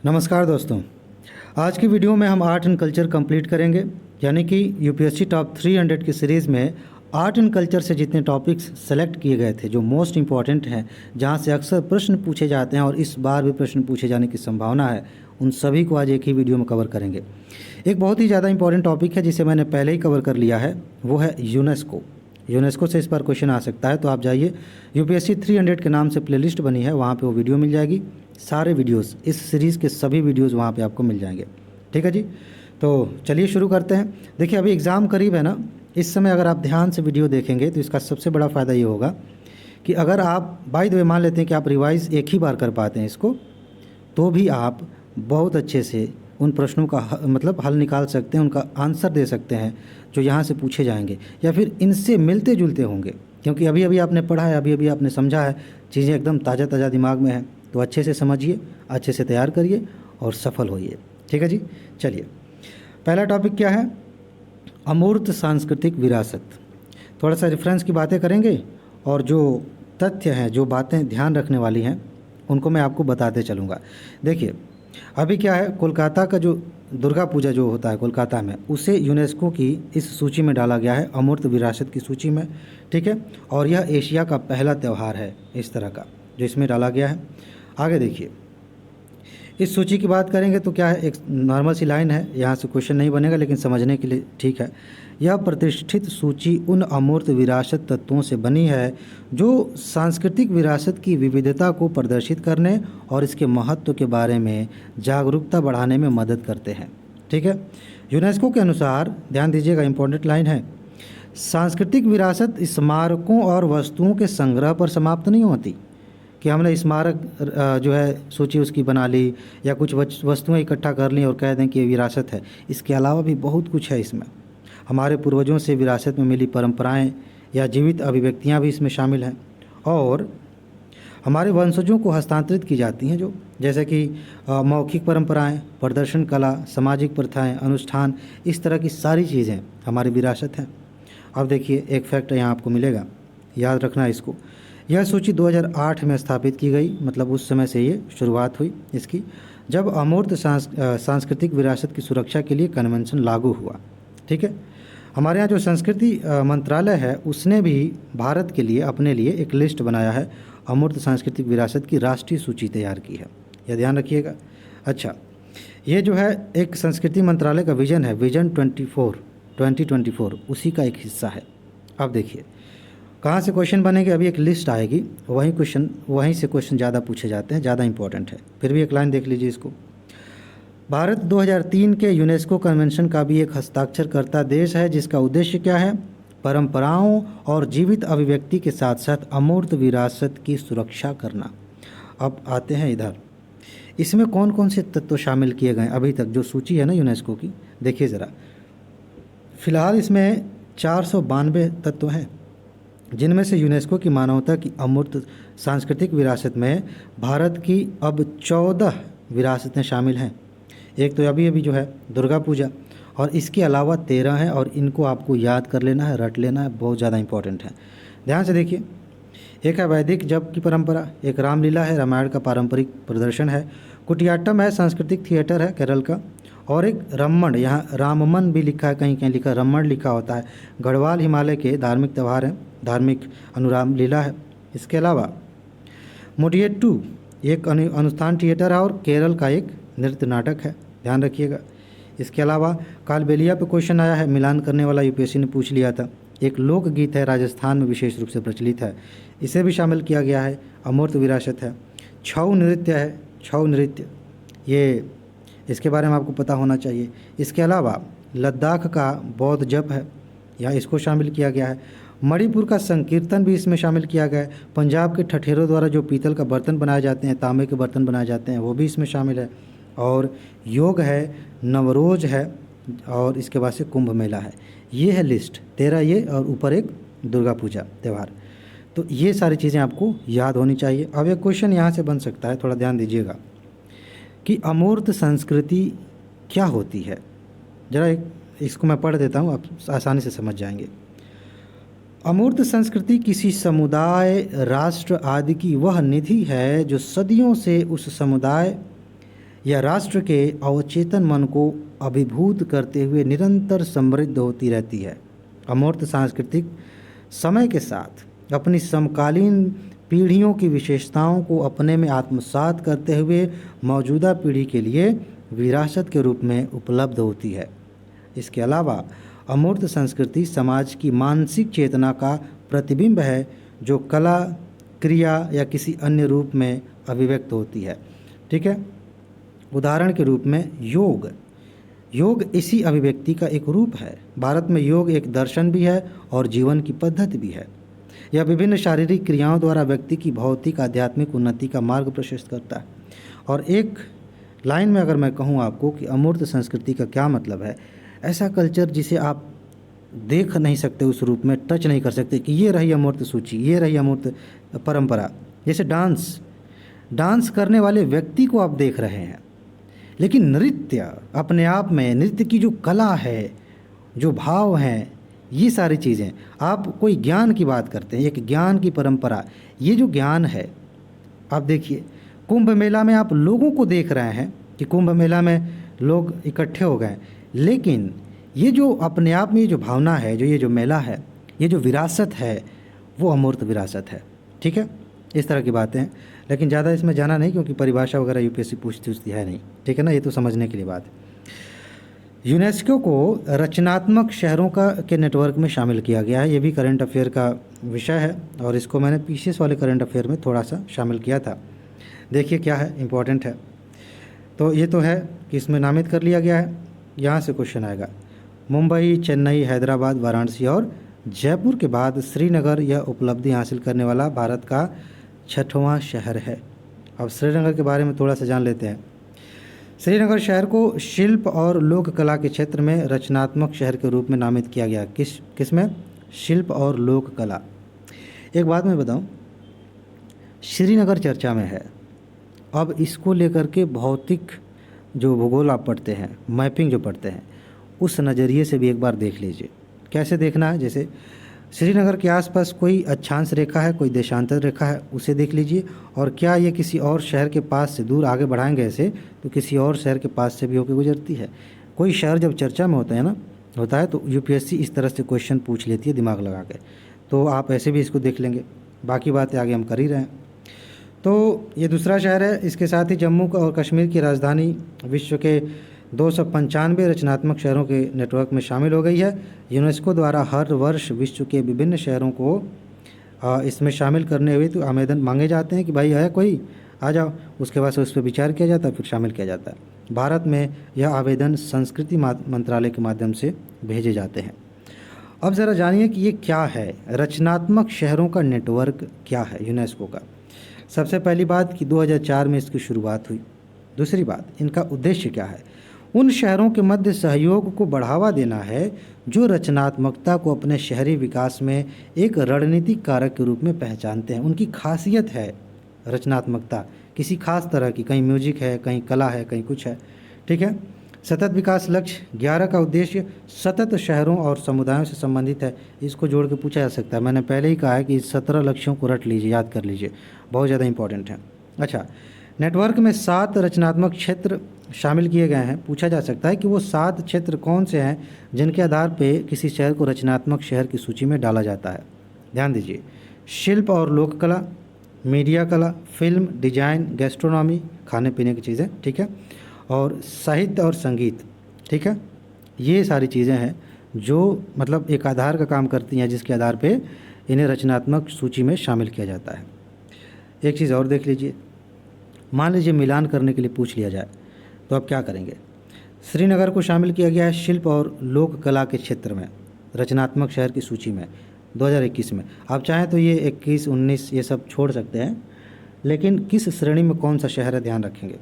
नमस्कार दोस्तों। आज की वीडियो में हम आर्ट एंड कल्चर कंप्लीट करेंगे, यानी कि यूपीएससी टॉप 300 की सीरीज़ में आर्ट एंड कल्चर से जितने टॉपिक्स सेलेक्ट किए गए थे जो मोस्ट इंपॉर्टेंट हैं, जहां से अक्सर प्रश्न पूछे जाते हैं और इस बार भी प्रश्न पूछे जाने की संभावना है, उन सभी को आज एक ही वीडियो में कवर करेंगे। एक बहुत ही ज़्यादा इंपॉर्टेंट टॉपिक है जिसे मैंने पहले ही कवर कर लिया है, वो है यूनेस्को। यूनेस्को से इस पर क्वेश्चन आ सकता है, तो आप जाइए यूपीएससी 300 के नाम से प्लेलिस्ट बनी है, वहाँ पे वो वीडियो मिल जाएगी। सारे वीडियोस, इस सीरीज़ के सभी वीडियोस वहाँ पे आपको मिल जाएंगे। ठीक है जी, तो चलिए शुरू करते हैं। देखिए, अभी एग्ज़ाम करीब है ना, इस समय अगर आप ध्यान से वीडियो देखेंगे तो इसका सबसे बड़ा फ़ायदा ये होगा कि अगर आप बाय द वे मान लेते हैं कि आप रिवाइज़ एक ही बार कर पाते हैं इसको, तो भी आप बहुत अच्छे से उन प्रश्नों का मतलब हल निकाल सकते हैं, उनका आंसर दे सकते हैं जो यहाँ से पूछे जाएंगे या फिर इनसे मिलते जुलते होंगे, क्योंकि अभी अभी आपने पढ़ा है, अभी अभी आपने समझा है, चीज़ें एकदम ताज़ा ताज़ा दिमाग में है। तो अच्छे से समझिए, अच्छे से तैयार करिए और सफल होइए। ठीक है जी, चलिए पहला टॉपिक क्या है? अमूर्त सांस्कृतिक विरासत। थोड़ा सा रेफरेंस की बातें करेंगे और जो तथ्य हैं, जो बातें ध्यान रखने वाली हैं, उनको मैं आपको बताते चलूँगा। देखिए, अभी क्या है, कोलकाता का जो दुर्गा पूजा जो होता है कोलकाता में, उसे यूनेस्को की इस सूची में डाला गया है, अमूर्त विरासत की सूची में। ठीक है, और यह एशिया का पहला त्यौहार है इस तरह का जो इसमें डाला गया है। आगे देखिए, इस सूची की बात करेंगे तो क्या है, एक नॉर्मल सी लाइन है, यहाँ से क्वेश्चन नहीं बनेगा लेकिन समझने के लिए ठीक है। यह प्रतिष्ठित सूची उन अमूर्त विरासत तत्वों से बनी है जो सांस्कृतिक विरासत की विविधता को प्रदर्शित करने और इसके महत्व के बारे में जागरूकता बढ़ाने में मदद करते हैं। ठीक है, यूनेस्को के अनुसार, ध्यान दीजिएगा, इंपॉर्टेंट लाइन है, सांस्कृतिक विरासत स्मारकों और वस्तुओं के संग्रह पर समाप्त नहीं होती कि हमने स्मारक जो है सूची उसकी बना ली या कुछ वस्तुएं इकट्ठा कर ली और कह दें कि ये विरासत है। इसके अलावा भी बहुत कुछ है इसमें। हमारे पूर्वजों से विरासत में मिली परंपराएं या जीवित अभिव्यक्तियां भी इसमें शामिल हैं और हमारे वंशजों को हस्तांतरित की जाती हैं, जो जैसे कि मौखिक परंपराएं, प्रदर्शन कला, सामाजिक प्रथाएं, अनुष्ठान, इस तरह की सारी चीज़ें हमारी विरासत हैं। अब देखिए, एक फैक्ट यहाँ आपको मिलेगा, याद रखना इसको। यह सूची 2008 में स्थापित की गई, मतलब उस समय से ये शुरुआत हुई इसकी, जब अमूर्त सांस्कृतिक विरासत की सुरक्षा के लिए कन्वेंशन लागू हुआ। ठीक है, हमारे यहाँ जो संस्कृति मंत्रालय है उसने भी भारत के लिए, अपने लिए एक लिस्ट बनाया है, अमूर्त सांस्कृतिक विरासत की राष्ट्रीय सूची तैयार की है, यह ध्यान रखिएगा। अच्छा, ये जो है एक संस्कृति मंत्रालय का विजन है, विजन 2024, उसी का एक हिस्सा है। अब देखिए कहाँ से क्वेश्चन बनेंगे, अभी एक लिस्ट आएगी, वहीं से क्वेश्चन ज़्यादा पूछे जाते हैं, ज़्यादा इंपॉर्टेंट है। फिर भी एक लाइन देख लीजिए इसको। भारत 2003 के यूनेस्को कन्वेंशन का भी एक हस्ताक्षरकर्ता देश है, जिसका उद्देश्य क्या है? परंपराओं और जीवित अभिव्यक्ति के साथ साथ अमूर्त विरासत की सुरक्षा करना। अब आते हैं इधर, इसमें कौन कौन से तत्व शामिल किए गए अभी तक, जो सूची है ना यूनेस्को की, देखिए ज़रा। फिलहाल इसमें 492 तत्व हैं, जिनमें से यूनेस्को की मानवता की अमूर्त सांस्कृतिक विरासत में भारत की अब 14 विरासतें शामिल हैं। एक तो अभी जो है दुर्गा पूजा, और इसके अलावा 13 हैं, और इनको आपको याद कर लेना है, रट लेना है, बहुत ज़्यादा इंपॉर्टेंट है। ध्यान से देखिए, एक है वैदिक जप की परंपरा, एक रामलीला है, रामायण का पारंपरिक प्रदर्शन है, कुटियाट्टम है, सांस्कृतिक थिएटर है केरल का, और एक रम्मण, यहाँ राममन भी लिखा है, कहीं कहीं लिखा है रम्मण लिखा होता है, गढ़वाल हिमालय के धार्मिक त्यौहार हैं, धार्मिक अनुराम लीला है। इसके अलावा मुडियट्टू एक अनुष्ठान थिएटर है और केरल का एक नृत्य नाटक है, ध्यान रखिएगा। इसके अलावा कालबेलिया पे क्वेश्चन आया है, मिलान करने वाला, यूपीएससी ने पूछ लिया था। एक लोकगीत है, राजस्थान में विशेष रूप से प्रचलित है, इसे भी शामिल किया गया है, अमूर्त विरासत है। छऊ नृत्य है, छऊ नृत्य, ये इसके बारे में आपको पता होना चाहिए। इसके अलावा लद्दाख का बौद्ध जप है, यहाँ इसको शामिल किया गया है। मणिपुर का संकीर्तन भी इसमें शामिल किया गया है। पंजाब के ठठेरों द्वारा जो पीतल का बर्तन बनाए जाते हैं, तांबे के बर्तन बनाए जाते हैं, वो भी इसमें शामिल है। और योग है, नवरोज है, और इसके बाद से कुंभ मेला है। ये है लिस्ट, 13 ये, और ऊपर एक दुर्गा पूजा त्यौहार। तो ये सारी चीज़ें आपको याद होनी चाहिए। अब एक क्वेश्चन यहाँ से बन सकता है, थोड़ा ध्यान दीजिएगा, कि अमूर्त संस्कृति क्या होती है। ज़रा इसको मैं पढ़ देता हूँ, आप आसानी से समझ जाएंगे। अमूर्त संस्कृति किसी समुदाय, राष्ट्र आदि की वह निधि है जो सदियों से उस समुदाय यह राष्ट्र के अवचेतन मन को अभिभूत करते हुए निरंतर समृद्ध होती रहती है। अमूर्त सांस्कृतिक समय के साथ अपनी समकालीन पीढ़ियों की विशेषताओं को अपने में आत्मसात करते हुए मौजूदा पीढ़ी के लिए विरासत के रूप में उपलब्ध होती है। इसके अलावा अमूर्त संस्कृति समाज की मानसिक चेतना का प्रतिबिंब है, जो कला, क्रिया या किसी अन्य रूप में अभिव्यक्त होती है। ठीक है। उदाहरण के रूप में योग इसी अभिव्यक्ति का एक रूप है। भारत में योग एक दर्शन भी है और जीवन की पद्धति भी है। यह विभिन्न शारीरिक क्रियाओं द्वारा व्यक्ति की भौतिक आध्यात्मिक उन्नति का मार्ग प्रशस्त करता है। और एक लाइन में अगर मैं कहूँ आपको कि अमूर्त संस्कृति का क्या मतलब है, ऐसा कल्चर जिसे आप देख नहीं सकते, उस रूप में टच नहीं कर सकते कि ये रही अमूर्त सूची, ये रही अमूर्त परंपरा। जैसे डांस करने वाले व्यक्ति को आप देख रहे हैं, लेकिन नृत्य अपने आप में, नृत्य की जो कला है, जो भाव हैं, ये सारी चीज़ें, आप कोई ज्ञान की बात करते हैं, एक ज्ञान की परंपरा, ये जो ज्ञान है, आप देखिए कुंभ मेला में आप लोगों को देख रहे हैं कि कुंभ मेला में लोग इकट्ठे हो गए, लेकिन ये जो अपने आप में ये जो भावना है, जो ये जो मेला है, ये जो विरासत है, वो अमूर्त विरासत है। ठीक है। इस तरह की बातें हैं, लेकिन ज़्यादा इसमें जाना नहीं, क्योंकि परिभाषा वगैरह यूपीएससी पूछती है नहीं। ठीक है ना, ये तो समझने के लिए बात है। यूनेस्को को रचनात्मक शहरों के नेटवर्क में शामिल किया गया है। ये भी करंट अफेयर का विषय है, और इसको मैंने पीसीएस वाले करंट अफेयर में थोड़ा सा शामिल किया था। देखिए क्या है, इम्पॉर्टेंट है। तो ये तो है कि इसमें नामित कर लिया गया है। यहाँ से क्वेश्चन आएगा, मुंबई, चेन्नई, हैदराबाद, वाराणसी और जयपुर के बाद श्रीनगर यह उपलब्धि हासिल करने वाला भारत का 6वां शहर है। अब श्रीनगर के बारे में थोड़ा सा जान लेते हैं। श्रीनगर शहर को शिल्प और लोक कला के क्षेत्र में रचनात्मक शहर के रूप में नामित किया गया। किस में? शिल्प और लोक कला। एक बात मैं बताऊं, श्रीनगर चर्चा में है। अब इसको लेकर के भौतिक जो भूगोल आप पढ़ते हैं, मैपिंग जो पढ़ते हैं, उस नज़रिए से भी एक बार देख लीजिए। कैसे देखना है? जैसे श्रीनगर के आसपास कोई अक्षांश रेखा है, कोई देशांतर रेखा है, उसे देख लीजिए। और क्या ये किसी और शहर के पास से दूर आगे बढ़ाएंगे ऐसे, तो किसी और शहर के पास से भी होकर गुजरती है। कोई शहर जब चर्चा में होता है तो यूपीएससी इस तरह से क्वेश्चन पूछ लेती है दिमाग लगा के। तो आप ऐसे भी इसको देख लेंगे, बाकी बातें आगे हम कर ही रहे हैं। तो ये दूसरा शहर है। इसके साथ ही जम्मू और कश्मीर की राजधानी विश्व के 295 रचनात्मक शहरों के नेटवर्क में शामिल हो गई है। यूनेस्को द्वारा हर वर्ष विश्व के विभिन्न शहरों को इसमें शामिल करने हुए तो आवेदन मांगे जाते हैं कि भाई है कोई, आ जाओ। उसके बाद उस पर विचार किया जाता है, फिर शामिल किया जाता है। भारत में यह आवेदन संस्कृति मंत्रालय के माध्यम से भेजे जाते हैं। अब ज़रा जानिए कि ये क्या है, रचनात्मक शहरों का नेटवर्क क्या है यूनेस्को का। सबसे पहली बात कि 2004 में इसकी शुरुआत हुई। दूसरी बात, इनका उद्देश्य क्या है? उन शहरों के मध्य सहयोग को बढ़ावा देना है जो रचनात्मकता को अपने शहरी विकास में एक रणनीतिक कारक के रूप में पहचानते हैं। उनकी खासियत है रचनात्मकता, किसी खास तरह की, कहीं म्यूजिक है, कहीं कला है, कहीं कुछ है। ठीक है। सतत विकास लक्ष्य 11 का उद्देश्य सतत शहरों और समुदायों से संबंधित है। इसको जोड़ के पूछा जा सकता है। मैंने पहले ही कहा है कि 17 लक्ष्यों को रट लीजिए, याद कर लीजिए, बहुत ज़्यादा इंपॉर्टेंट है। अच्छा, नेटवर्क में 7 रचनात्मक क्षेत्र शामिल किए गए हैं। पूछा जा सकता है कि वो 7 क्षेत्र कौन से हैं जिनके आधार पे किसी शहर को रचनात्मक शहर की सूची में डाला जाता है। ध्यान दीजिए, शिल्प और लोक कला, मीडिया कला, फिल्म, डिजाइन, गैस्ट्रोनॉमी, खाने पीने की चीज़ें, ठीक है, और साहित्य और संगीत। ठीक है, ये सारी चीज़ें हैं जो मतलब एक आधार का काम करती हैं, जिसके आधार पे इन्हें रचनात्मक सूची में शामिल किया जाता है। एक चीज़ और देख लीजिए, मान लीजिए मिलान करने के लिए पूछ लिया जाए तो आप क्या करेंगे? श्रीनगर को शामिल किया गया है शिल्प और लोक कला के क्षेत्र में रचनात्मक शहर की सूची में 2021 में। आप चाहें तो ये 21, 19 ये सब छोड़ सकते हैं, लेकिन किस श्रेणी में कौन सा शहर है ध्यान रखेंगे।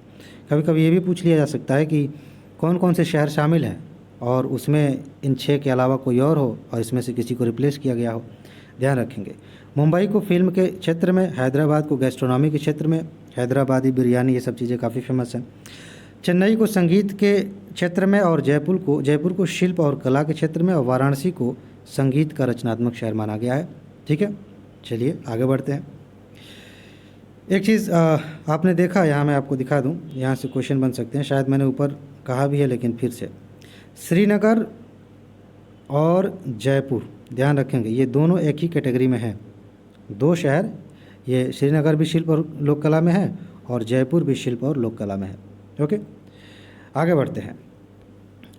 कभी कभी ये भी पूछ लिया जा सकता है कि कौन कौन से शहर शामिल हैं और उसमें इन 6 के अलावा कोई और हो और इसमें से किसी को रिप्लेस किया गया हो, ध्यान रखेंगे। मुंबई को फिल्म के क्षेत्र में, हैदराबाद को गैस्ट्रोनॉमी के क्षेत्र में, हैदराबादी बिरयानी, ये सब चीज़ें काफ़ी फेमस हैं। चेन्नई को संगीत के क्षेत्र में और जयपुर को शिल्प और कला के क्षेत्र में और वाराणसी को संगीत का रचनात्मक शहर माना गया है। ठीक है, चलिए आगे बढ़ते हैं। एक चीज़ आपने देखा, यहाँ मैं आपको दिखा दूँ, यहाँ से क्वेश्चन बन सकते हैं, शायद मैंने ऊपर कहा भी है लेकिन फिर से। श्रीनगर और जयपुर, ध्यान रखेंगे ये दोनों एक ही कैटेगरी में हैं, दो शहर। ये श्रीनगर भी शिल्प और लोक कला में है और जयपुर भी शिल्प और लोक कला में है। ओके, आगे बढ़ते हैं।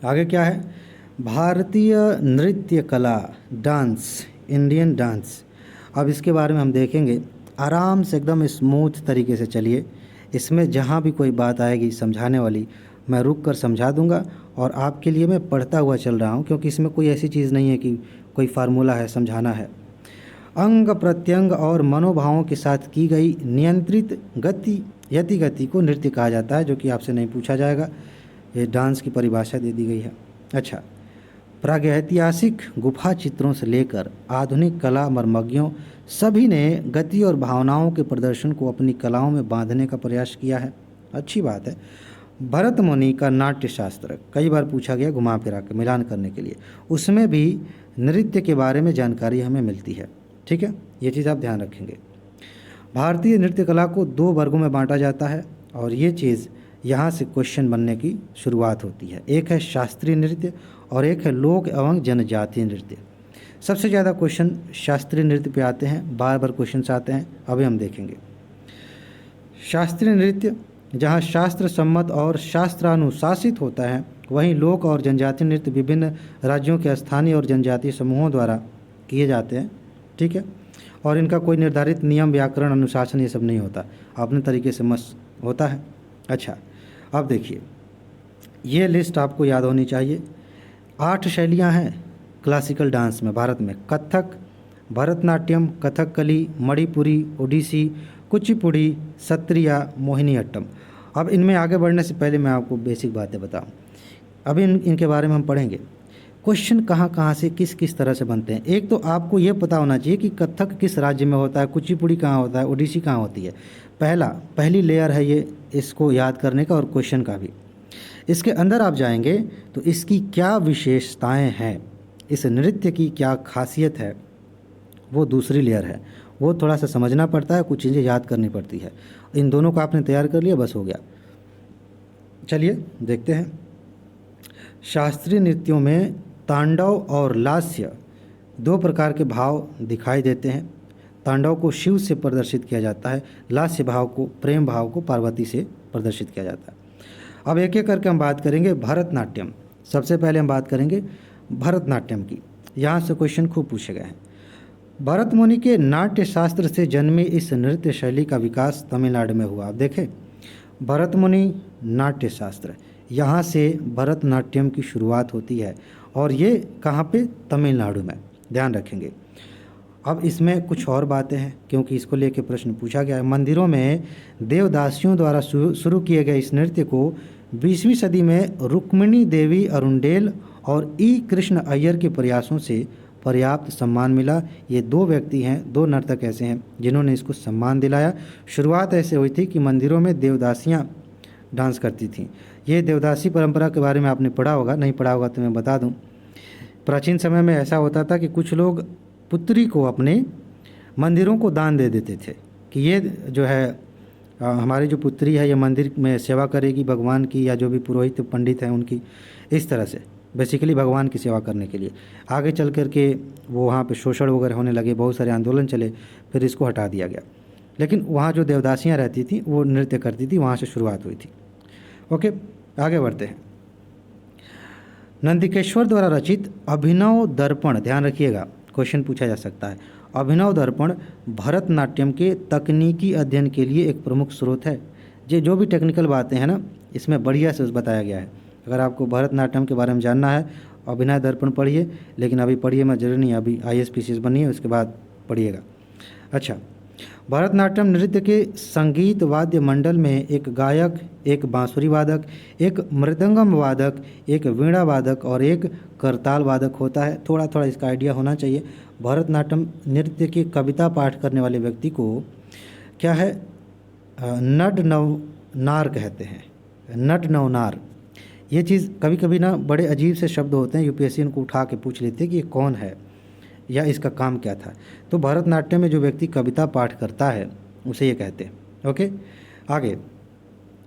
आगे क्या है? भारतीय नृत्य कला, डांस, इंडियन डांस। अब इसके बारे में हम देखेंगे आराम से, एकदम स्मूथ तरीके से। चलिए, इसमें जहाँ भी कोई बात आएगी समझाने वाली, मैं रुक कर समझा दूंगा और आपके लिए मैं पढ़ता हुआ चल रहा हूँ, क्योंकि इसमें कोई ऐसी चीज़ नहीं है कि कोई फार्मूला है समझाना है। अंग प्रत्यंग और मनोभावों के साथ की गई नियंत्रित गति को नृत्य कहा जाता है, जो कि आपसे नहीं पूछा जाएगा। ये डांस की परिभाषा दे दी गई है। अच्छा, प्रागैतिहासिक गुफा चित्रों से लेकर आधुनिक कला मर्मज्ञों सभी ने गति और भावनाओं के प्रदर्शन को अपनी कलाओं में बांधने का प्रयास किया है। अच्छी बात है। भरत मुनि का नाट्य शास्त्र कई बार पूछा गया, घुमा फिरा के मिलान करने के लिए, उसमें भी नृत्य के बारे में जानकारी हमें मिलती है। ठीक है, ये चीज़ आप ध्यान रखेंगे। भारतीय नृत्य कला को दो वर्गों में बांटा जाता है और ये चीज़ यहाँ से क्वेश्चन बनने की शुरुआत होती है। एक है शास्त्रीय नृत्य और एक है लोक एवं जनजातीय नृत्य। सबसे ज़्यादा क्वेश्चन शास्त्रीय नृत्य पे आते हैं, बार बार क्वेश्चंस आते हैं, अभी हम देखेंगे। शास्त्रीय नृत्य जहाँ शास्त्र सम्मत और शास्त्रानुशासित होता है, वहीं लोक और जनजातीय नृत्य विभिन्न राज्यों के स्थानीय और जनजातीय समूहों द्वारा किए जाते हैं। ठीक है, और इनका कोई निर्धारित नियम, व्याकरण, अनुशासन ये सब नहीं होता, अपने तरीके से मस्त होता है। अच्छा, अब देखिए, ये लिस्ट आपको याद होनी चाहिए। 8 शैलियाँ हैं क्लासिकल डांस में भारत में: कथक, भरतनाट्यम, कथकली, मणिपुरी, ओडिसी, कुचिपुड़ी, सत्रिया, मोहिनीअट्टम। अब इनमें आगे बढ़ने से पहले मैं आपको बेसिक बातें बताऊं। अभी इनके बारे में हम पढ़ेंगे। क्वेश्चन कहाँ कहाँ से किस किस तरह से बनते हैं। एक तो आपको ये पता होना चाहिए कि कथक किस राज्य में होता है, कुचिपुड़ी कहाँ होता है, ओडिसी कहाँ होती है। पहली लेयर है ये, इसको याद करने का और क्वेश्चन का भी। इसके अंदर आप जाएंगे तो इसकी क्या विशेषताएं हैं, इस नृत्य की क्या खासियत है, वो दूसरी लेयर है। वो थोड़ा सा समझना पड़ता है, कुछ चीज़ें याद करनी पड़ती है। इन दोनों को आपने तैयार कर लिया, बस हो गया। चलिए देखते हैं। शास्त्रीय नृत्यों में तांडव और लास्य दो प्रकार के भाव दिखाई देते हैं। तांडव को शिव से प्रदर्शित किया जाता है, लास्य भाव को, प्रेम भाव को पार्वती से प्रदर्शित किया जाता है। अब एक एक करके हम बात करेंगे भरतनाट्यम। सबसे पहले हम बात करेंगे भरतनाट्यम की। यहाँ से क्वेश्चन खूब पूछे गए हैं। भरत मुनि के नाट्य शास्त्र से जन्मी इस नृत्य शैली का विकास तमिलनाडु में हुआ। आप देखें, भरत मुनि नाट्य शास्त्र, यहाँ से भरतनाट्यम की शुरुआत होती है और ये कहाँ पे? तमिलनाडु में। ध्यान रखेंगे। अब इसमें कुछ और बातें हैं, क्योंकि इसको लेके प्रश्न पूछा गया है। मंदिरों में देवदासियों द्वारा शुरू किए गए इस नृत्य को 20वीं सदी में रुक्मिणी देवी अरुंडेल और ई कृष्ण अय्यर के प्रयासों से पर्याप्त सम्मान मिला। ये दो व्यक्ति हैं, दो नर्तक ऐसे हैं जिन्होंने इसको सम्मान दिलाया। शुरुआत ऐसे हुई थी कि मंदिरों में देवदासियाँ डांस करती थीं। ये देवदासी परंपरा के बारे में आपने पढ़ा होगा, नहीं पढ़ा होगा तो मैं बता दूं। प्राचीन समय में ऐसा होता था कि कुछ लोग पुत्री को अपने मंदिरों को दान दे देते थे कि ये जो है हमारी जो पुत्री है ये मंदिर में सेवा करेगी भगवान की, या जो भी पुरोहित पंडित हैं उनकी, इस तरह से बेसिकली भगवान की सेवा करने के लिए। आगे चल कर के वो वहाँ पे शोषण वगैरह होने लगे, बहुत सारे आंदोलन चले, फिर इसको हटा दिया गया। लेकिन वहाँ जो देवदासियाँ रहती थी वो नृत्य करती थी, वहाँ से शुरुआत हुई थी। ओके, आगे बढ़ते हैं। नंदिकेश्वर द्वारा रचित अभिनव दर्पण, ध्यान रखिएगा, क्वेश्चन पूछा जा सकता है। अभिनव दर्पण भरतनाट्यम के तकनीकी अध्ययन के लिए एक प्रमुख स्रोत है। ये जो भी टेक्निकल बातें हैं ना, इसमें बढ़िया से बताया गया है। अगर आपको भरतनाट्यम के बारे में जानना है, अभिनव दर्पण पढ़िए, लेकिन अभी पढ़िए मत, जरूरी नहीं, अभी IAS बनिए उसके बाद पढ़िएगा। अच्छा, भरतनाट्यम नृत्य के संगीत वाद्य मंडल में एक गायक, एक बांसुरी वादक, एक मृदंगम वादक, एक वीणा वादक और एक करताल वादक होता है। थोड़ा थोड़ा इसका आइडिया होना चाहिए। भरतनाट्यम नृत्य की कविता पाठ करने वाले व्यक्ति को क्या है? नट नवनार कहते हैं। नट नवनार, ये चीज़ कभी कभी ना बड़े अजीब से शब्द होते हैं, UPSC इनको उठा के पूछ लेते हैं कि ये कौन है या इसका काम क्या था। तो भरतनाट्यम में जो व्यक्ति कविता पाठ करता है उसे ये कहते हैं। ओके, आगे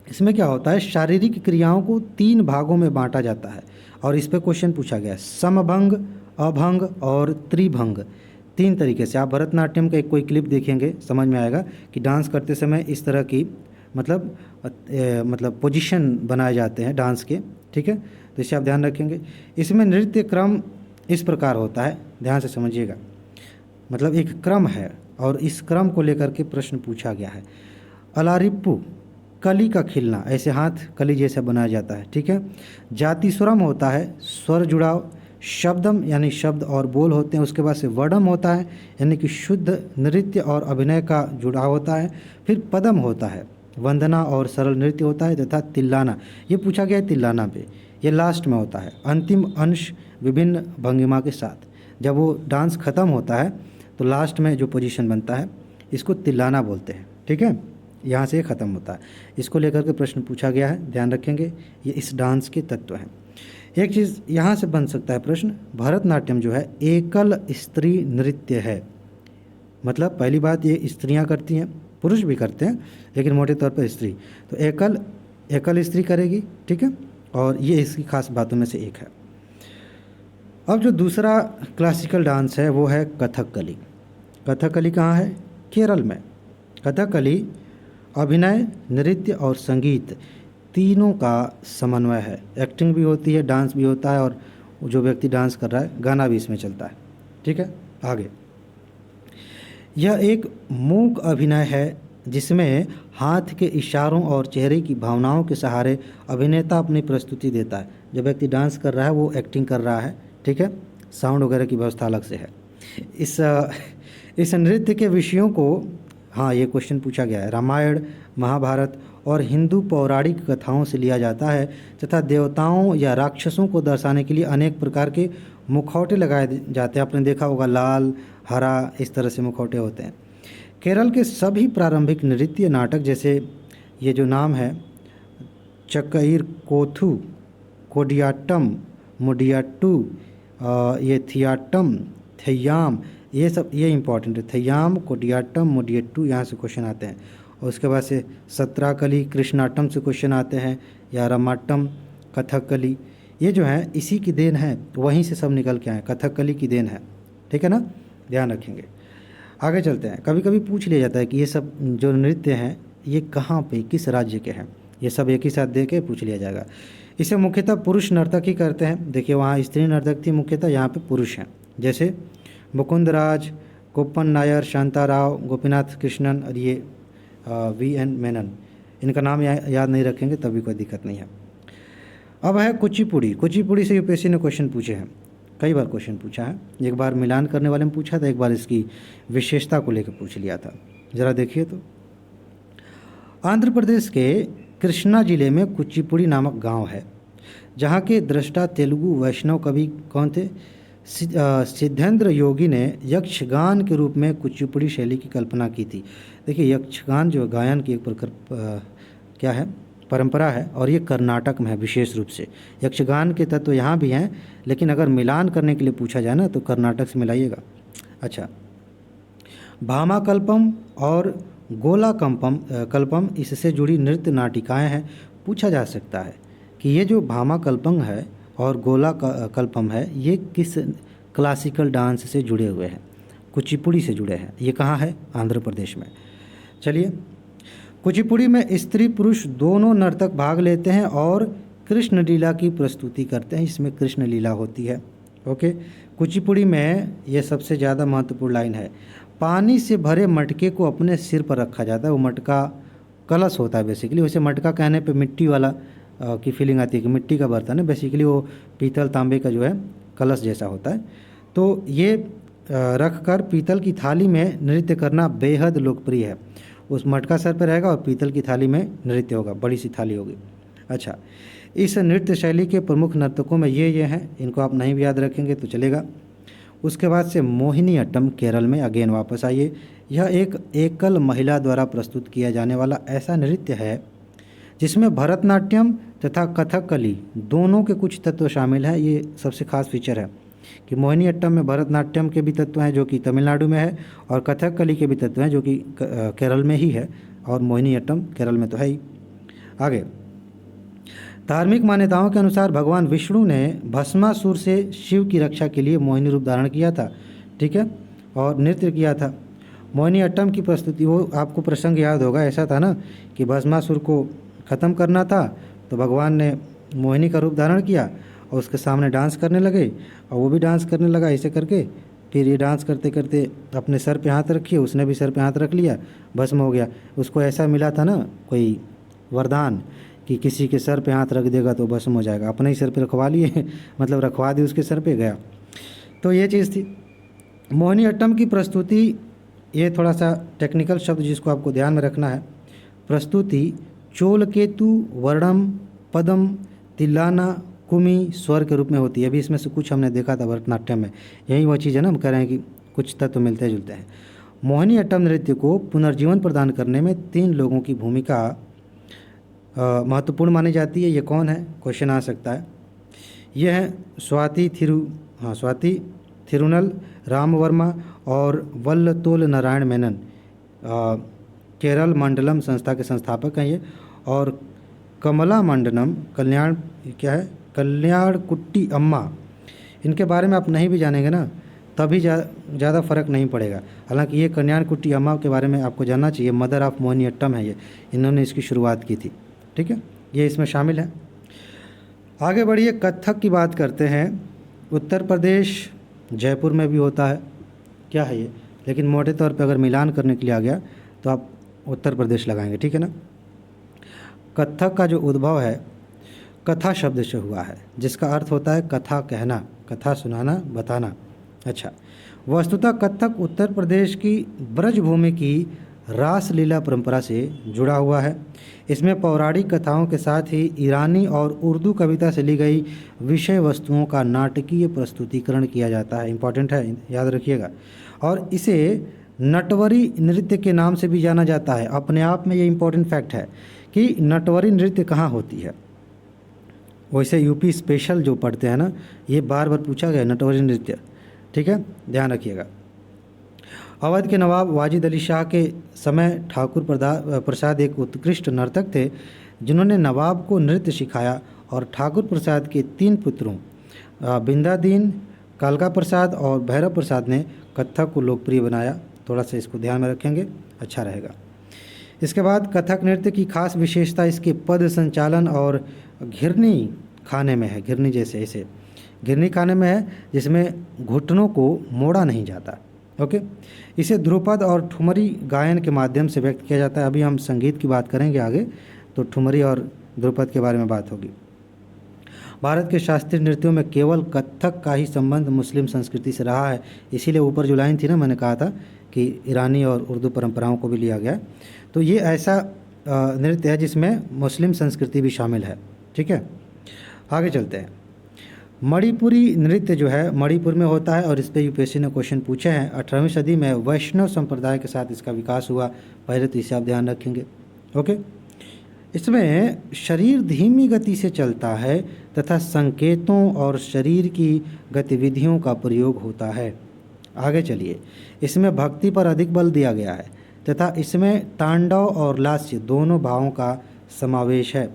इसमें क्या होता है, शारीरिक क्रियाओं को 3 भागों में बांटा जाता है और इस पे क्वेश्चन पूछा गया है, समभंग, अभंग और त्रिभंग। 3 तरीके से आप भरतनाट्यम का एक कोई क्लिप देखेंगे, समझ में आएगा कि डांस करते समय इस तरह की मतलब पोजीशन बनाए जाते हैं डांस के, ठीक है। तो इसे आप ध्यान रखेंगे। इसमें नृत्य क्रम इस प्रकार होता है, ध्यान से समझिएगा, मतलब एक क्रम है और इस क्रम को लेकर के प्रश्न पूछा गया है। अलारिप्पू, कली का खिलना, ऐसे हाथ कली जैसा बनाया जाता है, ठीक है। जाति स्वरम होता है, स्वर जुड़ाव। शब्दम यानी शब्द और बोल होते हैं। उसके बाद से वर्णम होता है यानी कि शुद्ध नृत्य और अभिनय का जुड़ाव होता है। फिर पदम होता है, वंदना और सरल नृत्य होता है। तथा तिल्लाना, ये पूछा गया है तिल्लाना पे, ये लास्ट में होता है, अंतिम अंश विभिन्न भंगिमा के साथ। जब वो डांस ख़त्म होता है तो लास्ट में जो पोजीशन बनता है इसको तिल्लाना बोलते हैं, ठीक है। यहाँ से ख़त्म होता है। इसको लेकर के प्रश्न पूछा गया है, ध्यान रखेंगे, ये इस डांस के तत्व हैं। एक चीज़ यहाँ से बन सकता है प्रश्न, भरतनाट्यम जो है एकल स्त्री नृत्य है। मतलब पहली बात, ये स्त्रियाँ करती हैं, पुरुष भी करते हैं लेकिन मोटे तौर पर स्त्री, तो एकल स्त्री करेगी, ठीक है। और ये इसकी खास बातों में से एक है। अब जो दूसरा क्लासिकल डांस है वो है कथकली। कथकली कहाँ है? केरल में। कथकली अभिनय, नृत्य और संगीत तीनों का समन्वय है। एक्टिंग भी होती है, डांस भी होता है और जो व्यक्ति डांस कर रहा है गाना भी इसमें चलता है, ठीक है। आगे, यह एक मूक अभिनय है जिसमें हाथ के इशारों और चेहरे की भावनाओं के सहारे अभिनेता अपनी प्रस्तुति देता है। जो व्यक्ति डांस कर रहा है वो एक्टिंग कर रहा है, ठीक है। साउंड वगैरह की व्यवस्था अलग से है। इस नृत्य के विषयों को, हाँ ये क्वेश्चन पूछा गया है, रामायण, महाभारत और हिंदू पौराणिक कथाओं से लिया जाता है तथा देवताओं या राक्षसों को दर्शाने के लिए अनेक प्रकार के मुखौटे लगाए जाते हैं। आपने देखा होगा लाल, हरा, इस तरह से मुखौटे होते हैं। केरल के सभी प्रारंभिक नृत्य नाटक, जैसे ये जो नाम है चक्कर कोथू, कोडियाट्टम, मुडियाट्टू, ये थियाट्टम, थैयाम, ये सब ये इंपॉर्टेंट है। थैयाम, कोडियाट्टम, मुडियाट्टू, यहाँ से क्वेश्चन आते हैं। और उसके बाद से सत्राकली, कृष्णाटम से क्वेश्चन आते हैं, या रमाट्टम, कथकली, ये जो है इसी की देन है, वहीं से सब निकल के आए, कथकली की देन है, ठीक है ना, ध्यान रखेंगे। आगे चलते हैं। कभी कभी पूछ लिया जाता है कि ये सब जो नृत्य हैं ये कहाँ पे, किस राज्य के हैं, ये सब एक ही साथ दे के पूछ लिया जाएगा। इसे मुख्यतः पुरुष नर्तक ही करते हैं। देखिए वहाँ स्त्री नर्तक थी मुख्यतः, यहाँ पे पुरुष हैं, जैसे मुकुंद राज, कोप्पन नायर, शांताराव, गोपीनाथ कृष्णन और ये VN मेनन। इनका नाम याद नहीं रखेंगे तभी कोई दिक्कत नहीं है। अब है कुचिपुड़ी। कुचिपुड़ी से UPSC ने क्वेश्चन पूछे हैं, कई बार क्वेश्चन पूछा है। एक बार मिलान करने वाले में पूछा था, एक बार इसकी विशेषता को लेकर पूछ लिया था। ज़रा देखिए तो, आंध्र प्रदेश के कृष्णा जिले में कुचिपुड़ी नामक गांव है, जहां के दृष्टा तेलुगु वैष्णव कवि कौन थे? सिद्धेंद्र योगी ने यक्षगान के रूप में कुचिपुड़ी शैली की कल्पना की थी। देखिए यक्षगान जो गायन की एक प्रकार क्या है, परंपरा है, और ये कर्नाटक में है विशेष रूप से। यक्षगान के तत्व यहाँ भी हैं, लेकिन अगर मिलान करने के लिए पूछा जाए ना तो कर्नाटक से मिलाइएगा। अच्छा, भामाकल्पम और गोला कल्पम इससे जुड़ी नृत्य नाटिकाएं हैं। पूछा जा सकता है कि ये जो भामाकल्पम है और गोला कल्पम है ये किस क्लासिकल डांस से जुड़े हुए हैं? कुचिपुड़ी से जुड़े हैं। ये कहाँ है? आंध्र प्रदेश में। चलिए, कुचिपुड़ी में स्त्री पुरुष दोनों नर्तक भाग लेते हैं और कृष्ण लीला की प्रस्तुति करते हैं। इसमें कृष्ण लीला होती है। ओके, कुचिपुड़ी में ये सबसे ज़्यादा महत्वपूर्ण लाइन है। पानी से भरे मटके को अपने सिर पर रखा जाता है। वो मटका कलश होता है बेसिकली। वैसे मटका कहने पे मिट्टी वाला की फीलिंग आती है कि मिट्टी का बर्तन है, बेसिकली वो पीतल तांबे का जो है कलश जैसा होता है। तो ये रख कर पीतल की थाली में नृत्य करना बेहद लोकप्रिय है। उस मटका सर पर रहेगा और पीतल की थाली में नृत्य होगा, बड़ी सी थाली होगी। अच्छा, इस नृत्य शैली के प्रमुख नर्तकों में ये हैं, इनको आप नहीं भी याद रखेंगे तो चलेगा। उसके बाद से मोहिनी अट्टम केरल में, अगेन वापस आइए, यह एक एकल महिला द्वारा प्रस्तुत किया जाने वाला ऐसा नृत्य है जिसमें भरतनाट्यम तथा कथकली दोनों के कुछ तत्व शामिल हैं। ये सबसे खास फीचर है कि मोहिनी अट्टम में भरतनाट्यम के भी तत्व हैं जो कि तमिलनाडु में है, और कथकली के भी तत्व हैं जो कि केरल में ही है, और मोहिनीअट्टम केरल में तो है ही। आगे, धार्मिक मान्यताओं के अनुसार भगवान विष्णु ने भस्मासुर से शिव की रक्षा के लिए मोहिनी रूप धारण किया था, ठीक है, और नृत्य किया था। मोहिनीअट्टम की प्रस्तुति, वो आपको प्रसंग याद होगा, ऐसा था ना कि भस्मासुर को ख़त्म करना था, तो भगवान ने मोहिनी का रूप धारण किया और उसके सामने डांस करने लगे, और वो भी डांस करने लगा ऐसे करके। फिर ये डांस करते करते अपने सर पे हाथ रखिए, उसने भी सर पे हाथ रख लिया, भस्म हो गया। उसको ऐसा मिला था ना कोई वरदान कि किसी के सर पे हाथ रख देगा तो भस्म हो जाएगा, अपने ही सर पे रखवा लिए मतलब रखवा दी, उसके सर पे गया। तो ये चीज़ थी मोहिनीअट्टम की प्रस्तुति। ये थोड़ा सा टेक्निकल शब्द जिसको आपको ध्यान में रखना है। प्रस्तुति चोलकेतु वर्णम पदम तिल्लाना कुमी स्वर के रूप में होती है। अभी इसमें से कुछ हमने देखा था भरतनाट्यम में, यही वह चीज़ है ना, हम कह रहे हैं कि कुछ तत्व मिलते जुलते हैं। मोहिनीअट्टम नृत्य को पुनर्जीवन प्रदान करने में 3 लोगों की भूमिका महत्वपूर्ण मानी जाती है। ये कौन है, क्वेश्चन आ सकता है। यह है स्वाति थिरुनल रामवर्मा और वल्लतोल नारायण मेनन, केरल मंडलम संस्था के संस्थापक हैं ये। और कमला मंडनम कल्याणकुट्टी अम्मा, इनके बारे में आप नहीं भी जानेंगे ना तभी ज़्यादा फर्क नहीं पड़ेगा। हालांकि ये कल्याणकुट्टी अम्मा के बारे में आपको जानना चाहिए, मदर ऑफ मोहिनीअट्टम है ये, इन्होंने इसकी शुरुआत की थी, ठीक है, ये इसमें शामिल है। आगे बढ़िए, कथक की बात करते हैं। उत्तर प्रदेश जयपुर में भी होता है, क्या है ये, लेकिन मोटे तौर पे अगर मिलान करने के लिए आ गया तो आप उत्तर प्रदेश लगाएंगे, ठीक है ना। कथक का जो उद्भव है कथा शब्द से हुआ है, जिसका अर्थ होता है कथा कहना, कथा सुनाना, बताना। अच्छा, वस्तुतः कथक उत्तर प्रदेश की ब्रजभूमि की रासलीला परंपरा से जुड़ा हुआ है। इसमें पौराणिक कथाओं के साथ ही ईरानी और उर्दू कविता से ली गई विषय वस्तुओं का नाटकीय प्रस्तुतिकरण किया जाता है। इम्पॉर्टेंट है, याद रखिएगा। और इसे नटवरी नृत्य के नाम से भी जाना जाता है। अपने आप में ये इम्पॉर्टेंट फैक्ट है कि नटवरी नृत्य कहाँ होती है। वैसे यूपी स्पेशल जो पढ़ते हैं ना, ये बार बार पूछा गया नटवरी नृत्य, ठीक है, ध्यान रखिएगा। अवध के नवाब वाजिद अली शाह के समय ठाकुर प्रसाद एक उत्कृष्ट नर्तक थे, जिन्होंने नवाब को नृत्य सिखाया। और ठाकुर प्रसाद के 3 पुत्रों बिंदादीन, कालका प्रसाद और भैरव प्रसाद ने कथक को लोकप्रिय बनाया। थोड़ा सा इसको ध्यान में रखेंगे, अच्छा रहेगा। इसके बाद कथक नृत्य की खास विशेषता इसके पद संचालन और घिरनी खाने में है। घिरनी जैसे ऐसे घिरनी खाने में है, जिसमें घुटनों को मोड़ा नहीं जाता। ओके, इसे ध्रुपद और ठुमरी गायन के माध्यम से व्यक्त किया जाता है। अभी हम संगीत की बात करेंगे आगे, तो ठुमरी और ध्रुपद के बारे में बात होगी। भारत के शास्त्रीय नृत्यों में केवल कथक का ही संबंध मुस्लिम संस्कृति से रहा है। इसीलिए ऊपर जो लाइन थी ना, मैंने कहा था कि ईरानी और उर्दू परंपराओं को भी लिया गया। तो ये ऐसा नृत्य है जिसमें मुस्लिम संस्कृति भी शामिल है, ठीक है। आगे चलते हैं। मणिपुरी नृत्य जो है मणिपुर में होता है, और इस पर यूपीएससी ने क्वेश्चन पूछे हैं। 18वीं सदी में वैष्णव संप्रदाय के साथ इसका विकास हुआ। पहले तो इसे आप ध्यान रखेंगे। ओके, इसमें शरीर धीमी गति से चलता है तथा संकेतों और शरीर की गतिविधियों का प्रयोग होता है। आगे चलिए, इसमें भक्ति पर अधिक बल दिया गया है तथा इसमें तांडव और लास्य दोनों भावों का समावेश है,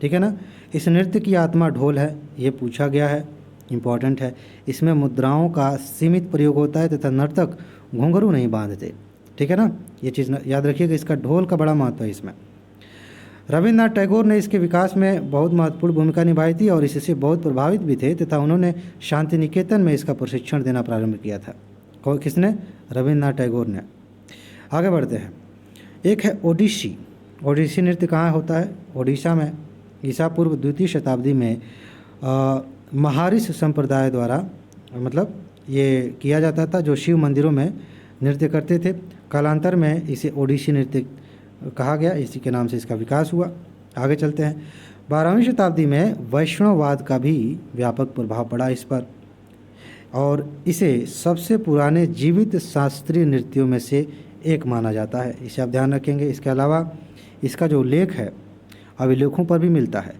ठीक है ना। इस नृत्य की आत्मा ढोल है, ये पूछा गया है, इम्पॉर्टेंट है। इसमें मुद्राओं का सीमित प्रयोग होता है तथा नर्तक घुंघरू नहीं बांधते, ठीक है ना। ये चीज़ याद रखिएगा, इसका ढोल का बड़ा महत्व है इसमें। रविन्द्रनाथ टैगोर ने इसके विकास में बहुत महत्वपूर्ण भूमिका निभाई थी और इससे बहुत प्रभावित भी थे तथा उन्होंने शांति निकेतन में इसका प्रशिक्षण देना प्रारंभ किया था। किसने? रविन्द्रनाथ टैगोर ने। आगे बढ़ते हैं। एक है ओडिसी। ओडिसी नृत्य कहाँ होता है? ओडिशा में। ईसा पूर्व 2वीं शताब्दी में महारिष संप्रदाय द्वारा मतलब ये किया जाता था, जो शिव मंदिरों में नृत्य करते थे। कालांतर में इसे ओडिसी नृत्य कहा गया, इसी के नाम से इसका विकास हुआ। आगे चलते हैं। 12वीं शताब्दी में वैष्णववाद का भी व्यापक प्रभाव पड़ा इस पर और इसे सबसे पुराने जीवित शास्त्रीय नृत्यों में से एक माना जाता है। इसे आप ध्यान रखेंगे। इसके अलावा इसका जो उल्लेख है अभिलेखों पर भी मिलता है।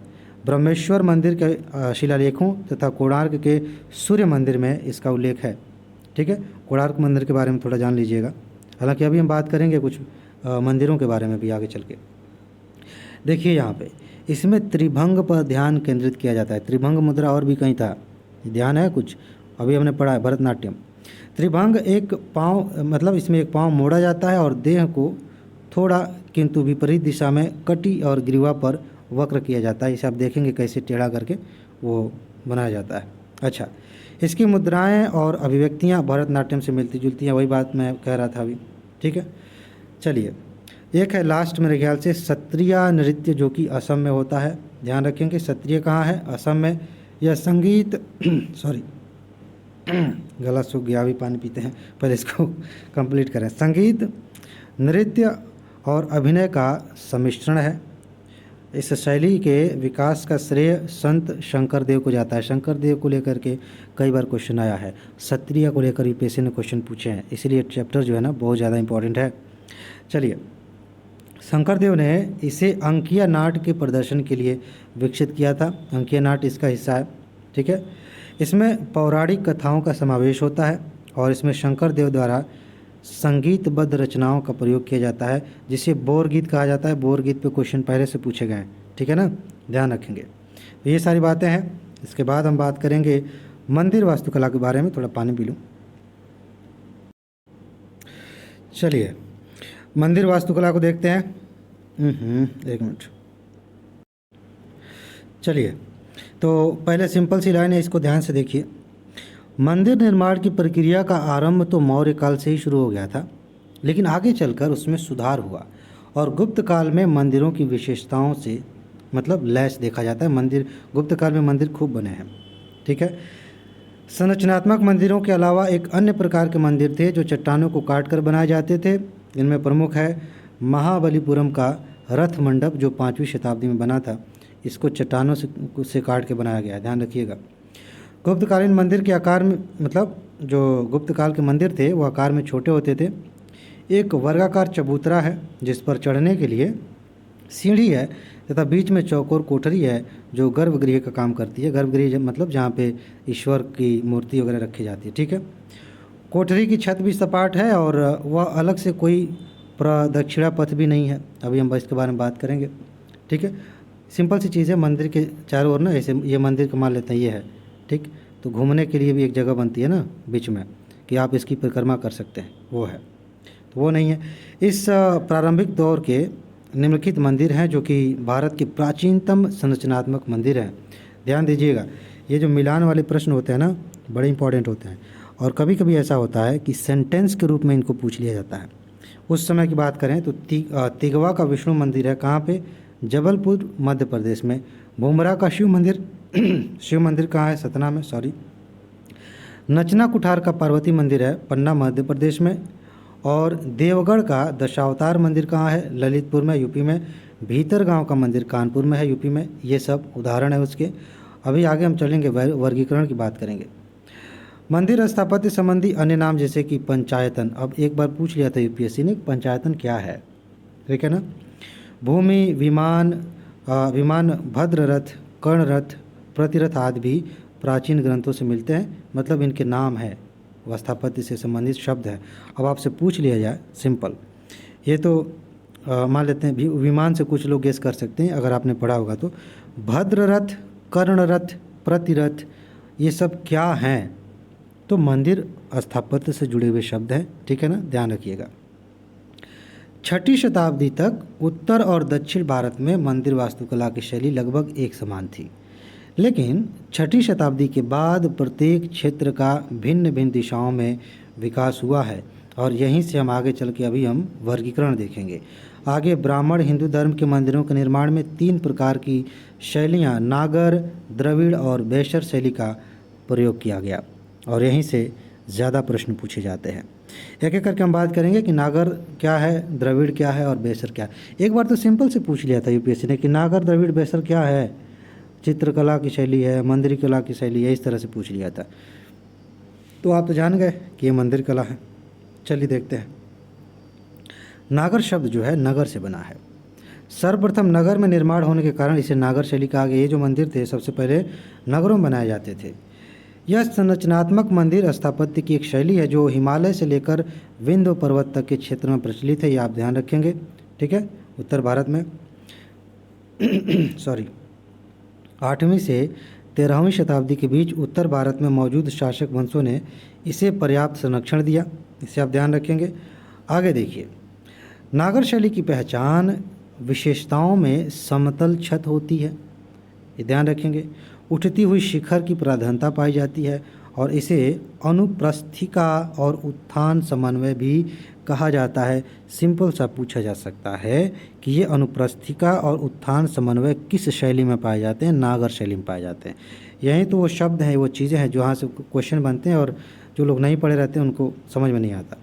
ब्रह्मेश्वर मंदिर के शिलालेखों तथा कोणार्क के सूर्य मंदिर में इसका उल्लेख है, ठीक है। कोणार्क मंदिर के बारे में थोड़ा जान लीजिएगा। हालांकि अभी हम बात करेंगे कुछ मंदिरों के बारे में भी आगे चल के। देखिए यहाँ पे इसमें त्रिभंग पर ध्यान केंद्रित किया जाता है। त्रिभंग मुद्रा और भी कहीं था, ध्यान है कुछ, अभी हमने पढ़ा है भरतनाट्यम। त्रिभंग एक पाँव मतलब इसमें एक पाँव मोड़ा जाता है और देह को थोड़ा किंतु विपरीत दिशा में कटी और ग्रीवा पर वक्र किया जाता है। इसे आप देखेंगे कैसे टेढ़ा करके वो बनाया जाता है। अच्छा, इसकी मुद्राएं और अभिव्यक्तियां भरतनाट्यम से मिलती जुलती हैं, वही बात मैं कह रहा था अभी। ठीक है, चलिए एक है लास्ट मेरे ख्याल से सत्रिय नृत्य, जो कि असम में होता है। ध्यान रखेंगे सत्रिय कहाँ है, असम में। यह संगीत सॉरी गला सूख गया, अभी पानी पीते हैं, पहले इसको कंप्लीट करें। संगीत, नृत्य और अभिनय का सम्मिश्रण है। इस शैली के विकास का श्रेय संत शंकर देव को जाता है। शंकर देव को लेकर के कई बार क्वेश्चन आया है, सत्रिय को लेकर यूपीएससी ने क्वेश्चन पूछे हैं, इसलिए चैप्टर जो है ना बहुत ज़्यादा इंपॉर्टेंट है। चलिए, शंकर देव ने इसे अंकीय नाट्य के प्रदर्शन के लिए विकसित किया था। अंकीय नाट्य इसका हिस्सा है। ठीक है, इसमें पौराणिक कथाओं का समावेश होता है और इसमें शंकर देव द्वारा संगीतबद्ध रचनाओं का प्रयोग किया जाता है, जिसे बोर गीत कहा जाता है। बोर गीत पे क्वेश्चन पहले से पूछे गए हैं। ठीक है ना, ध्यान रखेंगे। तो ये सारी बातें हैं। इसके बाद हम बात करेंगे मंदिर वास्तुकला के बारे में। थोड़ा पानी पी लूँ। चलिए मंदिर वास्तुकला को देखते हैं। एक मिनट। चलिए, तो पहले सिंपल सी लाइन है, इसको ध्यान से देखिए। मंदिर निर्माण की प्रक्रिया का आरंभ तो मौर्य काल से ही शुरू हो गया था, लेकिन आगे चलकर उसमें सुधार हुआ और गुप्त काल में मंदिरों की विशेषताओं से मतलब लैस देखा जाता है। मंदिर गुप्त काल में मंदिर खूब बने हैं। ठीक है, संरचनात्मक मंदिरों के अलावा एक अन्य प्रकार के मंदिर थे जो चट्टानों को काट कर बनाए जाते थे। इनमें प्रमुख है महाबलीपुरम का रथ मंडप, जो 5वीं शताब्दी में बना था। इसको चट्टानों से काट के बनाया गया है, ध्यान रखिएगा। गुप्तकालीन मंदिर के आकार में मतलब जो गुप्त काल के मंदिर थे वो आकार में छोटे होते थे। एक वर्गाकार चबूतरा है जिस पर चढ़ने के लिए सीढ़ी है तथा बीच में चौकोर कोठरी है जो गर्भगृह का काम करती है। गर्भगृह मतलब जहाँ पे ईश्वर की मूर्ति वगैरह रखी जाती है। ठीक है, कोठरी की छत भी सपाट है और वह अलग से कोई प्रदक्षिणा पथ भी नहीं है। अभी हम इसके बारे में बात करेंगे। ठीक है, सिंपल सी चीज़ है। मंदिर के चारों ओर ना ऐसे ये मंदिर का मान लेते हैं ये है। ठीक, तो घूमने के लिए भी एक जगह बनती है ना बीच में कि आप इसकी परिक्रमा कर सकते हैं, वो है। तो वो नहीं है। इस प्रारंभिक दौर के निम्नलिखित मंदिर हैं जो कि भारत के प्राचीनतम संरचनात्मक मंदिर हैं। ध्यान दीजिएगा, ये जो मिलान वाले प्रश्न होते हैं ना बड़े इंपॉर्टेंट होते हैं और कभी कभी ऐसा होता है कि सेंटेंस के रूप में इनको पूछ लिया जाता है। उस समय की बात करें तो तिगवा का विष्णु मंदिर है कहाँ पे, जबलपुर मध्य प्रदेश में। भूमरा का शिव मंदिर शिव मंदिर कहाँ है, सतना में, सॉरी। नचना कुठार का पार्वती मंदिर है पन्ना मध्य प्रदेश में। और देवगढ़ का दशावतार मंदिर कहाँ है, ललितपुर में, यूपी में। भीतरगांव का मंदिर कानपुर में है, यूपी में। ये सब उदाहरण है उसके। अभी आगे हम चलेंगे, वर्गीकरण की बात करेंगे। मंदिर स्थापत्य संबंधी अन्य नाम जैसे कि पंचायतन। अब एक बार पूछ लिया था यूपीएससी ने, पंचायतन क्या है, ठीक है ना। भूमि, विमान, भद्ररथ, कर्णरथ, प्रतिरथ आदि भी प्राचीन ग्रंथों से मिलते हैं। मतलब इनके नाम है, स्थापत्य से संबंधित शब्द है। अब आपसे पूछ लिया जाए सिंपल, ये तो मान लेते हैं विमान से कुछ लोग गेस कर सकते हैं अगर आपने पढ़ा होगा तो। भद्ररथ, कर्णरथ, प्रतिरथ, ये सब क्या हैं, तो मंदिर स्थापत्य से जुड़े हुए शब्द हैं। ठीक है ना, ध्यान रखिएगा। 6वीं शताब्दी तक उत्तर और दक्षिण भारत में मंदिर वास्तुकला की शैली लगभग एक समान थी, लेकिन 6वीं शताब्दी के बाद प्रत्येक क्षेत्र का भिन्न भिन्न दिशाओं में विकास हुआ है और यहीं से हम आगे चल के अभी हम वर्गीकरण देखेंगे। आगे ब्राह्मण हिंदू धर्म के मंदिरों के निर्माण में 3 प्रकार की शैलियाँ नागर, द्रविड़ और बेसर शैली का प्रयोग किया गया और यहीं से ज़्यादा प्रश्न पूछे जाते हैं। एक एक करके हम बात करेंगे कि नागर क्या है, द्रविड़ क्या है और बेसर क्या है। एक बार तो सिंपल से पूछ लिया था यूपीएससी ने कि नागर, द्रविड़, बेसर क्या है, चित्रकला की शैली है, मंदिर कला की शैली है, इस तरह से पूछ लिया था। तो आप तो जान गए कि ये मंदिर कला है। चलिए देखते हैं। नागर शब्द जो है नगर से बना है। सर्वप्रथम नगर में निर्माण होने के कारण इसे नागर शैली कहा गया। ये जो मंदिर थे सबसे पहले नगरों में बनाए जाते थे। यह संरचनात्मक मंदिर स्थापत्य की एक शैली है जो हिमालय से लेकर विंध्य पर्वत तक के क्षेत्र में प्रचलित है, ये आप ध्यान रखेंगे। ठीक है, उत्तर भारत में सॉरी 8वीं से 13वीं शताब्दी के बीच उत्तर भारत में मौजूद शासक वंशों ने इसे पर्याप्त संरक्षण दिया, इसे आप ध्यान रखेंगे। आगे देखिए, नागर शैली की पहचान विशेषताओं में समतल छत होती है, ये ध्यान रखेंगे। उठती हुई शिखर की प्राधान्यता पाई जाती है और इसे अनुप्रस्थिका और उत्थान समन्वय भी कहा जाता है। सिंपल सा पूछा जा सकता है कि ये अनुप्रस्थिका और उत्थान समन्वय किस शैली में पाए जाते हैं? नागर शैली में पाए जाते हैं। यही तो वो शब्द हैं, वो चीज़ें हैं जहाँ से क्वेश्चन बनते हैं और जो लोग नहीं पढ़े रहते हैं उनको समझ में नहीं आता।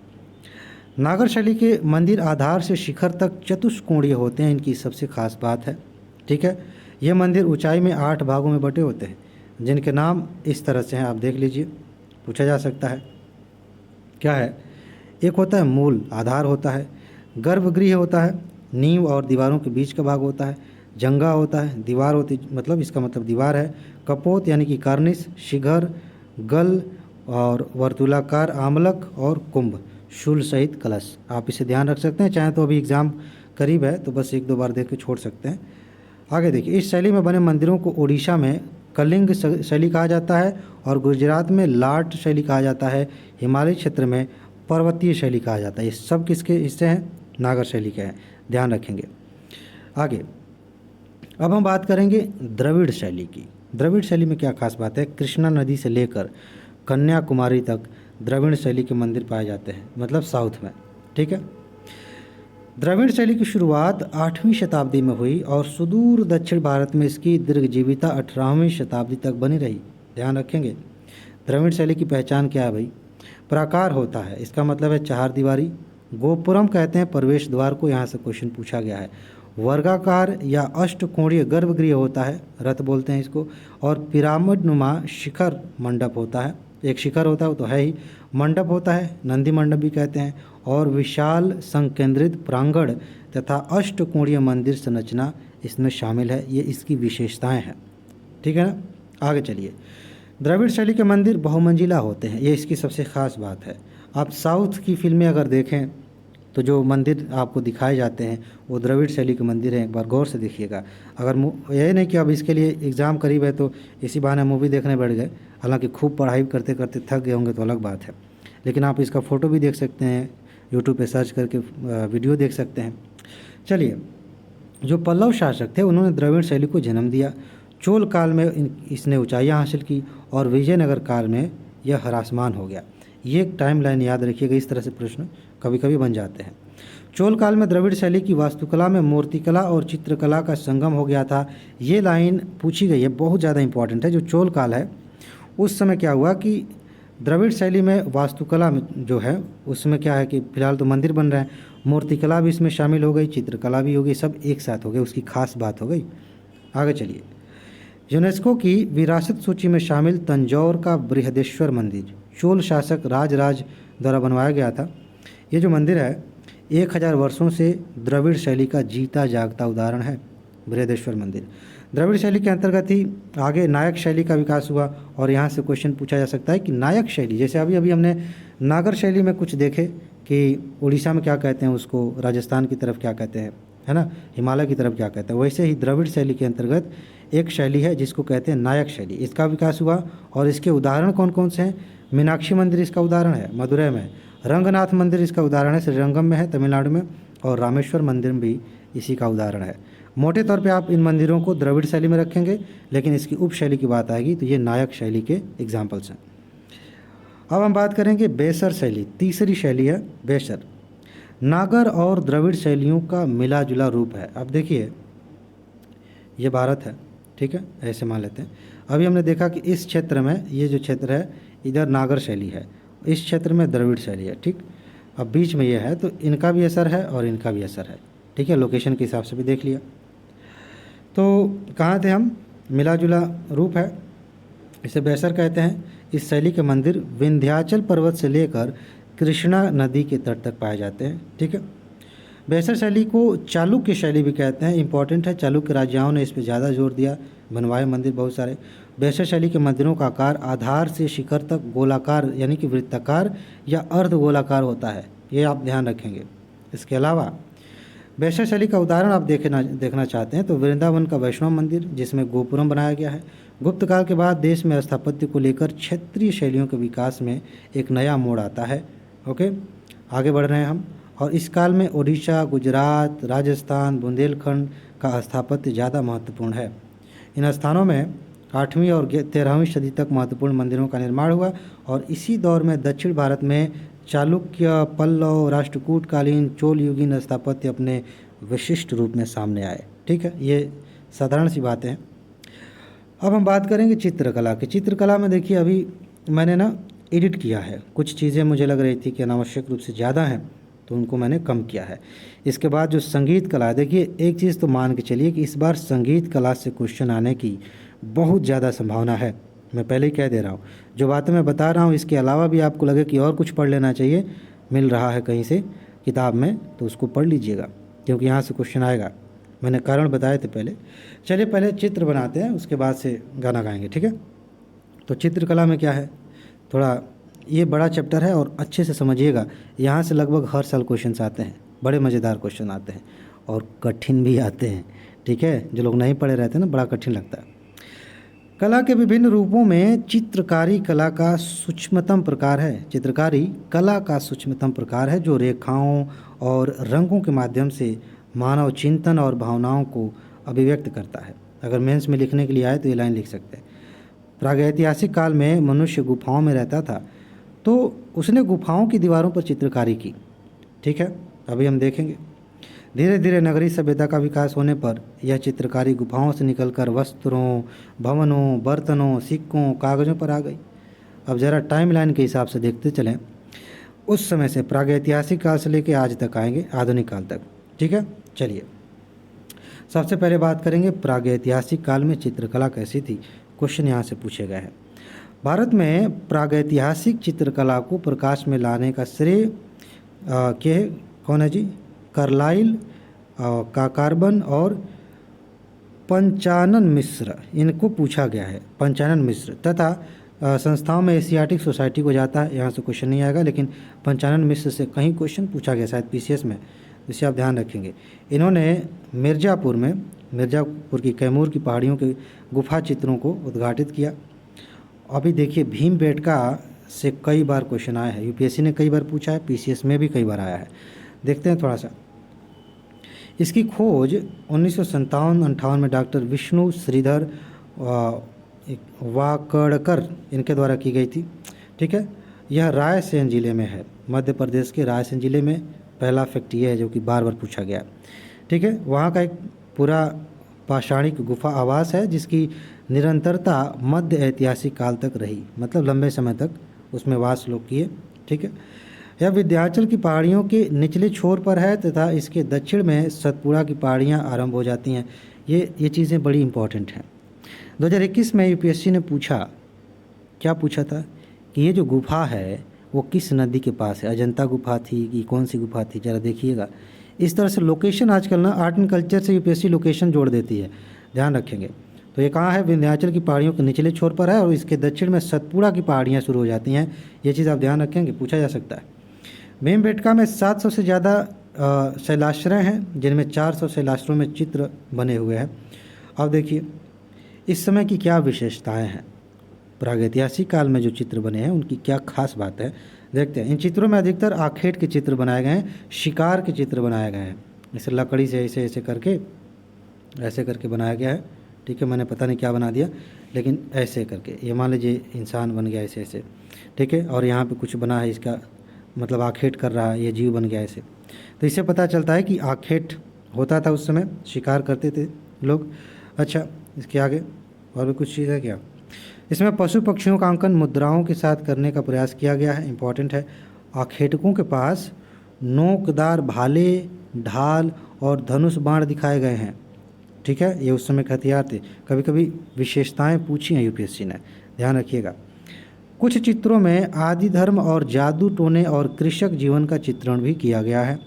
नागर शैली के मंदिर आधार से शिखर तक चतुष्कोणीय होते हैं, इनकी सबसे खास बात है। ठीक है, ये मंदिर ऊंचाई में 8 भागों में बटे होते हैं जिनके नाम इस तरह से हैं, आप देख लीजिए। पूछा जा सकता है क्या है? एक होता है मूल, आधार होता है। गर्भगृह होता है, नींव और दीवारों के बीच का भाग होता है। जंगा होता है, दीवार होती मतलब इसका मतलब दीवार है। कपोत यानी कि कार्निस, शिखर, गल और वर्तुलाकार आमलक और कुंभ, शूल सहित कलश। आप इसे ध्यान रख सकते हैं, चाहे तो अभी एग्ज़ाम करीब है तो बस 1-2 बार देख के छोड़ सकते हैं। आगे देखिए, इस शैली में बने मंदिरों को ओडिशा में कलिंग शैली कहा जाता है और गुजरात में लाट शैली कहा जाता है। हिमालय क्षेत्र में पर्वतीय शैली कहा जाता है। ये सब किसके हिस्से हैं? नागर शैली के हैं, ध्यान रखेंगे। आगे अब हम बात करेंगे द्रविड़ शैली की। द्रविड़ शैली में क्या खास बात है? कृष्णा नदी से लेकर कन्याकुमारी तक द्रविड़ शैली के मंदिर पाए जाते हैं, मतलब साउथ में। ठीक है, द्रविड़ शैली की शुरुआत 8वीं शताब्दी में हुई और सुदूर दक्षिण भारत में इसकी दीर्घजीविता 18वीं शताब्दी तक बनी रही, ध्यान रखेंगे। द्रविड़ शैली की पहचान क्या है भाई? प्राकार होता है, इसका मतलब है 4 दीवारी। गोपुरम कहते हैं प्रवेश द्वार को, यहाँ से क्वेश्चन पूछा गया है। वर्गाकार या अष्टकोणीय गर्भगृह होता है, रथ बोलते हैं इसको। और पिरामिड नुमा शिखर मंडप होता है, एक शिखर होता है वो तो है ही, मंडप होता है, नंदी मंडप भी कहते हैं। और विशाल संकेंद्रित प्रांगण तथा अष्टकोणीय मंदिर संरचना इसमें शामिल है, ये इसकी विशेषताएं हैं। ठीक है ना, आगे चलिए। द्रविड़ शैली के मंदिर बहुमंजिला होते हैं, ये इसकी सबसे खास बात है। आप साउथ की फिल्में अगर देखें तो जो मंदिर आपको दिखाए जाते हैं वो द्रविड़ शैली के मंदिर हैं, एक बार गौर से देखिएगा। अगर यही नहीं कि अब इसके लिए एग्ज़ाम करीब है तो इसी बहाने मूवी देखने बैठ गए, हालांकि खूब पढ़ाई करते करते थक गए होंगे तो अलग बात है, लेकिन आप इसका फ़ोटो भी देख सकते हैं, यूट्यूब पे सर्च करके वीडियो देख सकते हैं। चलिए, जो पल्लव शासक थे उन्होंने द्रविड़ शैली को जन्म दिया। चोल काल में इसने ऊंचाइयां हासिल की और विजयनगर काल में यह ह्रासमान हो गया। ये एक टाइम लाइन याद रखिएगा, इस तरह से प्रश्न कभी कभी बन जाते हैं। चोल काल में द्रविड़ शैली की वास्तुकला में मूर्तिकला और चित्रकला का संगम हो गया था। ये लाइन पूछी गई है, बहुत ज़्यादा इंपॉर्टेंट है। जो चोल काल है उस समय क्या हुआ कि द्रविड़ शैली में वास्तुकला में जो है उसमें क्या है कि फिलहाल तो मंदिर बन रहे हैं, मूर्तिकला भी इसमें शामिल हो गई, चित्रकला भी हो गई, सब एक साथ हो गए, उसकी खास बात हो गई। आगे चलिए, यूनेस्को की विरासत सूची में शामिल तंजौर का बृहदेश्वर मंदिर चोल शासक राजराज द्वारा बनवाया गया था। ये जो मंदिर है 1000 वर्षों से द्रविड़ शैली का जीता जागता उदाहरण है, बृहदेश्वर मंदिर। द्रविड़ शैली के अंतर्गत ही आगे नायक शैली का विकास हुआ और यहाँ से क्वेश्चन पूछा जा सकता है कि नायक शैली, जैसे अभी अभी हमने नागर शैली में कुछ देखे कि उड़ीसा में क्या कहते हैं उसको, राजस्थान की तरफ क्या कहते हैं, है ना, हिमालय की तरफ क्या कहते हैं, वैसे ही द्रविड़ शैली के अंतर्गत एक शैली है जिसको कहते हैं नायक शैली, इसका विकास हुआ। और इसके उदाहरण कौन कौन से हैं? मीनाक्षी मंदिर इसका उदाहरण है, मदुरै में। रंगनाथ मंदिर इसका उदाहरण है, श्रीरंगम में है, तमिलनाडु में। और रामेश्वर मंदिर भी इसी का उदाहरण है। मोटे तौर पे आप इन मंदिरों को द्रविड़ शैली में रखेंगे, लेकिन इसकी उप शैली की बात आएगी तो ये नायक शैली के एग्जाम्पल्स हैं। अब हम बात करेंगे बेसर शैली, तीसरी शैली है बेसर। नागर और द्रविड़ शैलियों का मिला जुला रूप है। अब देखिए, ये भारत है, ठीक है, ऐसे मान लेते हैं। अभी हमने देखा कि इस क्षेत्र में, ये जो क्षेत्र है इधर नागर शैली है, इस क्षेत्र में द्रविड़ शैली है, ठीक। अब बीच में ये है तो इनका भी असर है और इनका भी असर है, ठीक है, लोकेशन के हिसाब से भी देख लिया। तो कहाँ थे हम? मिला जुला रूप है, इसे बेसर कहते हैं। इस शैली के मंदिर विंध्याचल पर्वत से लेकर कृष्णा नदी के तट तक पाए जाते हैं, ठीक है। बेहतर शैली को चालुक्य शैली भी कहते हैं, इंपॉर्टेंट है। चालुक्य राजाओं ने इस पर ज़्यादा जोर दिया, बनवाए मंदिर बहुत सारे। बेहतर शैली के मंदिरों का आकार आधार से शिखर तक गोलाकार यानी कि वृत्ताकार या अर्ध गोलाकार होता है, ये आप ध्यान रखेंगे। इसके अलावा बेहतर शैली का उदाहरण आप देखना चाहते हैं तो वृंदावन का वैष्णव मंदिर, जिसमें गोपुरम बनाया गया है। गुप्त काल के बाद देश में स्थापत्य को लेकर क्षेत्रीय शैलियों के विकास में एक नया मोड़ आता है। ओके, आगे बढ़ रहे हैं हम। और इस काल में ओडिशा, गुजरात, राजस्थान, बुंदेलखंड का स्थापत्य ज़्यादा महत्वपूर्ण है। इन स्थानों में 8वीं और 13वीं सदी तक महत्वपूर्ण मंदिरों का निर्माण हुआ और इसी दौर में दक्षिण भारत में चालुक्य, पल्लव, राष्ट्रकूटकालीन, चोल युगीन स्थापत्य अपने विशिष्ट रूप में सामने आए। ठीक है, ये साधारण सी बातें हैं। अब हम बात करेंगे चित्रकला की। चित्रकला में देखिए अभी मैंने ना एडिट किया है, कुछ चीज़ें मुझे लग रही थी कि अनावश्यक रूप से ज़्यादा हैं तो उनको मैंने कम किया है। इसके बाद जो संगीत कला, देखिए एक चीज़ तो मान के चलिए कि इस बार संगीत कला से क्वेश्चन आने की बहुत ज़्यादा संभावना है। मैं पहले ही कह दे रहा हूँ, जो बातें मैं बता रहा हूँ इसके अलावा भी आपको लगे कि और कुछ पढ़ लेना चाहिए, मिल रहा है कहीं से किताब में तो उसको पढ़ लीजिएगा, क्योंकि यहाँ से क्वेश्चन आएगा। मैंने कारण बताए थे पहले। चलिए पहले चित्र बनाते हैं, उसके बाद से गाना गाएंगे, ठीक है। तो चित्रकला में क्या है, थोड़ा ये बड़ा चैप्टर है और अच्छे से समझिएगा। यहाँ से लगभग हर साल क्वेश्चंस आते हैं, बड़े मज़ेदार क्वेश्चन आते हैं और कठिन भी आते हैं। ठीक है, जो लोग नहीं पढ़े रहते हैं ना, बड़ा कठिन लगता है। कला के विभिन्न रूपों में चित्रकारी कला का सूक्ष्मतम प्रकार है। चित्रकारी कला का सूक्ष्मतम प्रकार है जो रेखाओं और रंगों के माध्यम से मानव चिंतन और भावनाओं को अभिव्यक्त करता है। अगर मेंस में लिखने के लिए आए तो ये लाइन लिख सकते हैं। प्रागैतिहासिक काल में मनुष्य गुफाओं में रहता था तो उसने गुफाओं की दीवारों पर चित्रकारी की। ठीक है, अभी हम देखेंगे। धीरे धीरे नगरीय सभ्यता का विकास होने पर यह चित्रकारी गुफाओं से निकलकर वस्त्रों, भवनों, बर्तनों, सिक्कों, कागज़ों पर आ गई। अब ज़रा टाइमलाइन के हिसाब से देखते चलें, उस समय से प्रागैतिहासिक काल से लेकर आज तक आएंगे, आधुनिक काल तक। ठीक है, चलिए सबसे पहले बात करेंगे प्रागैतिहासिक काल में चित्रकला कैसी थी। क्वेश्चन यहाँ से पूछे गए हैं। भारत में प्रागैतिहासिक चित्रकला को प्रकाश में लाने का श्रेय के कौन है जी? कार्लाइल, काकार्बन और पंचानन मिश्र, इनको पूछा गया है। पंचानन मिश्र तथा संस्थाओं में एशियाटिक सोसाइटी को जाता है। यहाँ से क्वेश्चन नहीं आएगा, लेकिन पंचानन मिश्र से कहीं क्वेश्चन पूछा गया शायद पीसीएस में, इसे आप ध्यान रखेंगे। इन्होंने मिर्ज़ापुर की कैमूर की पहाड़ियों के गुफा चित्रों को उद्घाटित किया। अभी देखिए भीमबेटका से कई बार क्वेश्चन आया है, यूपीएससी ने कई बार पूछा है, पीसीएस में भी कई बार आया है। देखते हैं थोड़ा सा। इसकी खोज 1957-58 में डॉक्टर विष्णु श्रीधर वाकड़कर इनके द्वारा की गई थी। ठीक है, यह रायसेन जिले में है, मध्य प्रदेश के रायसेन जिले में। पहला फैक्ट ये है जो कि बार बार पूछा गया। ठीक है, वहाँ का एक पूरा पाषाणिक गुफा आवास है जिसकी निरंतरता मध्य ऐतिहासिक काल तक रही, मतलब लंबे समय तक उसमें वास लोग किए। ठीक है, यह विंध्याचल की पहाड़ियों के निचले छोर पर है तथा इसके दक्षिण में सतपुड़ा की पहाड़ियाँ आरंभ हो जाती हैं। ये चीज़ें बड़ी इंपॉर्टेंट हैं। 2021 में यूपीएससी ने क्या पूछा था कि ये जो गुफा है वो किस नदी के पास है। अजंता गुफा थी कि कौन सी गुफा थी, ज़रा देखिएगा। इस तरह से लोकेशन आजकल ना आर्ट एंड कल्चर से यूपीएससी लोकेशन जोड़ देती है, ध्यान रखेंगे। तो ये कहाँ है? विंध्याचल की पहाड़ियों के निचले छोर पर है और इसके दक्षिण में सतपुड़ा की पहाड़ियाँ शुरू हो जाती हैं। ये चीज़ आप ध्यान रखेंगे, पूछा जा सकता है। भीमबेटका में 700 से ज़्यादा शैलाश्रय हैं, जिनमें 400 शैलाश्रयों में चित्र बने हुए हैं। अब देखिए इस समय की क्या विशेषताएं हैं, प्रागैतिहासिक काल में जो चित्र बने हैं उनकी क्या खास बात है, देखते हैं। इन चित्रों में अधिकतर आखेट के चित्र बनाए गए हैं, शिकार के चित्र बनाए गए हैं। इसे लकड़ी से ऐसे करके बनाया गया है। ठीक है, मैंने पता नहीं क्या बना दिया, लेकिन ऐसे करके, ये मान लीजिए इंसान बन गया ऐसे। ठीक है, और यहाँ पे कुछ बना है, इसका मतलब आखेट कर रहा है, ये जीव बन गया ऐसे। तो इससे पता चलता है कि आखेट होता था उस समय, शिकार करते थे लोग। अच्छा, इसके आगे और भी कुछ चीज़ है क्या? इसमें पशु पक्षियों का अंकन मुद्राओं के साथ करने का प्रयास किया गया है, इंपॉर्टेंट है। आखेटकों के पास नोकदार भाले, ढाल और धनुष बाण दिखाए गए हैं। ठीक है, ये उस समय के हथियार थे। कभी कभी विशेषताएं पूछी हैं यूपीएससी ने, ध्यान रखिएगा। कुछ चित्रों में आदि धर्म और जादू टोने और कृषक जीवन का चित्रण भी किया गया है।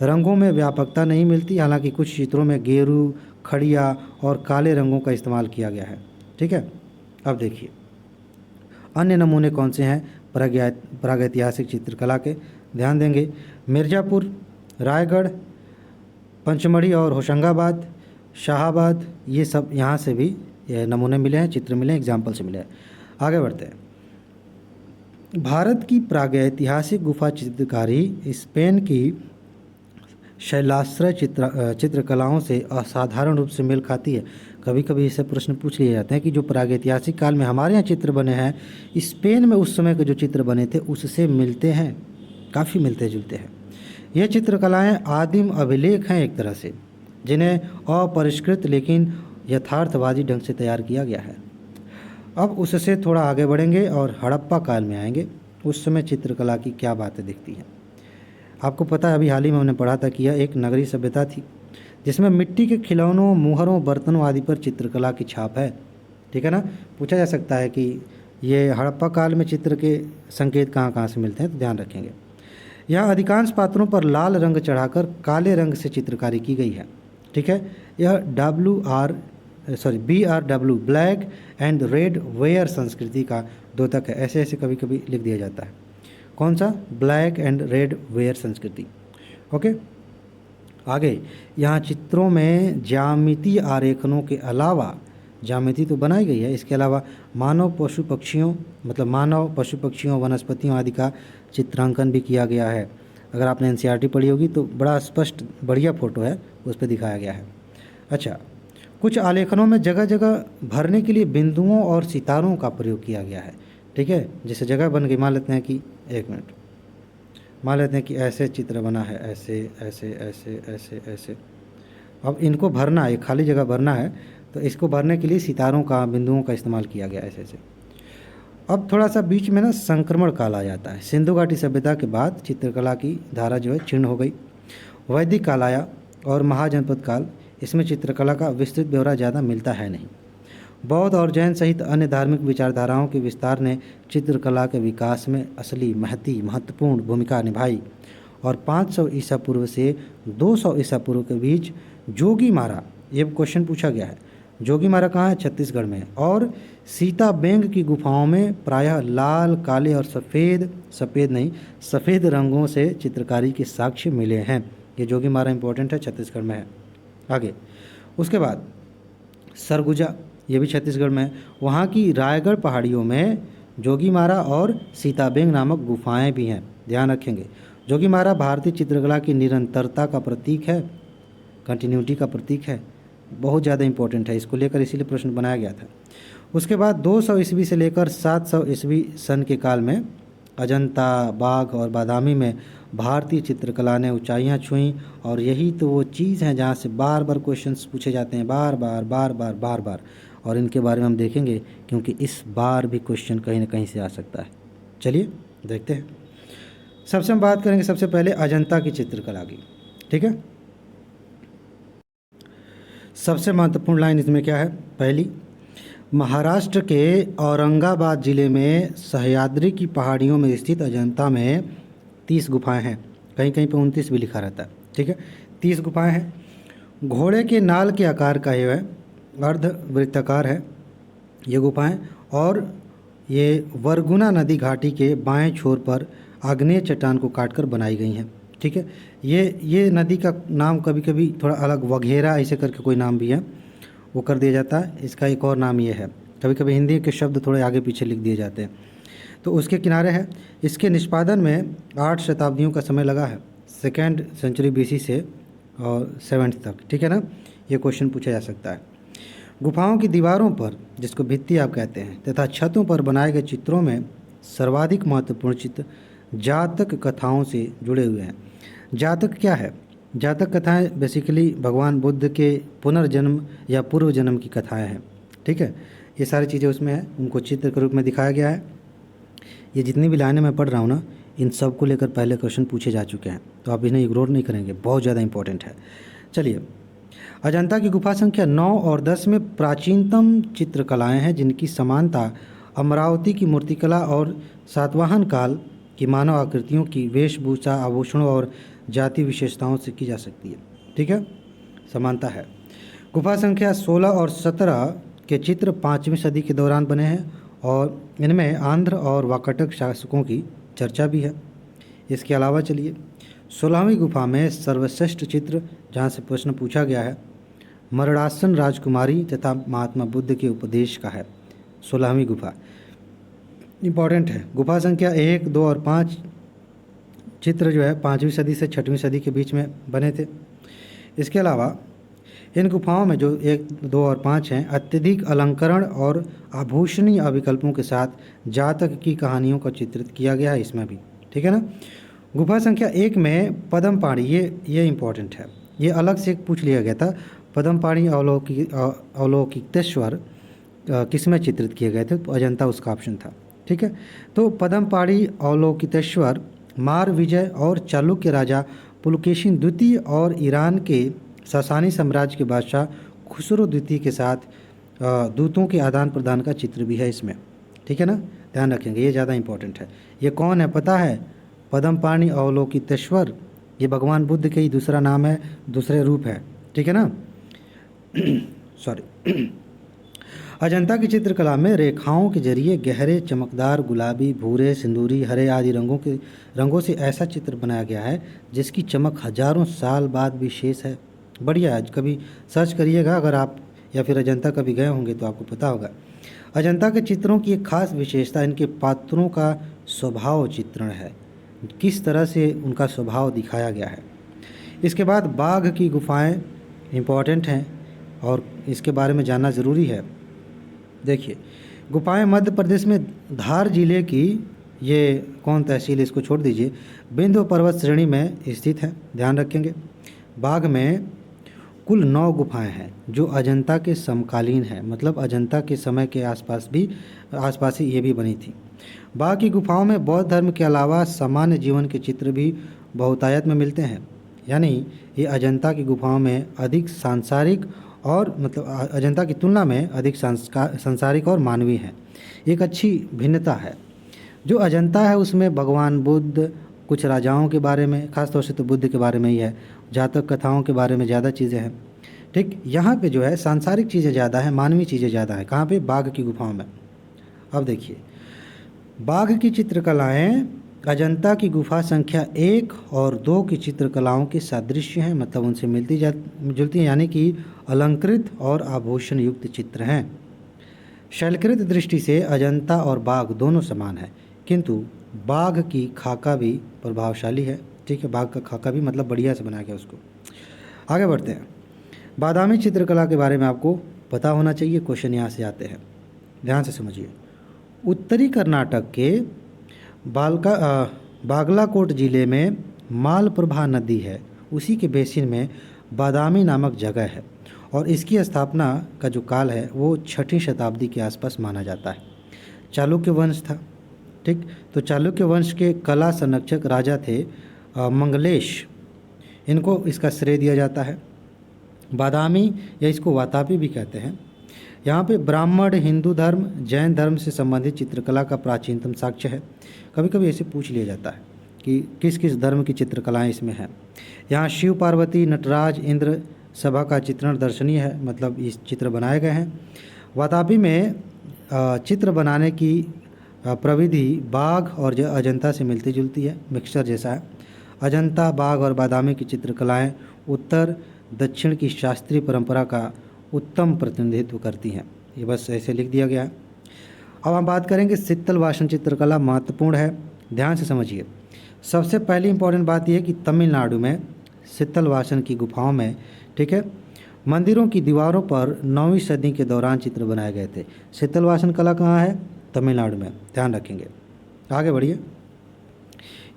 रंगों में व्यापकता नहीं मिलती, हालांकि कुछ चित्रों में गेरू, खड़िया और काले रंगों का इस्तेमाल किया गया है। ठीक है, अब देखिए अन्य नमूने कौन से हैं प्रागैतिहासिक चित्रकला के। ध्यान देंगे मिर्ज़ापुर, रायगढ़, पंचमढ़ी और होशंगाबाद, शाहाबाद, ये सब यहाँ से भी ये नमूने मिले हैं, चित्र मिले हैं, एग्जाम्पल से मिले हैं। आगे बढ़ते हैं। भारत की प्रागैतिहासिक गुफा चित्रकारी स्पेन की शैलाश्रय चित्रकलाओं से असाधारण रूप से मेल खाती है। कभी कभी ऐसे प्रश्न पूछ लिए जाते हैं कि जो प्रागैतिहासिक काल में हमारे यहाँ चित्र बने हैं, स्पेन में उस समय के जो चित्र बने थे उससे मिलते हैं, काफ़ी मिलते जुलते हैं। ये चित्रकलाएं आदिम अभिलेख हैं एक तरह से, जिन्हें अपरिष्कृत लेकिन यथार्थवादी ढंग से तैयार किया गया है। अब उससे थोड़ा आगे बढ़ेंगे और हड़प्पा काल में आएंगे। उस समय चित्रकला की क्या बातें दिखती हैं। आपको पता है, अभी हाल ही में हमने पढ़ा था कि यह एक नगरीय सभ्यता थी जिसमें मिट्टी के खिलौनों, मुहरों, बर्तनों आदि पर चित्रकला की छाप है। ठीक है ना। पूछा जा सकता है कि ये हड़प्पा काल में चित्र के संकेत कहाँ कहाँ से मिलते हैं, तो ध्यान रखेंगे। यहाँ अधिकांश पात्रों पर लाल रंग चढ़ाकर काले रंग से चित्रकारी की गई है। ठीक है, यह BRW black and red ware संस्कृति का द्योतक है। ऐसे ऐसे कभी कभी लिख दिया जाता है। कौन सा? ब्लैक एंड रेड वेयर संस्कृति। ओके, आगे यहाँ चित्रों में ज्यामितीय आरेखनों के अलावा, ज्यामिति तो बनाई गई है, इसके अलावा मानव पशु पक्षियों वनस्पतियों आदि का चित्रांकन भी किया गया है। अगर आपने NCERT पढ़ी होगी तो बड़ा स्पष्ट बढ़िया फोटो है, उस पर दिखाया गया है। अच्छा, कुछ आलेखनों में जगह जगह भरने के लिए बिंदुओं और सितारों का प्रयोग किया गया है। ठीक है, जैसे जगह बन गई, मान लेते हैं कि मान लेते हैं कि ऐसे चित्र बना है, ऐसे ऐसे ऐसे ऐसे ऐसे। अब इनको भरना है, खाली जगह भरना है, तो इसको भरने के लिए सितारों का, बिंदुओं का इस्तेमाल किया गया ऐसे ऐसे। अब थोड़ा सा बीच में ना संक्रमण काल आ जाता है। सिंधु घाटी सभ्यता के बाद चित्रकला की धारा जो है क्षीण हो गई। वैदिक काल आया और महाजनपद काल, इसमें चित्रकला का विस्तृत ब्यौरा ज़्यादा मिलता है नहीं। बौद्ध और जैन सहित अन्य धार्मिक विचारधाराओं के विस्तार ने चित्रकला के विकास में असली महत्वपूर्ण भूमिका निभाई और 500 ईसा पूर्व से 200 ईसा पूर्व के बीच जोगीमारा, ये क्वेश्चन पूछा गया है, जोगीमारा कहाँ है? छत्तीसगढ़ में। और सीताबेंग की गुफाओं में प्रायः लाल, काले और सफ़ेद रंगों से चित्रकारी के साक्ष्य मिले हैं। ये जोगीमारा इंपॉर्टेंट है, छत्तीसगढ़ में है। आगे उसके बाद सरगुजा, ये भी छत्तीसगढ़ में है। वहाँ की रायगढ़ पहाड़ियों में जोगीमारा और सीताबेंग नामक गुफाएं भी हैं, ध्यान रखेंगे। जोगीमारा भारतीय चित्रकला की निरंतरता का प्रतीक है, कंटिन्यूटी का प्रतीक है, बहुत ज़्यादा इंपॉर्टेंट है, इसको लेकर इसीलिए प्रश्न बनाया गया था। उसके बाद 200 ईस्वी से लेकर 700 ईस्वी सन के काल में अजंता, बाघ और बादामी में भारतीय चित्रकला ने ऊंचाइयां छुईं। और यही तो वो चीज़ है जहाँ से बार बार क्वेश्चंस पूछे जाते हैं, बार बार, और इनके बारे में हम देखेंगे, क्योंकि इस बार भी क्वेश्चन कहीं ना कहीं से आ सकता है। चलिए देखते हैं। सबसे हम बात करेंगे सबसे पहले अजंता की चित्रकला की। ठीक है, सबसे महत्वपूर्ण लाइन इसमें क्या है? पहली, महाराष्ट्र के औरंगाबाद जिले में सह्याद्री की पहाड़ियों में स्थित अजंता में 30 गुफाएं हैं, कहीं कहीं पे 29 भी लिखा रहता है। ठीक है, 30 गुफाएं हैं। घोड़े के नाल के आकार का ये है, अर्धवृत्ताकार है ये गुफाएं, और ये वरगुना नदी घाटी के बाएं छोर पर आग्नेय चट्टान को काटकर बनाई गई हैं। ठीक है, ये नदी का नाम कभी कभी थोड़ा अलग, वघेरा ऐसे करके कोई नाम भी है, वो कर दिया जाता है। इसका एक और नाम ये है, कभी कभी हिंदी के शब्द थोड़े आगे पीछे लिख दिए जाते हैं। तो उसके किनारे है। इसके निष्पादन में 8 शताब्दियों का समय लगा है, 2nd सेंचुरी BC से और 7th तक। ठीक है ना, ये क्वेश्चन पूछा जा सकता है। गुफाओं की दीवारों पर, जिसको भित्ति आप कहते हैं, तथा छतों पर बनाए गए चित्रों में सर्वाधिक महत्वपूर्ण चित्र जातक कथाओं से जुड़े हुए हैं। जातक क्या है? जातक कथाएं बेसिकली भगवान बुद्ध के पुनर्जन्म या पूर्व जन्म की कथाएं हैं। ठीक है, ये सारी चीज़ें उसमें हैं, उनको चित्र के रूप में दिखाया गया है। ये जितनी भी लाइनें मैं पढ़ रहा हूँ ना, इन सब को लेकर पहले क्वेश्चन पूछे जा चुके हैं, तो आप इन्हें इग्नोर नहीं करेंगे, बहुत ज़्यादा इंपॉर्टेंट है। चलिए, अजंता की गुफा संख्या 9 और 10 में प्राचीनतम चित्रकलाएँ हैं, जिनकी समानता अमरावती की मूर्तिकला और सातवाहन काल की मानव आकृतियों की वेशभूषा, आभूषणों और जाति विशेषताओं से की जा सकती है। ठीक है, समानता है। गुफा संख्या 16 और 17 के चित्र 5वीं सदी के दौरान बने हैं और इनमें आंध्र और वाकाटक शासकों की चर्चा भी है। इसके अलावा चलिए 16वीं गुफा में सर्वश्रेष्ठ चित्र, जहाँ से प्रश्न पूछा गया है, मरणासन राजकुमारी तथा महात्मा बुद्ध के उपदेश का है। 16वीं गुफा इम्पॉर्टेंट है। गुफा संख्या 1, 2 और 5 चित्र जो है 5वीं सदी से 6वीं सदी के बीच में बने थे। इसके अलावा इन गुफाओं में जो 1, 2 और 5 हैं, अत्यधिक अलंकरण और आभूषणीय अभिकल्पों के साथ जातक की कहानियों को चित्रित किया गया है इसमें भी। ठीक है ना। गुफा संख्या 1 में पद्मपाणी, ये इम्पॉर्टेंट है, ये अलग से पूछ लिया गया था। पद्मपाणी अवलोकितेश्वर किसमें चित्रित किए गए थे? तो अजंता उसका ऑप्शन था। ठीक है, तो पद्मपाणी अवलोकितेश्वर मार विजय और चालुक्य राजा पुलकेशिन द्वितीय और ईरान के सासानी साम्राज्य के बादशाह खुसरो द्वितीय के साथ दूतों के आदान प्रदान का चित्र भी है इसमें। ठीक है ना, ध्यान रखेंगे, ये ज़्यादा इंपॉर्टेंट है। ये कौन है पता है? पद्मपाणी अवलोकितेश्वर, ये भगवान बुद्ध के ही दूसरा नाम है, दूसरे रूप है। ठीक है ना। सॉरी। अजंता की चित्रकला में रेखाओं के जरिए गहरे चमकदार गुलाबी, भूरे, सिंदूरी, हरे आदि रंगों से ऐसा चित्र बनाया गया है जिसकी चमक हजारों साल बाद भी शेष है। बढ़िया है, कभी सर्च करिएगा अगर आप या फिर अजंता कभी गए होंगे तो आपको पता होगा। अजंता के चित्रों की एक खास विशेषता इनके पात्रों का स्वभाव चित्रण है, किस तरह से उनका स्वभाव दिखाया गया है। इसके बाद बाघ की गुफाएं इम्पॉर्टेंट हैं और इसके बारे में जानना ज़रूरी है। देखिए, गुफाएं मध्य प्रदेश में धार जिले की, ये कौन तहसील, इसको छोड़ दीजिए, विंध्य पर्वत श्रेणी में स्थित है, ध्यान रखेंगे। बाघ में कुल 9 गुफाएं हैं जो अजंता के समकालीन हैं, मतलब अजंता के समय के आसपास ही ये भी बनी थी। बाघ की गुफाओं में बौद्ध धर्म के अलावा सामान्य जीवन के चित्र भी बहुतायत में मिलते हैं, यानी ये अजंता की गुफाओं में अधिक सांसारिक और मतलब अजंता की तुलना में अधिक सांसारिक और मानवीय है। एक अच्छी भिन्नता है। जो अजंता है उसमें भगवान बुद्ध, कुछ राजाओं के बारे में, खासतौर से तो बुद्ध के बारे में ही है, जातक कथाओं के बारे में ज़्यादा चीज़ें हैं। ठीक, यहाँ पे जो है सांसारिक चीज़ें ज़्यादा है, मानवीय चीज़ें ज़्यादा है। कहाँ पे? बाघ की गुफाओं में। अब देखिए, बाघ की चित्रकलाएँ अजंता की गुफा संख्या 1 और 2 की चित्रकलाओं के सादृश्य हैं, मतलब उनसे मिलती जुलती हैं, यानी कि अलंकृत और आभूषण युक्त चित्र हैं। शैलकृत दृष्टि से अजंता और बाघ दोनों समान हैं, किंतु बाघ की खाका भी प्रभावशाली है। ठीक है, बाघ का खाका भी मतलब बढ़िया से बनाया गया उसको। आगे बढ़ते हैं। बादामी चित्रकला के बारे में आपको पता होना चाहिए, क्वेश्चन यहाँ से आते हैं, ध्यान से समझिए। उत्तरी कर्नाटक के बागलाकोट जिले में मालप्रभा नदी है, उसी के बेसिन में बादामी नामक जगह है और इसकी स्थापना का जो काल है वो 6वीं शताब्दी के आसपास माना जाता है। चालुक्य वंश था। ठीक, तो चालुक्य वंश के कला संरक्षक राजा थे मंगलेश, इनको इसका श्रेय दिया जाता है। बादामी या इसको वातापी भी कहते हैं। यहाँ पे ब्राह्मण, हिंदू धर्म, जैन धर्म से संबंधित चित्रकला का प्राचीनतम साक्ष्य है। कभी कभी ऐसे पूछ लिया जाता है कि किस किस धर्म की चित्रकलाएं इसमें हैं। यहाँ शिव, पार्वती, नटराज, इंद्र सभा का चित्रण दर्शनीय है, मतलब इस चित्र बनाए गए हैं। वातापी में चित्र बनाने की प्रविधि बाघ और अजंता से मिलती जुलती है, मिक्सचर जैसा है। अजंता, बाघ और बादामी की चित्रकलाएं उत्तर दक्षिण की शास्त्रीय परंपरा का उत्तम प्रतिनिधित्व करती हैं। ये बस ऐसे लिख दिया गया है। अब हम बात करेंगे शीतल वासन चित्रकला महत्वपूर्ण है, ध्यान से समझिए। सबसे पहली इंपॉर्टेंट बात यह है कि तमिलनाडु में शीतल वासन की गुफाओं में, ठीक है, मंदिरों की दीवारों पर 9वीं सदी के दौरान चित्र बनाए गए थे। शीतल वासन कला कहाँ है? तमिलनाडु में, ध्यान रखेंगे। आगे बढ़िए।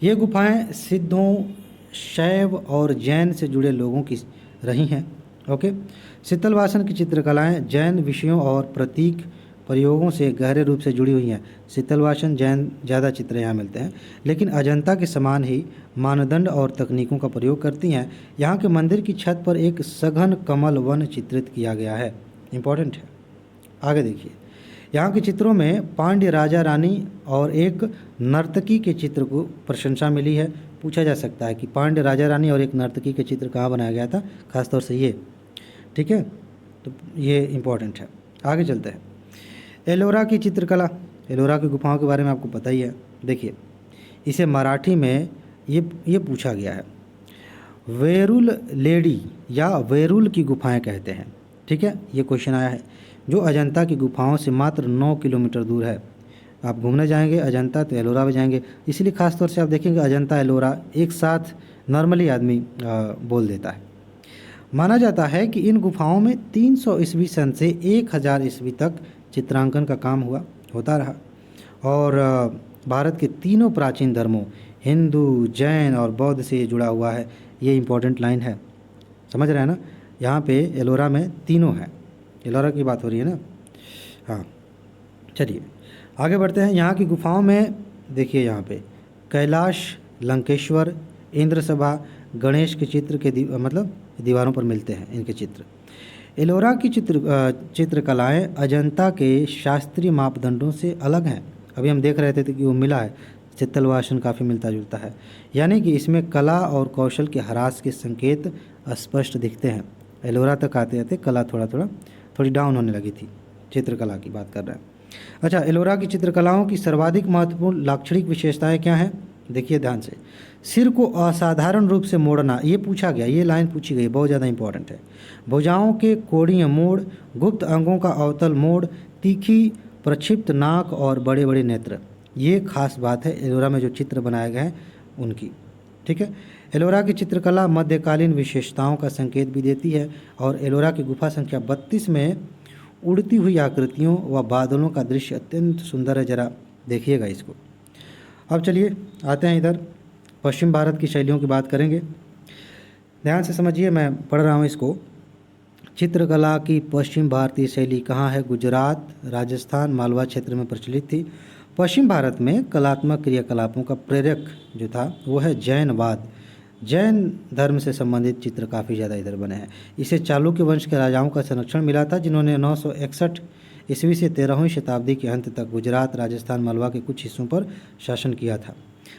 ये गुफाएं सिद्धों, शैव और जैन से जुड़े लोगों की रही हैं। ओके, शीतल वासन की चित्रकलाएं जैन विषयों और प्रतीक प्रयोगों से गहरे रूप से जुड़ी हुई हैं। शीतल वासन जैन ज़्यादा चित्र यहाँ मिलते हैं, लेकिन अजंता के समान ही मानदंड और तकनीकों का प्रयोग करती हैं। यहाँ के मंदिर की छत पर एक सघन कमल वन चित्रित किया गया है, इम्पॉर्टेंट है। आगे देखिए, यहाँ के चित्रों में पांड्य राजा रानी और एक नर्तकी के चित्र को प्रशंसा मिली है। पूछा जा सकता है कि पांड्य राजा रानी और एक नर्तकी के चित्र कहाँ बनाया गया था, खासतौर से ये, ठीक है। तो ये इम्पोर्टेंट है। आगे चलते हैं। एलोरा की चित्रकला, एलोरा की गुफाओं के बारे में आपको पता ही है। देखिए, इसे मराठी में ये पूछा गया है, वेरुल लेडी या वेरुल की गुफाएं कहते हैं, ठीक है। ये क्वेश्चन आया है, जो अजंता की गुफाओं से मात्र 9 किलोमीटर दूर है। आप घूमने जाएंगे अजंता तो एलोरा भी जाएंगे, इसलिए खासतौर से आप देखेंगे अजंता एलोरा एक साथ नॉर्मली आदमी बोल देता है। माना जाता है कि इन गुफाओं में 300 ईस्वी सन से 1000 ईस्वी तक चित्रांकन का काम होता रहा और भारत के तीनों प्राचीन धर्मों हिंदू, जैन और बौद्ध से ये जुड़ा हुआ है। ये इंपॉर्टेंट लाइन है, समझ रहे हैं ना। यहाँ पे एलोरा में तीनों है, एलोरा की बात हो रही है ना। हाँ, चलिए आगे बढ़ते हैं। यहाँ की गुफाओं में देखिए, यहाँ पे कैलाश, लंकेश्वर, इंद्रसभा, गणेश के चित्र के मतलब दीवारों पर मिलते हैं इनके चित्र। एलोरा की चित्रकलाएँ अजंता के शास्त्रीय मापदंडों से अलग हैं। अभी हम देख रहे थे कि वो मिला है, चित्तलवासन काफ़ी मिलता जुलता है, यानी कि इसमें कला और कौशल के ह्रास के संकेत स्पष्ट दिखते हैं। एलोरा तक आते आते कला थोड़ी डाउन होने लगी थी, चित्रकला की बात कर रहे हैं। अच्छा, एलोरा की चित्रकलाओं की सर्वाधिक महत्वपूर्ण लाक्षणिक विशेषताएं क्या हैं? देखिए ध्यान से, सिर को असाधारण रूप से मोड़ना, ये पूछा गया, ये लाइन पूछी गई, बहुत ज़्यादा इंपॉर्टेंट है। भुजाओं के कोणीय मोड़, गुप्त अंगों का अवतल मोड़, तीखी प्रक्षिप्त नाक और बड़े बड़े नेत्र, ये खास बात है एलोरा में जो चित्र बनाए गए हैं उनकी, ठीक है। एलोरा की चित्रकला मध्यकालीन विशेषताओं का संकेत भी देती है और एलोरा की गुफा संख्या 32 में उड़ती हुई आकृतियों व बादलों का दृश्य अत्यंत सुंदर है। जरा देखिएगा इसको। अब चलिए आते हैं इधर, पश्चिम भारत की शैलियों की बात करेंगे। ध्यान से समझिए, मैं पढ़ रहा हूँ इसको। चित्रकला की पश्चिम भारतीय शैली कहाँ है? गुजरात, राजस्थान, मालवा क्षेत्र में प्रचलित थी। पश्चिम भारत में कलात्मक क्रियाकलापों का प्रेरक जो था वो है जैनवाद। जैन धर्म से संबंधित चित्र काफ़ी ज़्यादा इधर बने हैं। इसे चालुक्य वंश के राजाओं का संरक्षण मिला था, जिन्होंने 961 ईस्वी से 13वीं शताब्दी के अंत तक गुजरात, राजस्थान, मालवा के कुछ हिस्सों पर शासन किया था।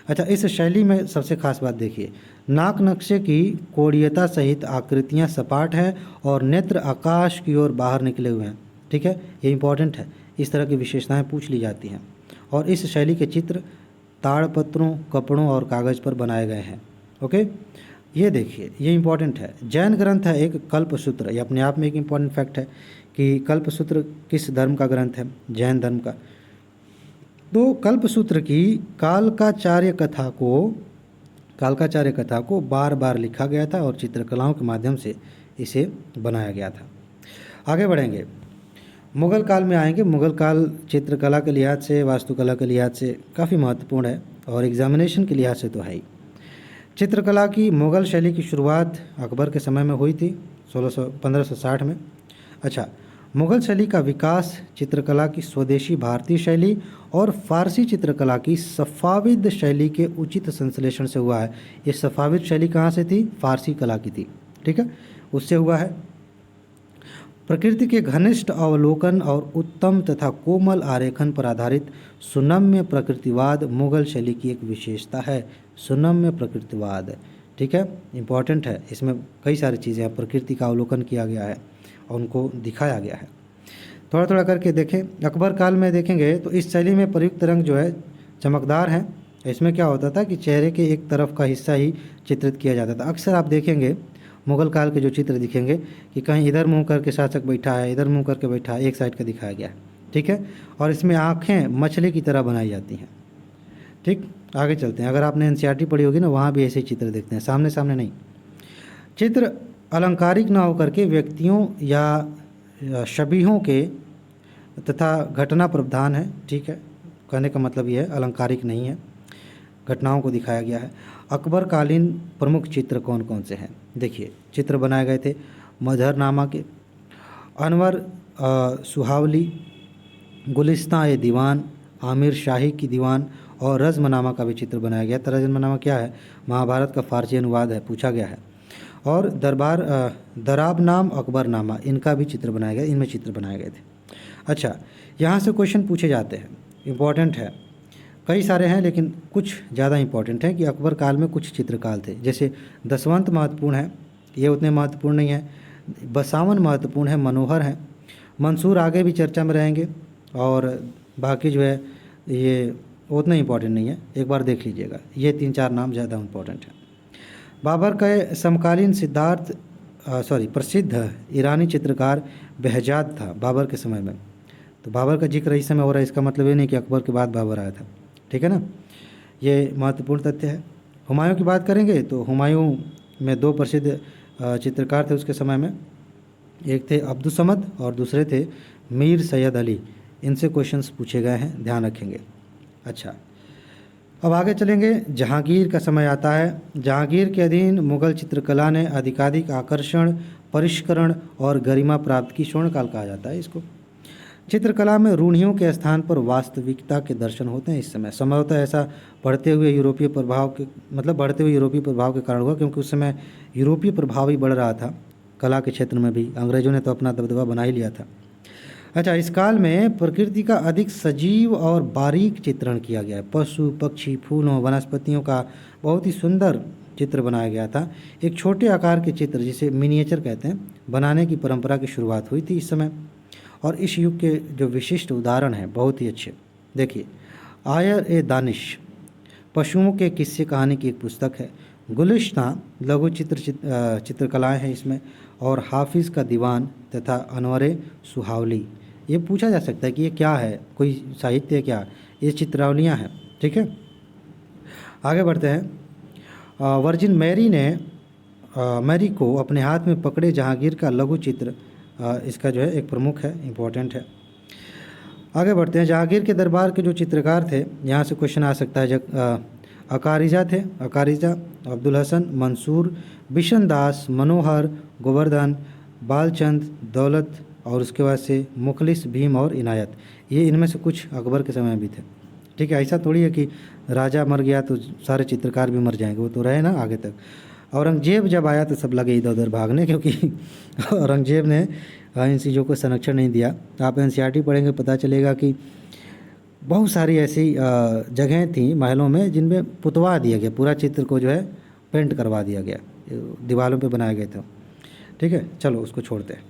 अच्छा, इस शैली में सबसे खास बात देखिए, नाक नक्शे की कोणीयता सहित आकृतियाँ सपाट हैं और नेत्र आकाश की ओर बाहर निकले हुए हैं, ठीक है। ये इंपॉर्टेंट है, इस तरह की विशेषताएँ पूछ ली जाती हैं। और इस शैली के चित्र ताड़पत्रों, कपड़ों और कागज़ पर बनाए गए हैं। ओके, ये देखिए, ये इंपॉर्टेंट है। जैन ग्रंथ है एक कल्पसूत्र, ये अपने आप में एक इंपॉर्टेंट फैक्ट है कि कल्पसूत्र किस धर्म का ग्रंथ है? जैन धर्म का। तो कल्पसूत्र की कालकाचार्य कथा को बार बार लिखा गया था और चित्रकलाओं के माध्यम से इसे बनाया गया था। आगे बढ़ेंगे, मुग़ल काल में आएंगे। मुग़ल काल चित्रकला के लिहाज से, वास्तुकला के लिहाज से काफ़ी महत्वपूर्ण है और एग्जामिनेशन के लिहाज से तो है ही। चित्रकला की मुग़ल शैली की शुरुआत अकबर के समय में हुई थी 1560 में। अच्छा, मुग़ल शैली का विकास चित्रकला की स्वदेशी भारतीय शैली और फ़ारसी चित्रकला की सफ़ाविद शैली के उचित संश्लेषण से हुआ है। ये सफ़ाविद शैली कहाँ से थी? फ़ारसी कला की थी, ठीक है, उससे हुआ है। प्रकृति के घनिष्ठ अवलोकन और उत्तम तथा कोमल आरेखन पर आधारित सुनम्य प्रकृतिवाद मुग़ल शैली की एक विशेषता है। सुनम्य प्रकृतिवाद, ठीक है, इम्पॉर्टेंट है। इसमें कई सारी चीज़ें हैं, प्रकृति का अवलोकन किया गया है और उनको दिखाया गया है। थोड़ा थोड़ा करके देखें। अकबर काल में देखेंगे तो इस शैली में प्रयुक्त रंग जो है चमकदार हैं। इसमें क्या होता था कि चेहरे के एक तरफ का हिस्सा ही चित्रित किया जाता था। अक्सर आप देखेंगे मुग़ल काल के जो चित्र दिखेंगे कि कहीं इधर मुंह करके शासक बैठा है, इधर मुंह करके बैठा है, एक साइड का दिखाया गया है, ठीक है। और इसमें आँखें मछली की तरह बनाई जाती हैं, ठीक। आगे चलते हैं। अगर आपने एनसीईआरटी पढ़ी होगी ना, वहाँ भी ऐसे चित्र देखते हैं, सामने सामने नहीं। चित्र अलंकारिक ना होकर के व्यक्तियों या शबीहों के तथा घटना प्रधान है, ठीक है। कहने का मतलब ये है, अलंकारिक नहीं है, घटनाओं को दिखाया गया है। अकबर कालीन प्रमुख चित्र कौन कौन से हैं? देखिए, चित्र बनाए गए थे मजहरनामा के, अनवर सुहावली, गुलिस्तान-ए-दीवान, आमिर शाही की दीवान और रज़्मनामा का भी चित्र बनाया गया था। रज़्मनामा क्या है? महाभारत का फ़ारसी अनुवाद है, पूछा गया है। और दराबनाम, अकबरनामा, इनका भी चित्र बनाया गया, इनमें चित्र बनाए गए थे। अच्छा, यहाँ से क्वेश्चन पूछे जाते हैं, इम्पॉर्टेंट है। कई सारे हैं लेकिन कुछ ज़्यादा इंपॉर्टेंट हैं कि अकबर काल में कुछ चित्रकार थे। जैसे दसवंत महत्वपूर्ण है, ये उतने महत्वपूर्ण नहीं है। बसावन महत्वपूर्ण है, मनोहर है। मंसूर आगे भी चर्चा में रहेंगे और बाकी जो है ये उतना इंपॉर्टेंट नहीं है, एक बार देख लीजिएगा। ये 3-4 नाम ज़्यादा इंपॉर्टेंट है। बाबर का समकालीन प्रसिद्ध ईरानी चित्रकार behzad था बाबर के समय में। तो बाबर का जिक्र इस समय हो रहा है, इसका मतलब ये नहीं कि अकबर के बाद बाबर आया था, ठीक है ना। ये महत्वपूर्ण तथ्य है। हुमायूं की बात करेंगे तो हुमायूं में 2 प्रसिद्ध चित्रकार थे उसके समय में, एक थे अब्दुसमद और दूसरे थे मीर सैयद अली। इनसे क्वेश्चंस पूछे गए हैं, ध्यान रखेंगे। अच्छा, अब आगे चलेंगे। जहांगीर का समय आता है। जहांगीर के अधीन मुगल चित्रकला ने अधिकाधिक आकर्षण, परिष्करण और गरिमा प्राप्त की। स्वर्णकाल कहा जाता है इसको। चित्रकला में रूढ़ियों के स्थान पर वास्तविकता के दर्शन होते हैं। इस समय संभवतः ऐसा बढ़ते हुए यूरोपीय प्रभाव के कारण हुआ, क्योंकि उस समय यूरोपीय प्रभाव ही बढ़ रहा था कला के क्षेत्र में भी। अंग्रेजों ने तो अपना दबदबा बना ही लिया था। अच्छा, इस काल में प्रकृति का अधिक सजीव और बारीक चित्रण किया गया है। पशु, पक्षी, फूलों, वनस्पतियों का बहुत ही सुंदर चित्र बनाया गया था। एक छोटे आकार के चित्र, जिसे मिनिएचर कहते हैं, बनाने की परंपरा की शुरुआत हुई थी इस समय। और इस युग के जो विशिष्ट उदाहरण हैं बहुत ही अच्छे। देखिए, आयर ए दानिश पशुओं के किस्से कहानी की एक पुस्तक है। गुलिस्तान लघु चित्रकलाएँ हैं इसमें। और हाफिज़ का दीवान तथा अनवरे सुहावली। ये पूछा जा सकता है कि ये क्या है, कोई साहित्य है क्या? ये चित्रावलियाँ हैं, ठीक है। आगे बढ़ते हैं। वर्जिन मैरी को अपने हाथ में पकड़े जहांगीर का लघु चित्र इसका जो है एक प्रमुख है, इम्पोर्टेंट है। आगे बढ़ते हैं। जहांगीर के दरबार के जो चित्रकार थे, यहाँ से क्वेश्चन आ सकता है। अकारिजा थे, अकारिजा, अब्दुल हसन, मंसूर, बिशन दास, मनोहर, गोवर्धन, बालचंद, दौलत और उसके बाद से मुखलिस, भीम और इनायत। ये इनमें से कुछ अकबर के समय में भी थे, ठीक है। ऐसा थोड़ी है कि राजा मर गया तो सारे चित्रकार भी मर जाएंगे, वो तो रहे ना आगे तक। औरंगजेब जब आया तो सब लगे इधर उधर भागने, क्योंकि औरंगजेब ने इन चीज़ों को संरक्षण नहीं दिया। आप एनसीईआरटी पढ़ेंगे, पता चलेगा कि बहुत सारी ऐसी जगहें थी महलों में जिनमें पुतवा दिया गया, पूरा चित्र को जो है पेंट करवा दिया गया, दीवारों पे बनाए गए थे, ठीक है। चलो उसको छोड़ते हैं।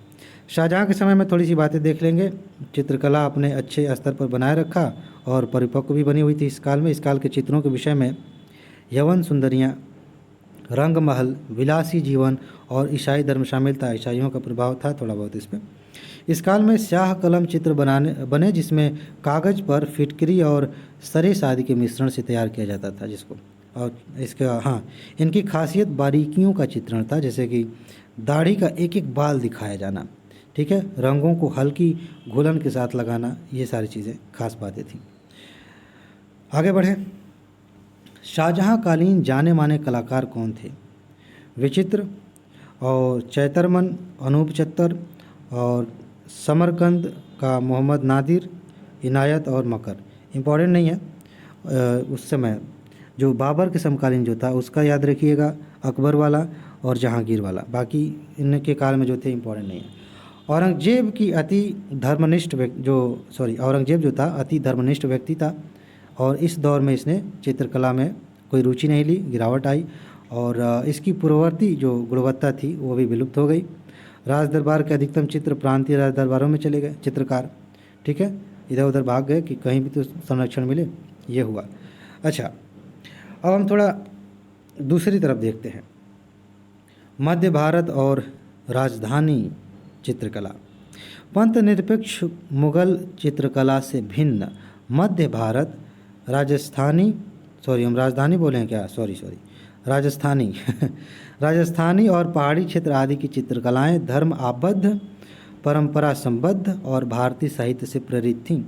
शाहजहाँ के समय में थोड़ी सी बातें देख लेंगे। चित्रकला अपने अच्छे स्तर पर बनाए रखा और परिपक्व भी बनी हुई थी इस काल में। इस काल के चित्रों के विषय में यवन सुंदरियाँ, रंग महल, विलासी जीवन और ईसाई धर्म शामिल था। ईसाइयों का प्रभाव था थोड़ा बहुत इसमें। इस काल में स्याह कलम चित्र बने जिसमें कागज़ पर फिटकरी और सरेस आदि के मिश्रण से तैयार किया जाता था जिसको। और इसका इनकी खासियत बारीकियों का चित्रण था, जैसे कि दाढ़ी का एक एक बाल दिखाया जाना, ठीक है, रंगों को हल्की घुलन के साथ लगाना, ये सारी चीज़ें खास बातें थी। आगे बढ़े। शाहजहाँ कालीन जाने माने कलाकार कौन थे? विचित्र और चैतरमन, अनूप चत्तर और समरकंद का मोहम्मद नादिर, इनायत और मकर। इम्पॉर्टेंट नहीं है। उस समय जो बाबर के समकालीन जो था उसका याद रखिएगा, अकबर वाला और जहांगीर वाला। बाकी इनके काल में जो थे इम्पॉर्टेंट नहीं है। औरंगजेब जो था अति धर्मनिष्ठ व्यक्ति था और इस दौर में इसने चित्रकला में कोई रुचि नहीं ली, गिरावट आई और इसकी पूर्ववर्ती जो गुणवत्ता थी वो भी विलुप्त हो गई। राज दरबार के अधिकतम चित्र प्रांतीय राज दरबारों में चले गए चित्रकार, ठीक है, इधर उधर भाग गए कि कहीं भी तो संरक्षण मिले, ये हुआ। अच्छा, अब हम थोड़ा दूसरी तरफ देखते हैं। मध्य भारत और राजधानी चित्रकला। पंथ निरपेक्ष मुगल चित्रकला से भिन्न मध्य भारत राजस्थानी और पहाड़ी क्षेत्र आदि की चित्रकलाएं धर्म आबद्ध, परंपरा संबद्ध और भारतीय साहित्य से प्रेरित थीं।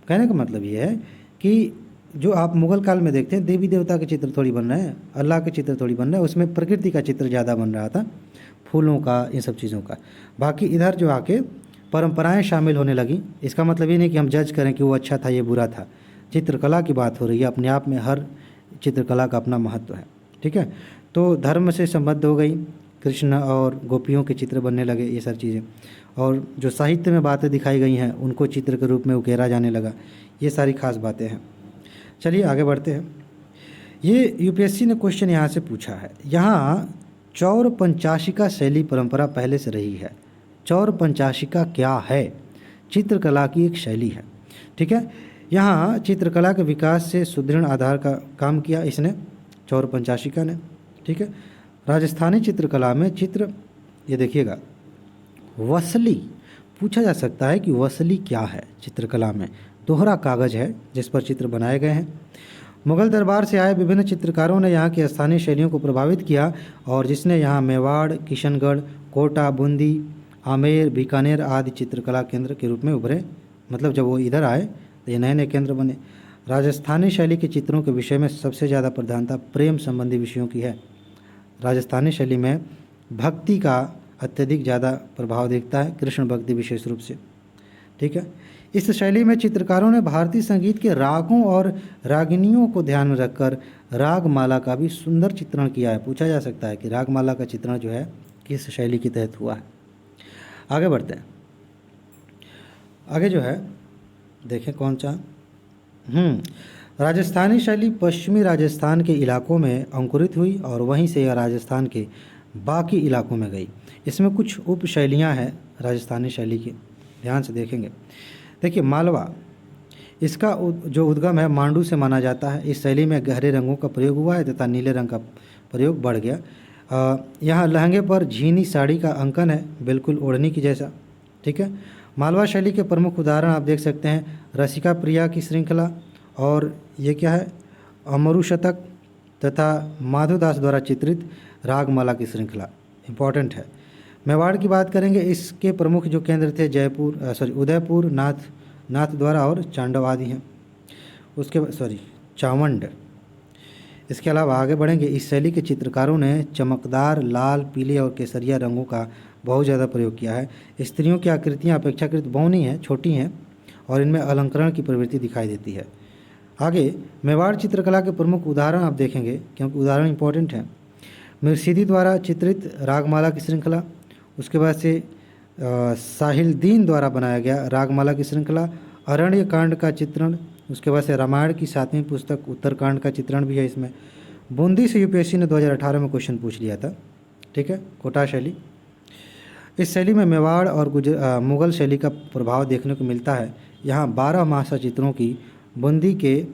कहने का मतलब ये है कि जो आप मुगल काल में देखते हैं देवी देवता के चित्र थोड़ी बन रहे हैं, अल्लाह के चित्र थोड़ी बन रहे हैं, उसमें प्रकृति का चित्र ज़्यादा बन रहा था, फूलों का, इन सब चीज़ों का। बाकी इधर जो आके परंपराएं शामिल होने लगी। इसका मतलब ये नहीं कि हम जज करें कि वो अच्छा था ये बुरा था, चित्रकला की बात हो रही है। अपने आप में हर चित्रकला का अपना महत्व है, ठीक है। तो धर्म से संबद्ध हो गई, कृष्ण और गोपियों के चित्र बनने लगे, ये सारी चीज़ें। और जो साहित्य में बातें दिखाई गई हैं उनको चित्र के रूप में उकेरा जाने लगा, ये सारी खास बातें हैं। चलिए आगे बढ़ते हैं। ये यूपीएससी ने क्वेश्चन यहाँ से पूछा है। यहाँ चौर पंचाशिका शैली परंपरा पहले से रही है। चौर पंचाशिका क्या है? चित्रकला की एक शैली है। ठीक है, यहाँ चित्रकला के विकास से सुदृढ़ आधार का काम किया इसने, चौर पंचाशिका ने। ठीक है, राजस्थानी चित्रकला में चित्र, ये देखिएगा वसली पूछा जा सकता है कि वसली क्या है। चित्रकला में दोहरा कागज है जिस पर चित्र बनाए गए हैं। मुगल दरबार से आए विभिन्न चित्रकारों ने यहाँ की स्थानीय शैलियों को प्रभावित किया और जिसने यहाँ मेवाड़, किशनगढ़, कोटा, बूंदी, आमेर, बीकानेर आदि चित्रकला केंद्र के रूप में उभरे। मतलब जब वो इधर आए तो ये नए नए केंद्र बने। राजस्थानी शैली के चित्रों के विषय में सबसे ज़्यादा प्रधानता प्रेम संबंधी विषयों की है। राजस्थानी शैली में भक्ति का अत्यधिक ज़्यादा प्रभाव दिखता है, कृष्ण भक्ति विशेष रूप से। ठीक है, इस शैली में चित्रकारों ने भारतीय संगीत के रागों और रागिनियों को ध्यान में रखकर रागमाला का भी सुंदर चित्रण किया है। पूछा जा सकता है कि रागमाला का चित्रण जो है किस शैली के तहत हुआ है। आगे बढ़ते हैं। आगे जो है देखें कौन सा, राजस्थानी शैली पश्चिमी राजस्थान के इलाकों में अंकुरित हुई और वहीं से यह राजस्थान के बाकी इलाकों में गई। इसमें कुछ उप शैलियाँ हैं राजस्थानी शैली की, ध्यान से देखेंगे। देखिए मालवा, इसका जो उद्गम है मांडू से माना जाता है। इस शैली में गहरे रंगों का प्रयोग हुआ है तथा नीले रंग का प्रयोग बढ़ गया। यहाँ लहंगे पर झीनी साड़ी का अंकन है, बिल्कुल ओढ़नी की जैसा। ठीक है, मालवा शैली के प्रमुख उदाहरण आप देख सकते हैं रसिका प्रिया की श्रृंखला, और ये क्या है अमरु शतक, तथा माधवदास द्वारा चित्रित रागमाला की श्रृंखला इम्पॉर्टेंट है। मेवाड़ की बात करेंगे, इसके प्रमुख जो केंद्र थे उदयपुर, नाथद्वारा और चांडव आदि हैं। उसके चावंड। इसके अलावा आगे बढ़ेंगे। इस शैली के चित्रकारों ने चमकदार लाल, पीले और केसरिया रंगों का बहुत ज़्यादा प्रयोग किया है। स्त्रियों की आकृतियाँ अपेक्षाकृत बौनी हैं, छोटी हैं और इनमें अलंकरण की प्रवृत्ति दिखाई देती है। आगे मेवाड़ चित्रकला के प्रमुख उदाहरण आप देखेंगे क्योंकि उदाहरण इम्पोर्टेंट हैं। मिर्सिदी द्वारा चित्रित रागमाला की श्रृंखला, उसके बाद से साहिलदीन द्वारा बनाया गया रागमाला की श्रृंखला, अरण्य कांड का चित्रण, उसके बाद से रामायण की 7वीं पुस्तक उत्तरकांड का चित्रण भी है इसमें। बूंदी से यूपीएससी ने 2018 में क्वेश्चन पूछ लिया था। ठीक है, कोटा शैली। इस शैली में मेवाड़ और मुगल शैली का प्रभाव देखने को मिलता है। यहाँ 12 मासा चित्रों की बूंदी के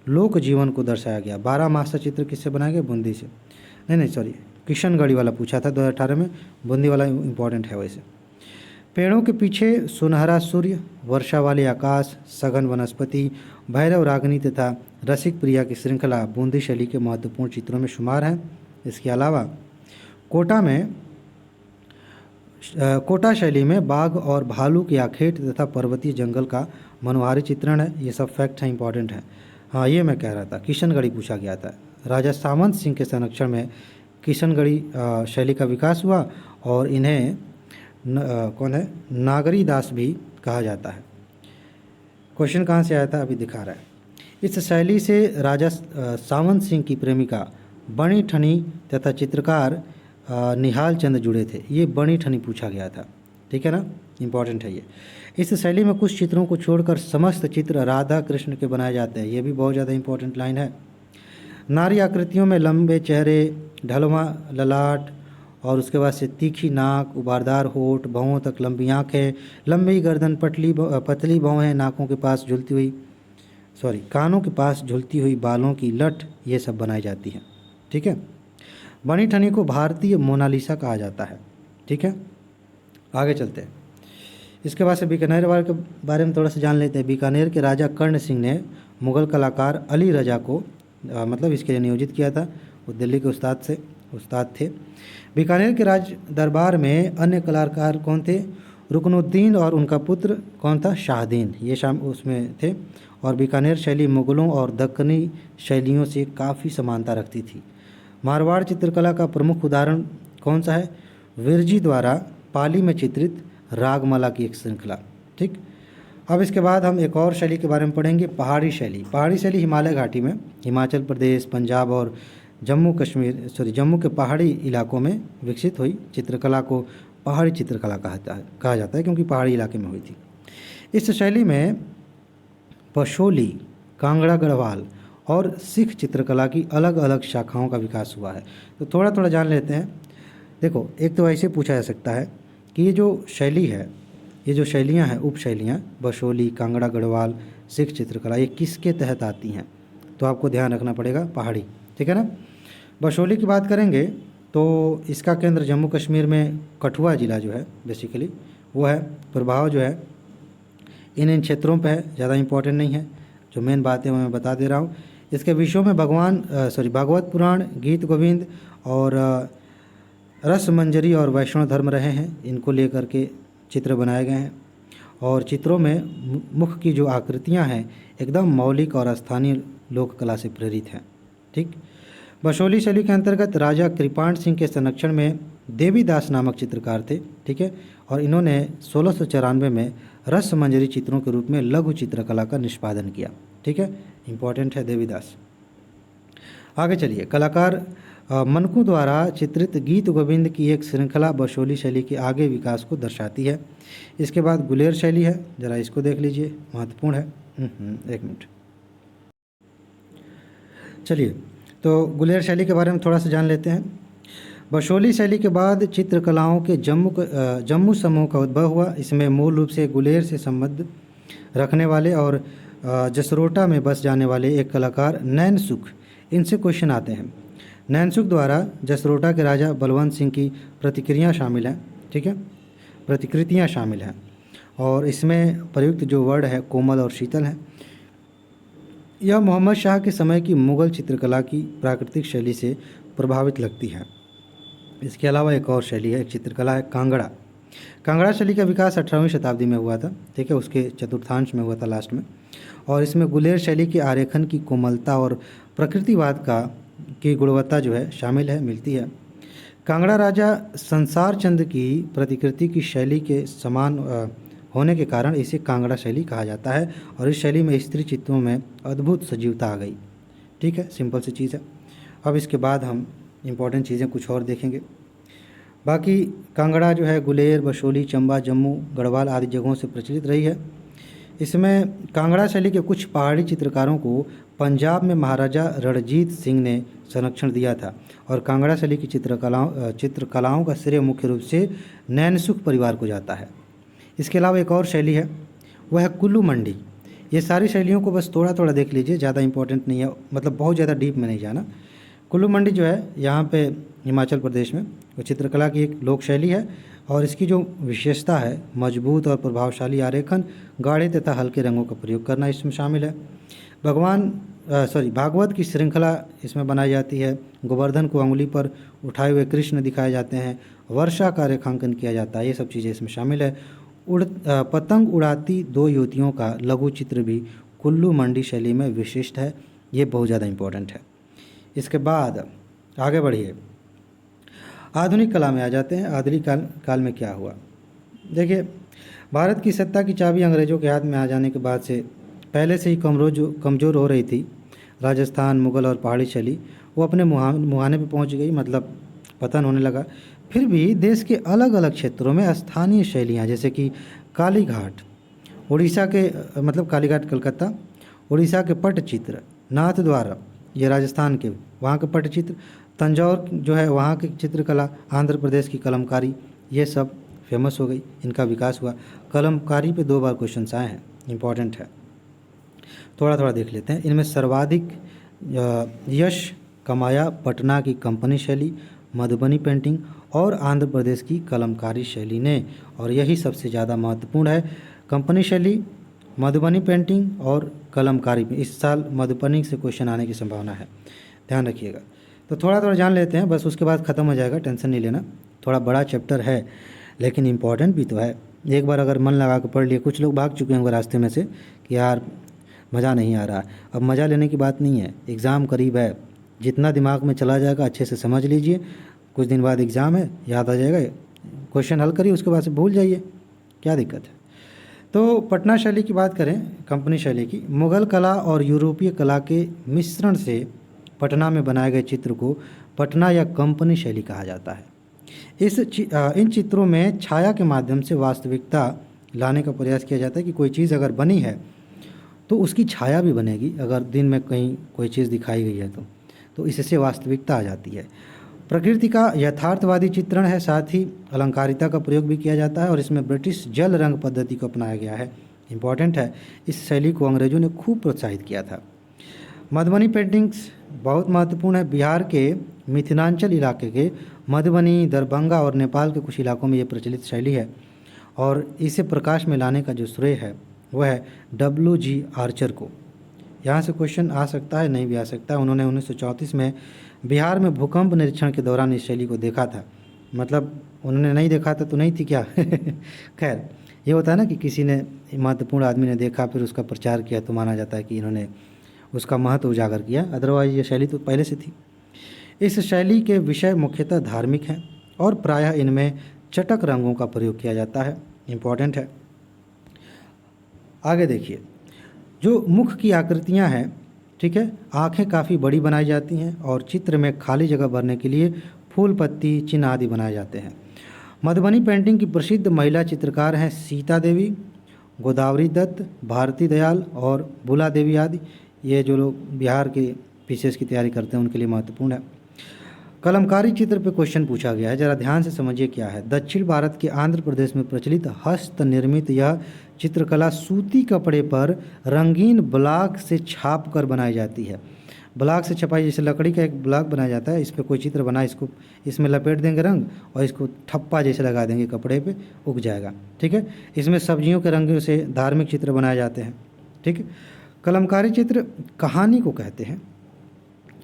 लोक जीवन को दर्शाया गया। 12 मासा चित्र किससे बनाए गए? बूंदी से। नहीं, किशनगढ़ी वाला पूछा था 2018 में, बूंदी वाला इम्पॉर्टेंट है वैसे। पेड़ों के पीछे सुनहरा सूर्य, वर्षा वाले आकाश, सघन वनस्पति, भैरव रागनी तथा रसिक प्रिया की श्रृंखला बूंदी शैली के महत्वपूर्ण चित्रों में शुमार है। इसके अलावा कोटा शैली में बाघ और भालू के आखेट तथा पर्वतीय जंगल का मनोहारी चित्रण है। ये सब फैक्ट हैं, इंपॉर्टेंट है। हाँ, ये मैं कह रहा था, किशनगढ़ी पूछा गया था। राजा सामंत सिंह के संरक्षण में किशनगढ़ी शैली का विकास हुआ और इन्हें कौन है नागरी दास भी कहा जाता है। क्वेश्चन कहाँ से आया था अभी दिखा रहा है। इस शैली से राजा सामंत सिंह की प्रेमिका बणी ठनी तथा चित्रकार निहाल चंद जुड़े थे। ये बणी ठनी पूछा गया था, ठीक है ना, इम्पॉर्टेंट है ये। इस शैली में कुछ चित्रों को छोड़कर समस्त चित्र राधा कृष्ण के बनाए जाते हैं। ये भी बहुत ज़्यादा इम्पॉर्टेंट लाइन है। नारी आकृतियों में लंबे चेहरे, ढलवा ललाट और उसके बाद से तीखी नाक, उबारदार होठ, भौं तक लंबी आँखें, लंबी गर्दन, पतली भौं, नाकों के पास कानों के पास झुलती हुई बालों की लट, ये सब बनाई जाती हैं। ठीक है, बनी ठनी को भारतीय मोनालिसा कहा जाता है। ठीक है, आगे चलते हैं। इसके बाद से बीकानेर के बारे में थोड़ा सा जान लेते हैं। बीकानेर के राजा कर्ण सिंह ने मुग़ल कलाकार अली रजा को मतलब इसके लिए नियोजित किया था। वो दिल्ली के उस्ताद थे। बीकानेर के राज दरबार में अन्य कलाकार कौन थे? रुकनुद्दीन और उनका पुत्र कौन था? शाहदीन। ये उसमें थे। और बीकानेर शैली मुग़लों और दक्कनी शैलियों से काफ़ी समानता रखती थी। मारवाड़ चित्रकला का प्रमुख उदाहरण कौन सा है? विरजी द्वारा पाली में चित्रित रागमाला की एक श्रृंखला। ठीक, अब इसके बाद हम एक और शैली के बारे में पढ़ेंगे, पहाड़ी शैली। पहाड़ी शैली हिमालय घाटी में हिमाचल प्रदेश, पंजाब और जम्मू के पहाड़ी इलाकों में विकसित हुई चित्रकला को पहाड़ी चित्रकला कहा जाता है क्योंकि पहाड़ी इलाके में हुई थी। इस शैली में पशोली, कांगड़ा गढ़वाल और सिख चित्रकला की अलग अलग शाखाओं का विकास हुआ है। तो थोड़ा थोड़ा जान लेते हैं। देखो, एक तो ऐसे पूछा जा सकता है कि ये जो शैली है, ये जो शैलियाँ हैं, उप शैलियाँ, बशोली, कांगड़ा, गढ़वाल, सिख चित्रकला, ये किसके तहत आती हैं? तो आपको ध्यान रखना पड़ेगा, पहाड़ी, ठीक है ना। बशोली की बात करेंगे तो इसका केंद्र जम्मू कश्मीर में कठुआ ज़िला जो है बेसिकली वो है। प्रभाव जो है इन क्षेत्रों पे है, ज़्यादा इंपॉर्टेंट नहीं है। जो मेन बात है वो मैं बता दे रहा हूँ। इसके विषयों में भागवत पुराण, गीत गोविंद और रस मंजरी और वैष्णव धर्म रहे हैं। इनको लेकर के चित्र बनाए गए हैं और चित्रों में मुख की जो आकृतियाँ हैं एकदम मौलिक और स्थानीय लोक कला से प्रेरित हैं। ठीक। बशोली शैली के अंतर्गत राजा कृपाण सिंह के संरक्षण में देवीदास नामक चित्रकार थे, ठीक है, और इन्होंने 1694 में रस मंजरी चित्रों के रूप में लघु चित्रकला का निष्पादन किया। ठीक है, इंपॉर्टेंट है देवीदास। आगे चलिए, कलाकार मनकू द्वारा चित्रित गीत गोविंद की एक श्रृंखला बशोली शैली के आगे विकास को दर्शाती है। इसके बाद गुलेर शैली है, जरा इसको देख लीजिए, महत्वपूर्ण है। एक मिनट, चलिए तो गुलेर शैली के बारे में थोड़ा सा जान लेते हैं। बशोली शैली के बाद चित्रकलाओं के जम्मू समूह का उद्भव हुआ। इसमें मूल रूप से गुलेर से संबंध रखने वाले और जसरोटा में बस जाने वाले एक कलाकार नैनसुख, इनसे क्वेश्चन आते हैं। नैनसुख द्वारा जसरोटा के राजा बलवंत सिंह की प्रतिक्रियाँ शामिल हैं, ठीक है, प्रतिकृतियाँ शामिल हैं और इसमें प्रयुक्त जो वर्ड है कोमल और शीतल है। यह मोहम्मद शाह के समय की मुग़ल चित्रकला की प्राकृतिक शैली से प्रभावित लगती है। इसके अलावा एक और शैली है, एक चित्रकला है कांगड़ा। कांगड़ा शैली का विकास 18वीं शताब्दी में हुआ था, ठीक है, उसके चतुर्थांश में हुआ था लास्ट में। और इसमें गुलेर शैली के आरेखन की कोमलता और प्रकृतिवाद की गुणवत्ता जो है शामिल है, मिलती है। कांगड़ा राजा संसार चंद की प्रतिकृति की शैली के समान होने के कारण इसे कांगड़ा शैली कहा जाता है और इस शैली में स्त्री चित्रों में अद्भुत सजीवता आ गई। ठीक है, सिंपल सी चीज़ है। अब इसके बाद हम इम्पॉर्टेंट चीज़ें कुछ और देखेंगे। बाकी कांगड़ा जो है गुलेर, बशोली, चंबा, जम्मू, गढ़वाल आदि जगहों से प्रचलित रही है। इसमें कांगड़ा शैली के कुछ पहाड़ी चित्रकारों को पंजाब में महाराजा रणजीत सिंह ने संरक्षण दिया था और कांगड़ा शैली की चित्रकलाओं का श्रेय मुख्य रूप से नैनसुख परिवार को जाता है। इसके अलावा एक और शैली है, वह है कुल्लू मंडी। ये सारी शैलियों को बस थोड़ा थोड़ा देख लीजिए, ज़्यादा इंपॉर्टेंट नहीं है, मतलब बहुत ज़्यादा डीप में नहीं जाना। कुल्लू मंडी जो है यहाँ पे हिमाचल प्रदेश में वो चित्रकला की एक लोक शैली है और इसकी जो विशेषता है मजबूत और प्रभावशाली आरेखन, गाढ़े तथा हल्के रंगों का प्रयोग करना इसमें शामिल है। भागवत की श्रृंखला इसमें बनाई जाती है। गोवर्धन को अंगुली पर उठाए हुए कृष्ण दिखाए जाते हैं। वर्षा का रेखांकन किया जाता है, ये सब चीज़ें इसमें शामिल है। पतंग उड़ाती दो युवतियों का लघु चित्र भी कुल्लू मंडी शैली में विशिष्ट है, ये बहुत ज़्यादा इम्पोर्टेंट है। इसके बाद आगे बढ़िए, आधुनिक कला में आ जाते हैं। आधुनिक काल में क्या हुआ, देखिए, भारत की सत्ता की चाबी अंग्रेज़ों के हाथ में आ जाने के बाद से पहले से ही कमज़ोर हो रही थी। राजस्थान, मुग़ल और पहाड़ी शैली वो अपने मुहाने पे पहुंच गई, मतलब पतन होने लगा। फिर भी देश के अलग अलग क्षेत्रों में स्थानीय शैलियाँ जैसे कि कालीघाट उड़ीसा के, मतलब कालीघाट कलकत्ता, उड़ीसा के पटचित्र, नाथद्वारा ये राजस्थान के वहाँ के पटचित्र, तंजौर जो है वहाँ की चित्रकला, आंध्र प्रदेश की कलमकारी, ये सब फेमस हो गई, इनका विकास हुआ। कलमकारी पे 2 बार क्वेश्चन आए हैं, इम्पॉर्टेंट है, थोड़ा थोड़ा देख लेते हैं। इनमें सर्वाधिक यश कमाया पटना की कंपनी शैली, मधुबनी पेंटिंग और आंध्र प्रदेश की कलमकारी शैली ने, और यही सबसे ज़्यादा महत्वपूर्ण है। कंपनी शैली, मधुबनी पेंटिंग और कलमकारी में इस साल मधुबनी से क्वेश्चन आने की संभावना है, ध्यान रखिएगा। तो थोड़ा थोड़ा जान लेते हैं, बस उसके बाद ख़त्म हो जाएगा, टेंशन नहीं लेना। थोड़ा बड़ा चैप्टर है लेकिन इम्पॉर्टेंट भी तो है। एक बार अगर मन लगा कर पढ़ लिए, कुछ लोग भाग चुके होंगे रास्ते में से कि यार मज़ा नहीं आ रहा। अब मज़ा लेने की बात नहीं है, एग्ज़ाम करीब है, जितना दिमाग में चला जाएगा अच्छे से समझ लीजिए। कुछ दिन बाद एग्ज़ाम है, याद आ जाएगा, क्वेश्चन हल करिए, उसके बाद से भूल जाइए, क्या दिक्कत है। तो पटना शैली की बात करें, कंपनी शैली की, मुग़ल कला और यूरोपीय कला के मिश्रण से पटना में बनाए गए चित्र को पटना या कंपनी शैली कहा जाता है। इन चित्रों में छाया के माध्यम से वास्तविकता लाने का प्रयास किया जाता है कि कोई चीज़ अगर बनी है तो उसकी छाया भी बनेगी अगर दिन में कहीं कोई चीज़ दिखाई गई है तो इससे वास्तविकता आ जाती है। प्रकृति का यथार्थवादी चित्रण है, साथ ही अलंकारिता का प्रयोग भी किया जाता है और इसमें ब्रिटिश जल रंग पद्धति को अपनाया गया है। इम्पॉर्टेंट है, इस शैली को अंग्रेजों ने खूब प्रोत्साहित किया था। मधुबनी पेंटिंग्स बहुत महत्वपूर्ण है। बिहार के मिथिलांचल इलाके के मधुबनी, दरभंगा और नेपाल के कुछ इलाकों में ये प्रचलित शैली है और इसे प्रकाश में लाने का जो श्रेय है वह है WG आर्चर को। यहाँ से क्वेश्चन आ सकता है, नहीं भी आ सकता है। उन्होंने 1934 में बिहार में भूकंप निरीक्षण के दौरान इस शैली को देखा था। मतलब उन्होंने नहीं देखा था तो नहीं थी क्या खैर, ये होता है ना कि किसी ने, महत्वपूर्ण आदमी ने देखा फिर उसका प्रचार किया तो माना जाता है कि इन्होंने उसका महत्व उजागर किया, अदरवाइज ये शैली तो पहले से थी। इस शैली के विषय मुख्यतः धार्मिक हैं और प्रायः इनमें चटक रंगों का प्रयोग किया जाता है। इम्पॉर्टेंट है। आगे देखिए, जो मुख की आकृतियां हैं, ठीक है, आंखें काफ़ी बड़ी बनाई जाती हैं और चित्र में खाली जगह भरने के लिए फूल, पत्ती, चिन्ह आदि बनाए जाते हैं। मधुबनी पेंटिंग की प्रसिद्ध महिला चित्रकार हैं सीता देवी, गोदावरी दत्त, भारती दयाल और बुला देवी आदि। ये जो लोग बिहार के पीसीएस की तैयारी करते हैं उनके लिए महत्वपूर्ण है। कलमकारी चित्र पे क्वेश्चन पूछा गया है, जरा ध्यान से समझिए क्या है। दक्षिण भारत के आंध्र प्रदेश में प्रचलित हस्त निर्मित यह चित्रकला सूती कपड़े पर रंगीन ब्लॉक से छाप कर बनाई जाती है। ब्लॉक से छपाई, जैसे लकड़ी का एक ब्लॉक बनाया जाता है, इस पर कोई चित्र बना, इसको इसमें लपेट देंगे रंग और इसको ठप्पा जैसे लगा देंगे कपड़े पे, उग जाएगा। ठीक है, इसमें सब्जियों के रंगों से धार्मिक चित्र बनाए जाते हैं। ठीक है, कलमकारी चित्र कहानी को कहते हैं।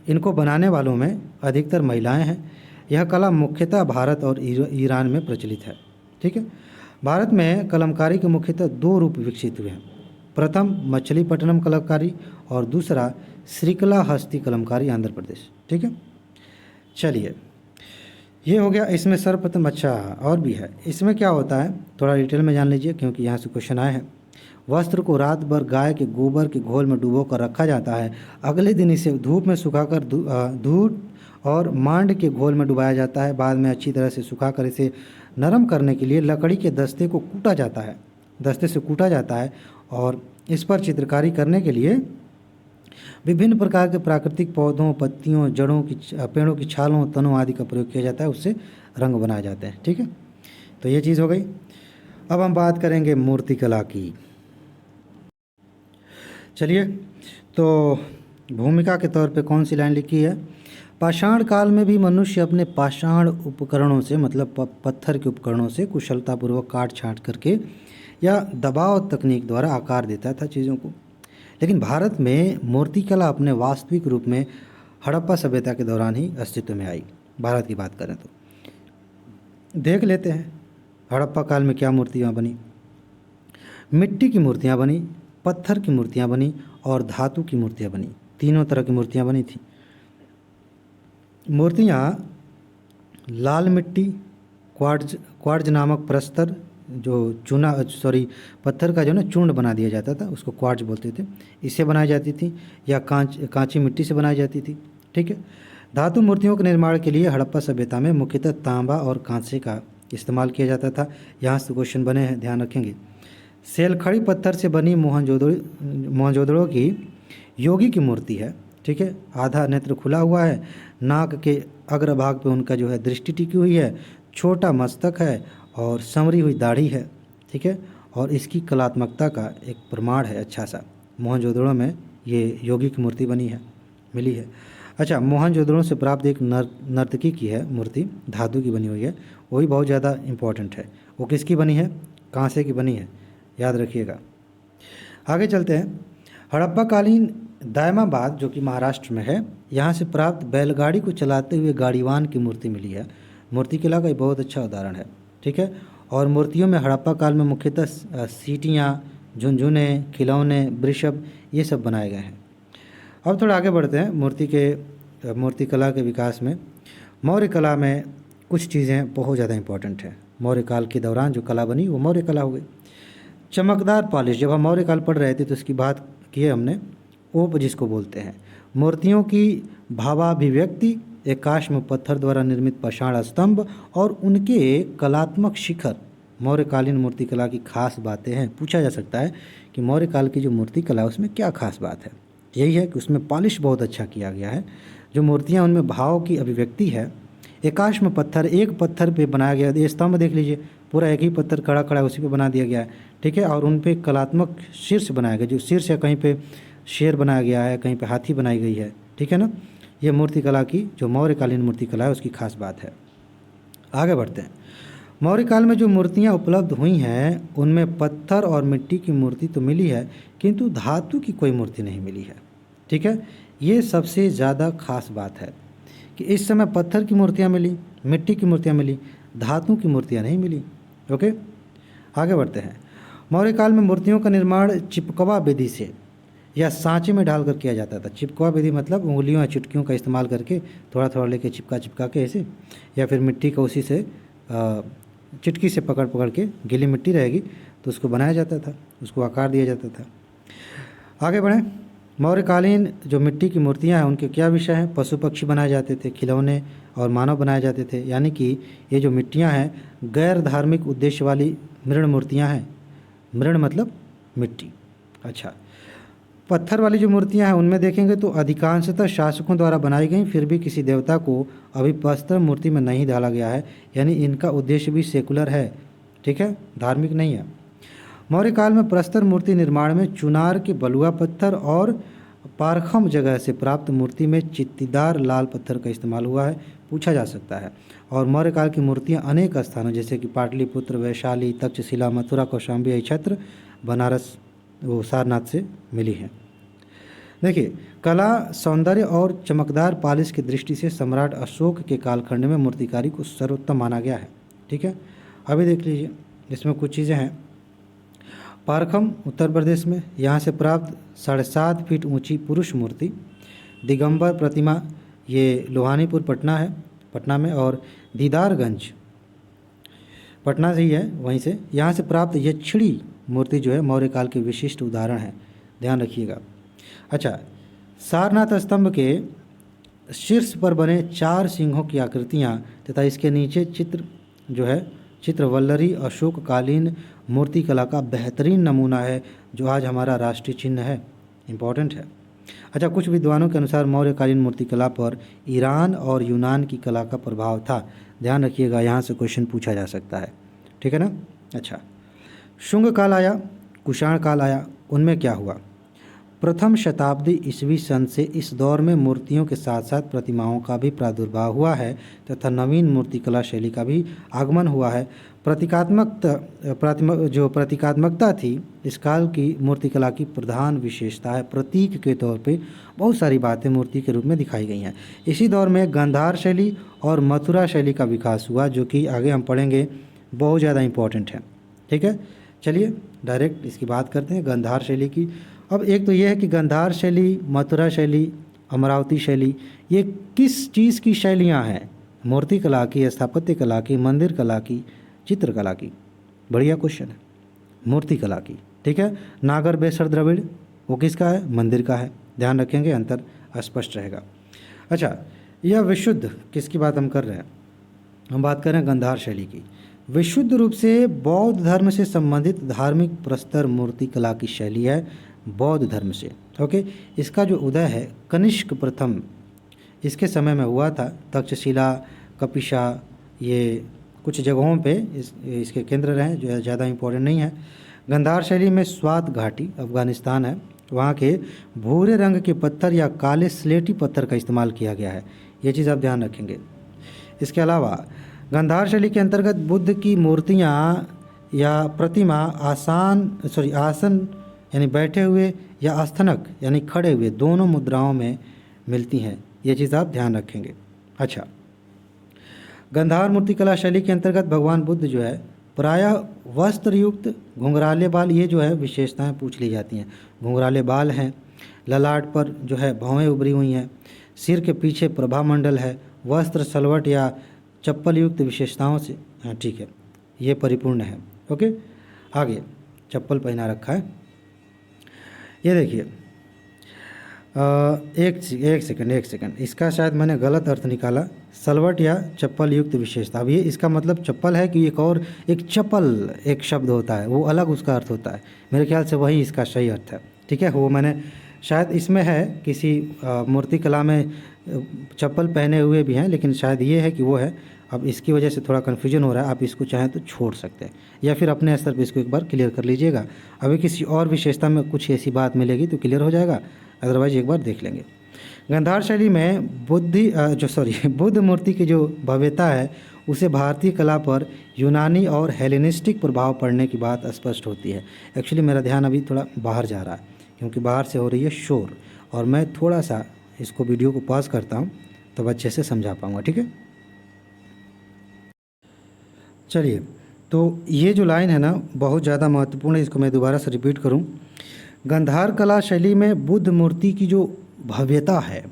इनको बनाने वालों में अधिकतर महिलाएं हैं। यह कला मुख्यतः भारत और ईरान में प्रचलित है। ठीक है, भारत में कलमकारी के मुख्यतः दो रूप विकसित हुए हैं। प्रथम मछलीपट्टनम कलमकारी और दूसरा श्रीकला हस्ती कलमकारी आंध्र प्रदेश। ठीक है, चलिए ये हो गया। इसमें सर्वप्रथम, अच्छा और भी है, इसमें क्या होता है थोड़ा डिटेल में जान लीजिए क्योंकि यहाँ से क्वेश्चन आए हैं। वस्त्र को रात भर गाय के गोबर के घोल में डुबो कर रखा जाता है। अगले दिन इसे धूप में सुखाकर दूध और मांड के घोल में डुबाया जाता है। बाद में अच्छी तरह से सुखाकर इसे नरम करने के लिए लकड़ी के दस्ते को कूटा जाता है, दस्ते से कूटा जाता है और इस पर चित्रकारी करने के लिए विभिन्न प्रकार के प्राकृतिक पौधों, पत्तियों, जड़ों की, पेड़ों की छालों, तनों आदि का प्रयोग किया जाता है, उससे रंग बनाए जाते हैं। ठीक है, तो ये चीज़ हो गई। अब हम बात करेंगे मूर्तिकला की। चलिए, तो भूमिका के तौर पे कौन सी लाइन लिखी है? पाषाण काल में भी मनुष्य अपने पाषाण उपकरणों से, मतलब पत्थर के उपकरणों से कुशलतापूर्वक काट छाँट करके या दबाव तकनीक द्वारा आकार देता था चीज़ों को। लेकिन भारत में मूर्तिकला अपने वास्तविक रूप में हड़प्पा सभ्यता के दौरान ही अस्तित्व में आई। भारत की बात करें तो देख लेते हैं हड़प्पा काल में क्या मूर्तियाँ बनी। मिट्टी की मूर्तियाँ बनी, पत्थर की मूर्तियाँ बनी और धातु की मूर्तियाँ बनी। तीनों तरह की मूर्तियाँ बनी थी। मूर्तियाँ लाल मिट्टी, क्वार्ट्ज नामक प्रस्तर, जो पत्थर का जो ना चूर्ण बना दिया जाता था उसको क्वार्ट्ज बोलते थे, इससे बनाई जाती थी, या कांची मिट्टी से बनाई जाती थी। ठीक है, धातु मूर्तियों के निर्माण के लिए हड़प्पा सभ्यता में मुख्यतः तांबा और कांसे का इस्तेमाल किया जाता था। यहाँ से क्वेश्चन बने हैं, ध्यान रखेंगे। सेलखड़ी पत्थर से बनी मोहनजोदड़ो की योगी की मूर्ति है। ठीक है, आधा नेत्र खुला हुआ है, नाक के अग्रभाग पे उनका जो है दृष्टि टिकी हुई है, छोटा मस्तक है और संवरी हुई दाढ़ी है। ठीक है, और इसकी कलात्मकता का एक प्रमाण है अच्छा सा। मोहनजोदड़ो में ये योगी की मूर्ति बनी है, मिली है। अच्छा, मोहनजोदड़ो से प्राप्त एक नर्तकी की है मूर्ति, धातु की बनी हुई है, वही बहुत ज़्यादा इम्पोर्टेंट है। वो किसकी बनी है? कांसे की बनी है, याद रखिएगा। आगे चलते हैं। हड़प्पाकालीन दायमाबाद जो कि महाराष्ट्र में है, यहाँ से प्राप्त बैलगाड़ी को चलाते हुए गाड़ीवान की मूर्ति मिली है। मूर्तिकला का एक बहुत अच्छा उदाहरण है। ठीक है, और मूर्तियों में हड़प्पा काल में मुख्यतः सीटियाँ, झुनझुने, खिलौने, वृषभ, ये सब बनाए गए हैं। अब थोड़ा आगे बढ़ते हैं मूर्तिकला के विकास में। मौर्य कला में कुछ चीज़ें बहुत ज़्यादा इंपॉर्टेंट हैं। मौर्य काल के दौरान जो कला बनी वो मौर्य कला हो गई। चमकदार पॉलिश, जब हम मौर्य काल पढ़ रहे थे तो इसकी बात की है हमने, ओप जिसको बोलते हैं। मूर्तियों की भावाभिव्यक्ति, एक काष्ठ में पत्थर द्वारा निर्मित पाषाण स्तंभ और उनके कलात्मक शिखर, मौर्यकालीन मूर्तिकला की खास बातें हैं। पूछा जा सकता है कि मौर्यकाल की जो मूर्तिकला है उसमें क्या खास बात है। यही है कि उसमें पॉलिश बहुत अच्छा किया गया है। जो मूर्तियाँ उनमें भाव की अभिव्यक्ति है। एकाश्म पत्थर, एक पत्थर पे बनाया गया, ये स्तंभ देख लीजिए, पूरा एक ही पत्थर खड़ा खड़ा उसी पे बना दिया गया है, ठीक है। और उन पे कलात्मक शीर्ष बनाया गया, जो शीर्ष है कहीं पे शेर बनाया गया है, कहीं पे हाथी बनाई गई है, ठीक है ना। ये मूर्तिकला की, जो मौर्यकालीन मूर्तिकला है उसकी खास बात है। आगे बढ़ते हैं। मौर्य काल में जो मूर्तियाँ उपलब्ध हुई हैं उनमें पत्थर और मिट्टी की मूर्ति तो मिली है, किंतु धातु की कोई मूर्ति नहीं मिली है, ठीक है। ये सबसे ज़्यादा खास बात है कि इस समय पत्थर की मूर्तियाँ मिली, मिट्टी की मूर्तियाँ मिली, धातु की मूर्तियाँ नहीं मिली। ओके, आगे बढ़ते हैं। मौर्य काल में मूर्तियों का निर्माण चिपकवा विधि से या सांचे में डालकर किया जाता था। चिपकवा विधि मतलब उंगलियों या चुटकियों का इस्तेमाल करके थोड़ा थोड़ा लेके चिपका चिपका के ऐसे, या फिर मिट्टी को उसी से चिटकी से पकड़ पकड़ के, गीली मिट्टी रहेगी तो उसको बनाया जाता था, उसको आकार दिया जाता था। आगे बढ़ें। मौर्यकालीन जो मिट्टी की मूर्तियां हैं उनके क्या विषय हैं। पशु पक्षी बनाए जाते थे, खिलौने और मानव बनाए जाते थे। यानी कि ये जो मिट्टियां हैं गैर धार्मिक उद्देश्य वाली मृण मूर्तियां हैं। मृण मतलब मिट्टी। अच्छा, पत्थर वाली जो मूर्तियां हैं उनमें देखेंगे तो अधिकांशतः शासकों द्वारा बनाई गई, फिर भी किसी देवता को अभी प्रस्तर मूर्ति में नहीं डाला गया है, यानी इनका उद्देश्य भी सेकुलर है, ठीक है, धार्मिक नहीं है। मौर्य काल में प्रस्तर मूर्ति निर्माण में चुनार के बलुआ पत्थर और पारखम जगह से प्राप्त मूर्ति में चित्तीदार लाल पत्थर का इस्तेमाल हुआ है, पूछा जा सकता है। और मौर्य काल की मूर्तियाँ अनेक स्थानों जैसे कि पाटलिपुत्र, वैशाली, तक्षशिला, मथुरा, कौशाम्बी, छत्र, बनारस, वो सारनाथ से मिली है। देखिए, कला, सौंदर्य और चमकदार पालिश की दृष्टि से सम्राट अशोक के कालखंड में मूर्तिकारी को सर्वोत्तम माना गया है, ठीक है। अभी देख लीजिए, इसमें कुछ चीज़ें हैं। पारखम उत्तर प्रदेश में, यहाँ से प्राप्त 7.5 फीट ऊंची पुरुष मूर्ति। दिगंबर प्रतिमा ये लोहानीपुर पटना है, पटना में। और दीदारगंज पटना से ही है, वहीं से, यहाँ से प्राप्त ये छिड़ी मूर्ति जो है मौर्य काल के विशिष्ट उदाहरण है, ध्यान रखिएगा। अच्छा, सारनाथ स्तंभ के शीर्ष पर बने 4 सिंहों की आकृतियाँ तथा इसके नीचे चित्र जो है चित्रवल्लरी अशोककालीन मूर्तिकला का बेहतरीन नमूना है, जो आज हमारा राष्ट्रीय चिन्ह है, इम्पॉर्टेंट है। अच्छा, कुछ विद्वानों के अनुसार मौर्यकालीन मूर्तिकला पर ईरान और यूनान की कला का प्रभाव था, ध्यान रखिएगा, यहाँ से क्वेश्चन पूछा जा सकता है, ठीक है ना। अच्छा, शुंग काल आया, कुषाण काल आया, उनमें क्या हुआ। प्रथम शताब्दी ईस्वी सन से इस दौर में मूर्तियों के साथ साथ प्रतिमाओं का भी प्रादुर्भाव हुआ है तथा नवीन मूर्तिकला शैली का भी आगमन हुआ है। प्रतीकात्मकता थी इस काल की मूर्तिकला की प्रधान विशेषता है। प्रतीक के तौर पे बहुत सारी बातें मूर्ति के रूप में दिखाई गई हैं। इसी दौर में गांधार शैली और मथुरा शैली का विकास हुआ, जो कि आगे हम पढ़ेंगे, बहुत ज़्यादा इम्पोर्टेंट है, ठीक है। चलिए डायरेक्ट इसकी बात करते हैं, गांधार शैली की। अब एक तो ये है कि गांधार शैली, मथुरा शैली, अमरावती शैली, ये किस चीज़ की शैलियाँ हैं। मूर्ति कला की, स्थापत्य कला की, मंदिर कला की, चित्रकला की। बढ़िया क्वेश्चन है, मूर्ति कला की, ठीक है। नागर बेसर द्रविड़ वो किसका है, मंदिर का है, ध्यान रखेंगे, अंतर स्पष्ट रहेगा। अच्छा, यह विशुद्ध, किसकी बात हम कर रहे हैं, हम बात कर रहे हैं गांधार शैली की। विशुद्ध रूप से बौद्ध धर्म से संबंधित धार्मिक प्रस्तर मूर्ति कला की शैली है, बौद्ध धर्म से, ओके। इसका जो उदय है कनिष्क प्रथम, इसके समय में हुआ था। तक्षशिला, कपिशा, ये कुछ जगहों पे इसके केंद्र रहे, जो ज़्यादा इम्पोर्टेंट नहीं है। गांधार शैली में स्वात घाटी, अफगानिस्तान है, वहाँ के भूरे रंग के पत्थर या काले स्लेटी पत्थर का इस्तेमाल किया गया है, ये चीज़ आप ध्यान रखेंगे। इसके अलावा गांधार शैली के अंतर्गत बुद्ध की मूर्तियाँ या प्रतिमा आसन यानी बैठे हुए या आस्थनक यानी खड़े हुए, दोनों मुद्राओं में मिलती हैं, ये चीज़ आप ध्यान रखेंगे। अच्छा, गांधार मूर्तिकला शैली के अंतर्गत भगवान बुद्ध जो है प्रायः वस्त्रयुक्त घुंघराले बाल, ये जो है विशेषताएं पूछ ली जाती हैं। घुंघराले बाल हैं, ललाट पर जो है भौहें उभरी हुई हैं, सिर के पीछे प्रभा मंडल है, वस्त्र सलवट या चप्पल युक्त विशेषताओं से, हाँ ठीक है, ये परिपूर्ण है, ओके। आगे चप्पल पहना रखा है, ये देखिए। एक सेकंड, इसका शायद मैंने गलत अर्थ निकाला। सलवट या चप्पल युक्त विशेषता। अब ये इसका मतलब चप्पल है कि एक चप्पल एक शब्द होता है, वो अलग उसका अर्थ होता है। मेरे ख्याल से वही इसका सही अर्थ है। ठीक है, वो मैंने शायद इसमें है किसी मूर्ति कला में चप्पल पहने हुए भी हैं, लेकिन शायद ये है कि वो है। अब इसकी वजह से थोड़ा कन्फ्यूजन हो रहा है, आप इसको चाहें तो छोड़ सकते हैं या फिर अपने स्तर पर इसको एक बार क्लियर कर लीजिएगा। अभी किसी और विशेषता में कुछ ऐसी बात मिलेगी तो क्लियर हो जाएगा, अदरवाइज एक बार देख लेंगे। गांधार शैली में बुद्ध मूर्ति की जो भव्यता है उसे भारतीय कला पर यूनानी और हेलेनिस्टिक प्रभाव पड़ने की बात स्पष्ट होती है। एक्चुअली मेरा ध्यान अभी थोड़ा बाहर जा रहा है क्योंकि बाहर से हो रही है शोर, और मैं थोड़ा सा इसको वीडियो को पॉज करता हूँ तब अच्छे से समझा पाऊँगा। ठीक है, चलिए, तो ये जो लाइन है ना बहुत ज़्यादा महत्वपूर्ण है, इसको मैं दोबारा से रिपीट करूँ। गांधार कला शैली में बुद्ध मूर्ति की जो भव्यता है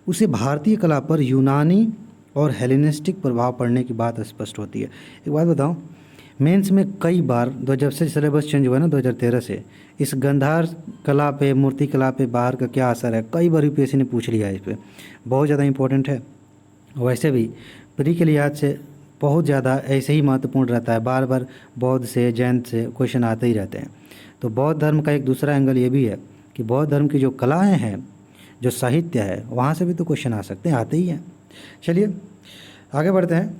उसे भारतीय कला पर यूनानी और हेलेनिस्टिक प्रभाव पड़ने की बात स्पष्ट होती है। एक बात बताऊं, मेंस में कई बार जब से सिलेबस चेंज हुआ ना 2013 से, इस गांधार कला पे, मूर्ति कला पे बाहर का क्या असर है, कई बार यूपीएससी ने पूछ लिया है। इस पर बहुत ज़्यादा इंपॉर्टेंट है। वैसे भी प्री के लिहाज से बहुत ज़्यादा ऐसे ही महत्वपूर्ण रहता है, बार बार बौद्ध से जैन से क्वेश्चन आते ही रहते हैं। तो बौद्ध धर्म का एक दूसरा एंगल ये भी है कि बौद्ध धर्म की जो कलाएं हैं, जो साहित्य है, वहाँ से भी तो क्वेश्चन आ सकते हैं, आते ही हैं। चलिए आगे बढ़ते हैं,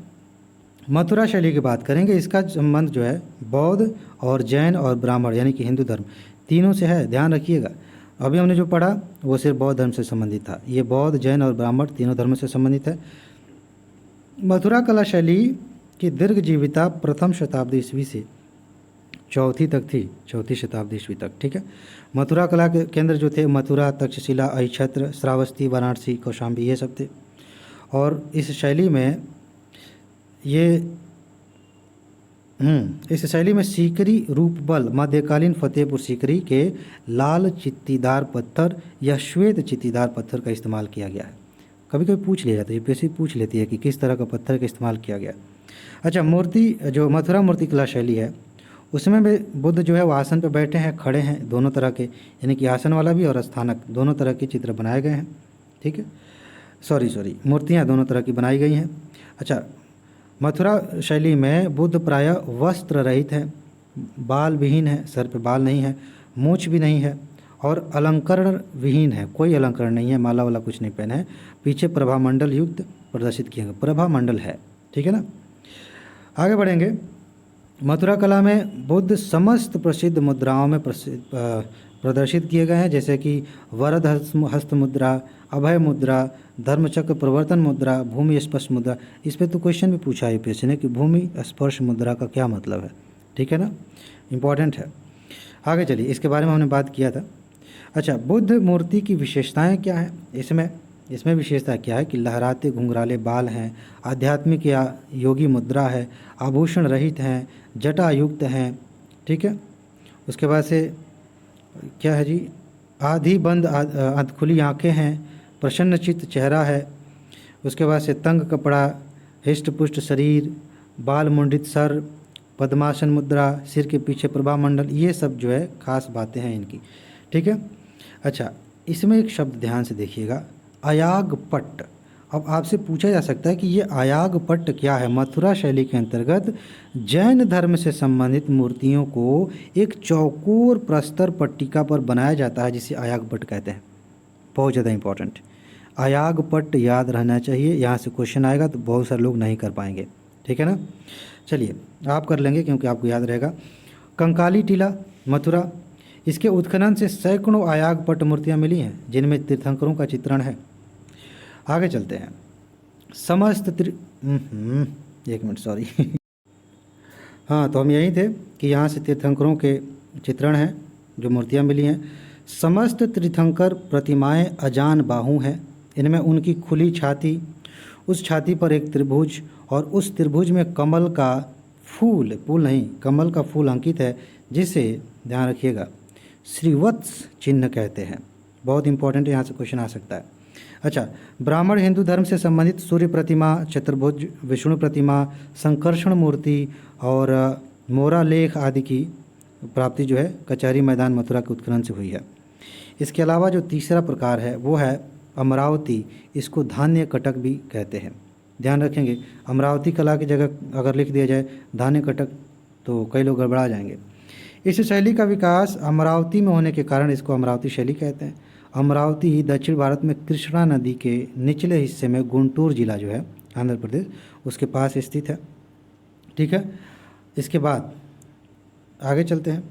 मथुरा शैली की बात करेंगे। इसका संबंध जो है बौद्ध और जैन और ब्राह्मण यानी कि हिंदू धर्म तीनों से है, ध्यान रखिएगा। अभी हमने जो पढ़ा वो सिर्फ बौद्ध धर्म से संबंधित था, ये बौद्ध, जैन और ब्राह्मण तीनों धर्म से संबंधित है। मथुरा कला शैली की दीर्घ जीविता प्रथम शताब्दी ईस्वी से चौथी तक थी, चौथी शताब्दी ईस्वी तक। ठीक है, मथुरा कला के केंद्र जो थे मथुरा, तक्षशिला, अहिछत्र, श्रावस्ती, वाराणसी, कौशाम्बी, ये सब थे। और इस शैली में सीकरी रूप बल मध्यकालीन फतेहपुर सीकरी के लाल चित्तीदार पत्थर या श्वेत चित्तीदार पत्थर का इस्तेमाल किया गया है। कभी कभी पूछ लिया जाता है, यूपीएससी पूछ लेती है कि किस तरह का पत्थर का इस्तेमाल किया गया। अच्छा, मूर्ति जो मथुरा मूर्ति कला शैली है उसमें भी बुद्ध जो है वो आसन पर बैठे हैं, खड़े हैं, दोनों तरह के, यानी कि आसन वाला भी और स्थानक दोनों तरह के चित्र बनाए गए हैं। ठीक है, सॉरी मूर्तियाँ दोनों तरह की बनाई गई हैं। अच्छा, मथुरा शैली में बुद्ध प्रायः वस्त्र रहित है, बाल विहीन है, सर पे बाल नहीं है, मूछ भी नहीं है और अलंकरण विहीन है, कोई अलंकरण नहीं है, माला वाला कुछ नहीं पहना है। पीछे प्रभामंडल युक्त प्रदर्शित किए गए, प्रभामंडल है। ठीक है ना, आगे बढ़ेंगे। मथुरा कला में बुद्ध समस्त प्रसिद्ध मुद्राओं में प्रदर्शित किए गए हैं, जैसे कि वरद हस्त मुद्रा, अभय मुद्रा, धर्मचक्र प्रवर्तन मुद्रा, भूमि स्पर्श मुद्रा। इस पे तो क्वेश्चन भी पूछा है यूपीएससी ने कि भूमि स्पर्श मुद्रा का क्या मतलब है। ठीक है ना, इम्पॉर्टेंट है। आगे चलिए, इसके बारे में हमने बात किया था। अच्छा, बुद्ध मूर्ति की विशेषताएं क्या है? इसमें विशेषता क्या है कि लहराते घुंघराले बाल हैं, आध्यात्मिक या योगी मुद्रा है, आभूषण रहित हैं, जटा युक्त हैं। ठीक है, उसके बाद से क्या है जी, आधी बंद खुली आँखें हैं, प्रसन्नचित्त चेहरा है। उसके बाद से तंग कपड़ा, हिष्ट पुष्ट शरीर, बाल मुंडित सर, पद्मासन मुद्रा, सिर के पीछे प्रभामंडल, ये सब जो है खास बातें हैं इनकी। ठीक है, अच्छा, इसमें एक शब्द ध्यान से देखिएगा, अयागपट्ट। अब आपसे पूछा जा सकता है कि ये अयागपट्ट क्या है? मथुरा शैली के अंतर्गत जैन धर्म से संबंधित मूर्तियों को एक चौकोर प्रस्तर पट्टिका पर बनाया जाता है, जिसे अयागपट्ट कहते हैं। बहुत ज़्यादा इंपॉर्टेंट, अयागपट्ट याद रहना चाहिए, यहाँ से क्वेश्चन आएगा तो बहुत सारे लोग नहीं कर पाएंगे। ठीक है ना, चलिए आप कर लेंगे क्योंकि आपको याद रहेगा। कंकाली टीला मथुरा, इसके उत्खनन से सैकड़ों अयागपट्ट मूर्तियाँ मिली हैं जिनमें तीर्थंकरों का चित्रण है। आगे चलते हैं, समस्त एक मिनट सॉरी हाँ, तो हम यही थे कि यहाँ से तीर्थंकरों के चित्रण हैं जो मूर्तियाँ मिली हैं। समस्त तीर्थंकर प्रतिमाएं अजान बाहु हैं, इनमें उनकी खुली छाती, उस छाती पर एक त्रिभुज और उस त्रिभुज में कमल का फूल नहीं, कमल का फूल अंकित है, जिसे ध्यान रखिएगा श्रीवत्स चिन्ह कहते हैं। बहुत इंपॉर्टेंट है, यहाँ से क्वेश्चन आ सकता है। अच्छा, ब्राह्मण हिंदू धर्म से संबंधित सूर्य प्रतिमा, चतुर्भुज विष्णु प्रतिमा, संकर्षण मूर्ति और मोरा लेख आदि की प्राप्ति जो है कचहरी मैदान मथुरा के उत्खनन से हुई है। इसके अलावा जो तीसरा प्रकार है वो है अमरावती, इसको धान्य कटक भी कहते हैं। ध्यान रखेंगे, अमरावती कला की जगह अगर लिख दिया जाए धान्य कटक तो कई लोग गड़बड़ा जाएंगे। इस शैली का विकास अमरावती में होने के कारण इसको अमरावती शैली कहते हैं। अमरावती ही दक्षिण भारत में कृष्णा नदी के निचले हिस्से में गुंटूर जिला जो है आंध्र प्रदेश उसके पास स्थित है। ठीक है, इसके बाद आगे चलते हैं।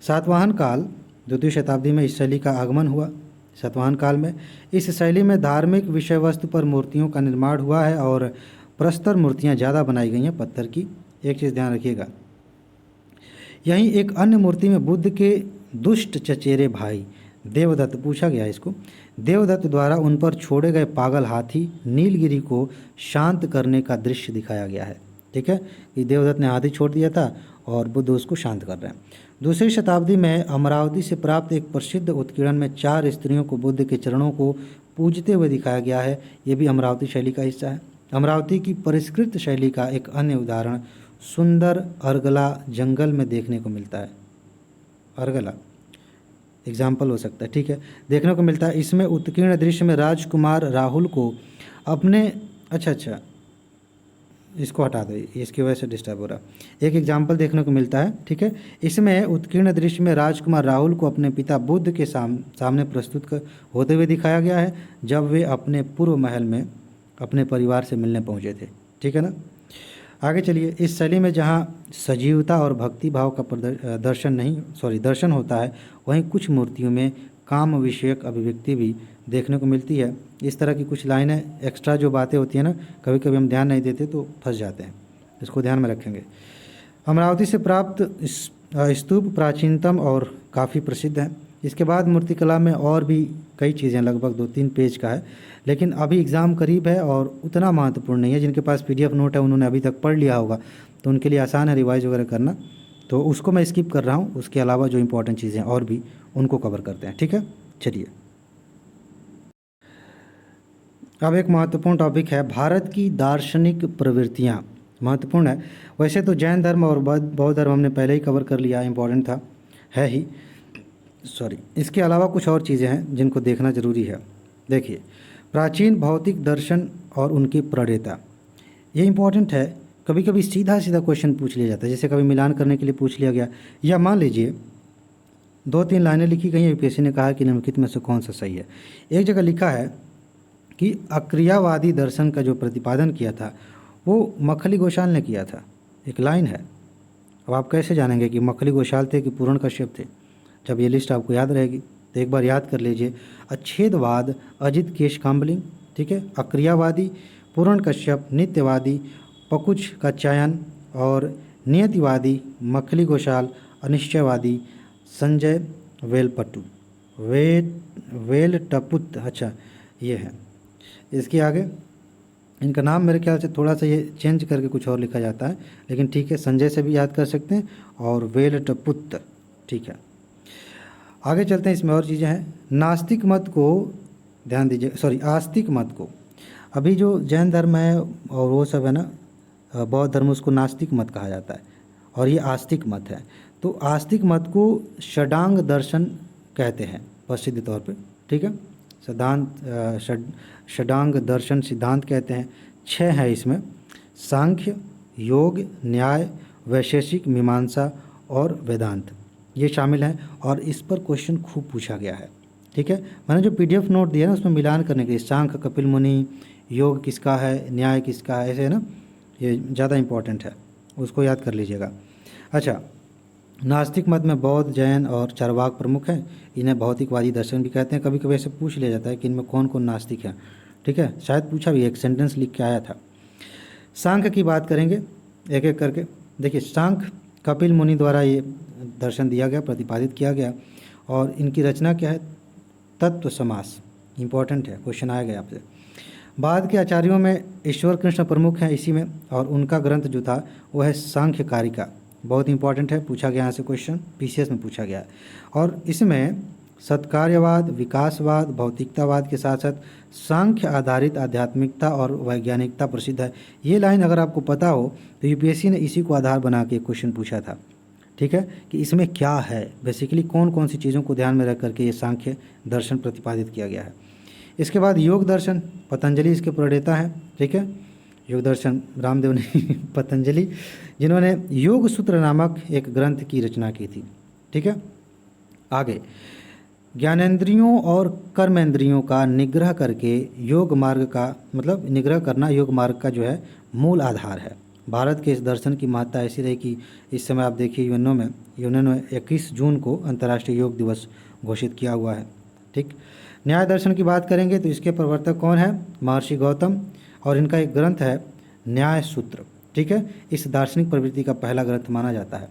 सातवाहन काल, द्वितीय शताब्दी में इस शैली का आगमन हुआ। सातवाहन काल में इस शैली में धार्मिक विषय वस्तु पर मूर्तियों का निर्माण हुआ है और प्रस्तर मूर्तियाँ ज़्यादा बनाई गई हैं पत्थर की। एक चीज़ ध्यान रखिएगा, यहीं एक अन्य मूर्ति में बुद्ध के दुष्ट चचेरे भाई देवदत्त, पूछा गया इसको, देवदत्त द्वारा उन पर छोड़े गए पागल हाथी नीलगिरी को शांत करने का दृश्य दिखाया गया है। ठीक है, कि देवदत्त ने हाथी छोड़ दिया था और बुद्ध उसको शांत कर रहे हैं। दूसरी शताब्दी में अमरावती से प्राप्त एक प्रसिद्ध उत्कीर्णन में 4 स्त्रियों को बुद्ध के चरणों को पूजते हुए दिखाया गया है। ये भी अमरावती शैली का हिस्सा है। अमरावती की परिष्कृत शैली का एक अन्य उदाहरण सुंदर अर्गला जंगल में देखने को मिलता है। अर्गला एग्जाम्पल हो सकता है। ठीक है, देखने को मिलता है। इसमें उत्कीर्ण दृश्य में राजकुमार राहुल को अपने अच्छा इसको हटा दो, इसकी वजह से डिस्टर्ब हो रहा। एक एग्जाम्पल देखने को मिलता है। ठीक है, इसमें उत्कीर्ण दृश्य में राजकुमार राहुल को अपने पिता बुद्ध के सामने प्रस्तुत होते हुए दिखाया गया है जब वे अपने पूर्व महल में अपने परिवार से मिलने पहुंचे थे। ठीक है ना, आगे चलिए। इस शैली में जहाँ सजीवता और भक्ति भाव का दर्शन होता है, वहीं कुछ मूर्तियों में काम विषयक अभिव्यक्ति भी देखने को मिलती है। इस तरह की कुछ लाइनें एक्स्ट्रा जो बातें होती हैं ना, कभी कभी हम ध्यान नहीं देते तो फंस जाते हैं, इसको ध्यान में रखेंगे। अमरावती से प्राप्त स्तूप प्राचीनतम और काफ़ी प्रसिद्ध है। इसके बाद मूर्तिकला में और भी कई चीज़ें, लगभग 2-3 पेज का है, लेकिन अभी एग्ज़ाम करीब है और उतना महत्वपूर्ण नहीं है। जिनके पास PDF नोट है उन्होंने अभी तक पढ़ लिया होगा तो उनके लिए आसान है रिवाइज वगैरह करना, तो उसको मैं स्किप कर रहा हूँ। उसके अलावा जो इंपॉर्टेंट चीज़ें और भी उनको कवर करते हैं। ठीक है, चलिए। अब एक महत्वपूर्ण टॉपिक है भारत की दार्शनिक प्रवृत्तियाँ। महत्वपूर्ण है वैसे तो जैन धर्म और बौद्ध धर्म हमने पहले ही कवर कर लिया, इंपॉर्टेंट था, है ही, सॉरी। इसके अलावा कुछ और चीज़ें हैं जिनको देखना ज़रूरी है। देखिए, प्राचीन भौतिक दर्शन और उनकी प्रणेता, ये इंपॉर्टेंट है। कभी कभी सीधा क्वेश्चन पूछ लिया जाता है, जैसे कभी मिलान करने के लिए पूछ लिया गया, या मान लीजिए 2-3 लाइनें लिखी गई हैं, UPSC ने कहा कि निम्नलिखित में से कौन सा सही है। एक जगह लिखा है कि अक्रियावादी दर्शन का जो प्रतिपादन किया था वो मखली घोषाल ने किया था। एक लाइन है। अब आप कैसे जानेंगे कि मखली घोषाल थे कि पूर्ण कश्यप थे? जब ये लिस्ट आपको याद रहेगी तो एक बार याद कर लीजिए। अच्छेदवाद अजित केश काम्बलिंग, ठीक है, अक्रियावादी पूर्ण कश्यप, नित्यवादी पकुच का चयन और नियतिवादी मखली घोषाल, अनिश्चयवादी संजय वेलपट्टू वेलटपुत। अच्छा, ये है। इसके आगे इनका नाम मेरे ख्याल से थोड़ा सा ये चेंज करके कुछ और लिखा जाता है, लेकिन ठीक है, संजय से भी याद कर सकते हैं और वेलटपुत्र। ठीक है, आगे चलते हैं। इसमें और चीज़ें हैं। नास्तिक मत को ध्यान दीजिए, सॉरी आस्तिक मत को। अभी जो जैन धर्म है और वो सब है ना, बौद्ध धर्म, उसको नास्तिक मत कहा जाता है और ये आस्तिक मत है। तो आस्तिक मत को षडांग दर्शन कहते हैं प्रसिद्ध तौर पे। ठीक है, षडांग दर्शन सिद्धांत कहते हैं। 6 है इसमें, सांख्य, योग, न्याय, वैशेषिक, मीमांसा और वेदांत, ये शामिल हैं और इस पर क्वेश्चन खूब पूछा गया है। ठीक है, मैंने जो PDF नोट दिया ना उसमें मिलान करने के लिए सांख्य कपिल मुनि, योग किसका है, न्याय किसका है, ऐसे है ना, ये ज़्यादा इंपॉर्टेंट है, उसको याद कर लीजिएगा। अच्छा, नास्तिक मत में बौद्ध, जैन और चार्वाक प्रमुख हैं। इन्हें भौतिकवादी दर्शन भी कहते हैं। कभी कभी ऐसे पूछ लिया जाता है कि इनमें कौन कौन नास्तिक हैं। ठीक है, शायद पूछा भी, एक सेंटेंस लिख के आया था। सांख्य की बात करेंगे एक एक करके। देखिए, सांख्य कपिल मुनि द्वारा ये दर्शन दिया गया, प्रतिपादित किया गया और इनकी रचना क्या है? तत्व समास। इंपॉर्टेंट है, क्वेश्चन आएगा आपसे। बाद के आचार्यों में ईश्वर कृष्ण प्रमुख हैं इसी में, और उनका ग्रंथ जो था वो है सांख्य कारिका। बहुत इंपॉर्टेंट है, पूछा गया यहाँ से क्वेश्चन, PCS में पूछा गया है। और इसमें सत्कार्यवाद, विकासवाद, भौतिकतावाद के साथ साथ सांख्य आधारित आध्यात्मिकता और वैज्ञानिकता प्रसिद्ध है। ये लाइन अगर आपको पता हो तो UPSC ने इसी को आधार बना के क्वेश्चन पूछा था। ठीक है, कि इसमें क्या है, बेसिकली कौन कौन सी चीज़ों को ध्यान में रख करके ये सांख्य दर्शन प्रतिपादित किया गया है। इसके बाद योग दर्शन, पतंजलि इसके प्रणेता हैं। ठीक है, योग दर्शन रामदेव ने पतंजलि, जिन्होंने योग सूत्र नामक एक ग्रंथ की रचना की थी। ठीक है, आगे ज्ञानेंद्रियों और कर्मेंद्रियों का निग्रह करके योग मार्ग का, मतलब निग्रह करना योग मार्ग का जो है मूल आधार है। भारत के इस दर्शन की महत्ता ऐसी रही कि इस समय आप देखिए यूएनओ में 21 जून को अंतर्राष्ट्रीय योग दिवस घोषित किया हुआ है। ठीक, न्याय दर्शन की बात करेंगे तो इसके प्रवर्तक कौन है, महर्षि गौतम, और इनका एक ग्रंथ है न्याय सूत्र। ठीक है, इस दार्शनिक प्रवृत्ति का पहला ग्रंथ माना जाता है।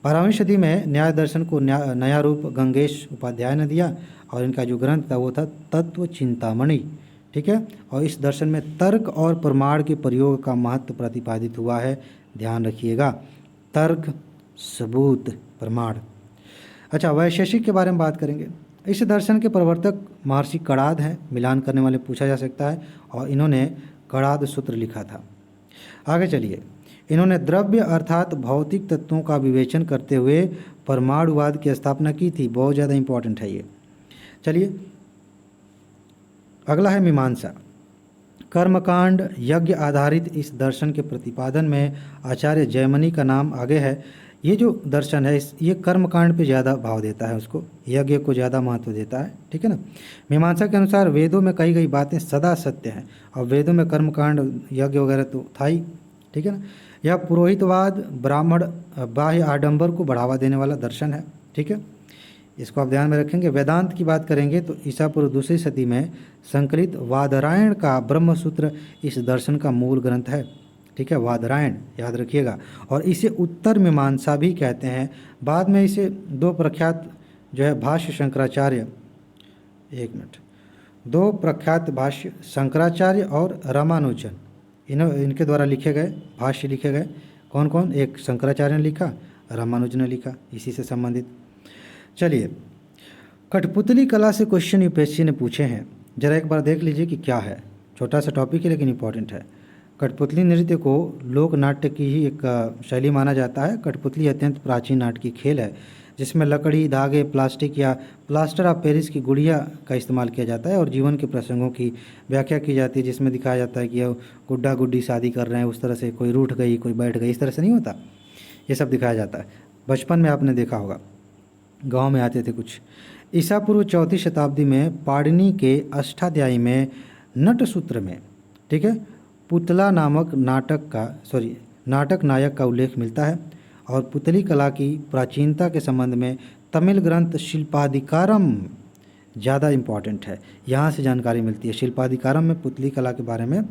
12वीं सदी में न्याय दर्शन को नया रूप गंगेश उपाध्याय ने दिया, और इनका जो ग्रंथ था वो था तत्व चिंतामणि। ठीक है, और इस दर्शन में तर्क और प्रमाण के प्रयोग का महत्व प्रतिपादित हुआ है। ध्यान रखिएगा, तर्क, सबूत, प्रमाण। अच्छा, वैशेषिक के बारे में बात करेंगे। इस दर्शन के प्रवर्तक महर्षि कणाद हैं, मिलान करने वाले पूछा जा सकता है, और इन्होंने कणाद सूत्र लिखा था। आगे चलिए, इन्होंने द्रव्य अर्थात भौतिक तत्वों का विवेचन करते हुए परमाणुवाद की स्थापना की थी। बहुत ज़्यादा इंपॉर्टेंट है ये। चलिए, अगला है मीमांसा। कर्मकांड यज्ञ आधारित इस दर्शन के प्रतिपादन में आचार्य जयमिनी का नाम आगे है। ये जो दर्शन है ये कर्मकांड पे ज़्यादा भाव देता है, उसको यज्ञ को ज़्यादा महत्व देता है। ठीक है ना। मीमांसा के अनुसार वेदों में कही गई बातें सदा सत्य हैं, और वेदों में कर्मकांड यज्ञ वगैरह तो था ही। ठीक है ना। यह पुरोहितवाद, ब्राह्मण बाह्य आडंबर को बढ़ावा देने वाला दर्शन है। ठीक है, इसको आप ध्यान में रखेंगे। वेदांत की बात करेंगे तो ईसा पूर्व 2री सदी में संकलित वादरायण का ब्रह्मसूत्र इस दर्शन का मूल ग्रंथ है। ठीक है, वादरायण याद रखिएगा, और इसे उत्तर मीमांसा भी कहते हैं। बाद में इसे दो प्रख्यात जो है भाष्य शंकराचार्य, दो प्रख्यात भाष्य शंकराचार्य और रामानुजन, इनके द्वारा लिखे गए भाष्य लिखे गए। कौन कौन? एक शंकराचार्य ने लिखा, रामानुजन ने लिखा, इसी से संबंधित। चलिए, कठपुतली कला से क्वेश्चन यूपीएससी ने पूछे हैं, जरा एक बार देख लीजिए कि क्या है। छोटा सा टॉपिक है लेकिन इंपॉर्टेंट है। कठपुतली नृत्य को लोक नाट्य की ही एक शैली माना जाता है। कठपुतली अत्यंत प्राचीन नाटकीय खेल है जिसमें लकड़ी, धागे, प्लास्टिक या प्लास्टर ऑफ पेरिस की गुड़िया का इस्तेमाल किया जाता है और जीवन के प्रसंगों की व्याख्या की जाती है, जिसमें दिखाया जाता है कि यह गुड्डा गुड्डी शादी कर रहे हैं, उस तरह से कोई रूठ गई, कोई बैठ गई, इस तरह से नहीं होता। ये सब दिखाया जाता है। बचपन में आपने देखा होगा, गाँव में आते थे कुछ। ईसा पूर्व 4वीं शताब्दी में पाणिनि के अष्टाध्यायी में नट सूत्र में, ठीक है, पुतला नामक नाटक नायक का उल्लेख मिलता है। और पुतली कला की प्राचीनता के संबंध में तमिल ग्रंथ शिल्पाधिकारम ज़्यादा इम्पॉर्टेंट है, यहाँ से जानकारी मिलती है। शिल्पाधिकारम में पुतली कला के बारे में,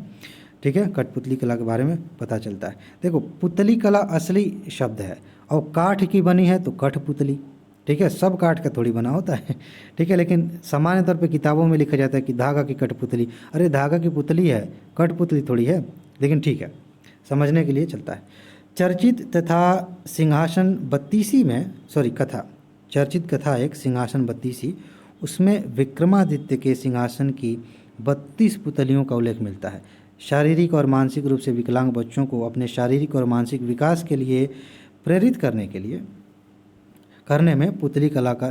ठीक है, कठपुतली कला के बारे में पता चलता है। देखो, पुतली कला असली शब्द है और काठ की बनी है तो कठपुतली, ठीक है, सब काठ का थोड़ी बना होता है, ठीक है। लेकिन सामान्य तौर पे किताबों में लिखा जाता है कि धागा की कठपुतली। अरे धागा की पुतली है, कठपुतली थोड़ी है, लेकिन ठीक है, समझने के लिए चलता है। चर्चित तथा सिंहासन बत्तीसी में कथा, चर्चित कथा एक सिंहासन बत्तीसी, उसमें विक्रमादित्य के सिंहासन की 32 पुतलियों का उल्लेख मिलता है। शारीरिक और मानसिक रूप से विकलांग बच्चों को अपने शारीरिक और मानसिक विकास के लिए प्रेरित करने में पुतली कला का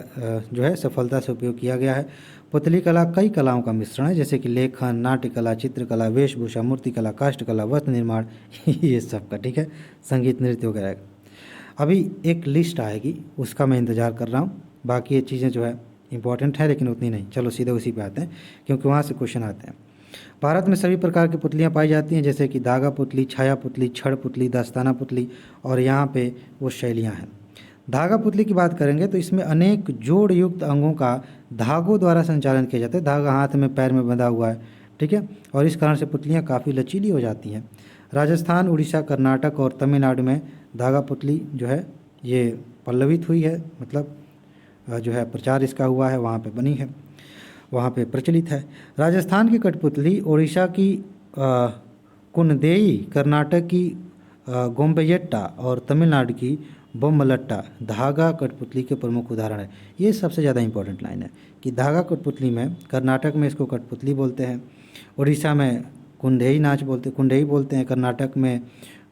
जो है सफलता से उपयोग किया गया है। पुतली कला कई कलाओं का मिश्रण है, जैसे कि लेखन, नाट्य कला, चित्रकला, वेशभूषा, मूर्ति कला, काष्ठ कला, वस्त्र निर्माण, ये सब का, ठीक है, संगीत, नृत्य वगैरह। अभी एक लिस्ट आएगी, उसका मैं इंतज़ार कर रहा हूँ। बाकी ये चीज़ें जो है इंपॉर्टेंट है लेकिन उतनी नहीं। चलो सीधे उसी पे आते हैं क्योंकि वहाँ से क्वेश्चन आते हैं। भारत में सभी प्रकार की पुतलियाँ पाई जाती हैं, जैसे कि धागा पुतली, छाया पुतली, छड़ पुतली, दस्ताना पुतली, और यहाँ पे वो शैलियाँ हैं। धागा पुतली की बात करेंगे तो इसमें अनेक जोड़ युक्त अंगों का धागों द्वारा संचालन किया जाता है। धागा हाथ में, पैर में बंधा हुआ है, ठीक है, और इस कारण से पुतलियाँ काफ़ी लचीली हो जाती हैं। राजस्थान, उड़ीसा, कर्नाटक और तमिलनाडु में धागा पुतली जो है ये पल्लवित हुई है, मतलब जो है प्रचार इसका हुआ है, वहाँ पे बनी है, वहाँ पे प्रचलित है। राजस्थान की कठपुतली, उड़ीसा की कुंदेई, कर्नाटक की गोम्बेयट्टा और तमिलनाडु की बोम्मलट्टा धागा कठपुतली के प्रमुख उदाहरण है। ये सबसे ज़्यादा इंपॉर्टेंट लाइन है कि धागा कठपुतली में, कर्नाटक में इसको कठपुतली बोलते हैं, उड़ीसा में कुंडेई बोलते हैं, कर्नाटक में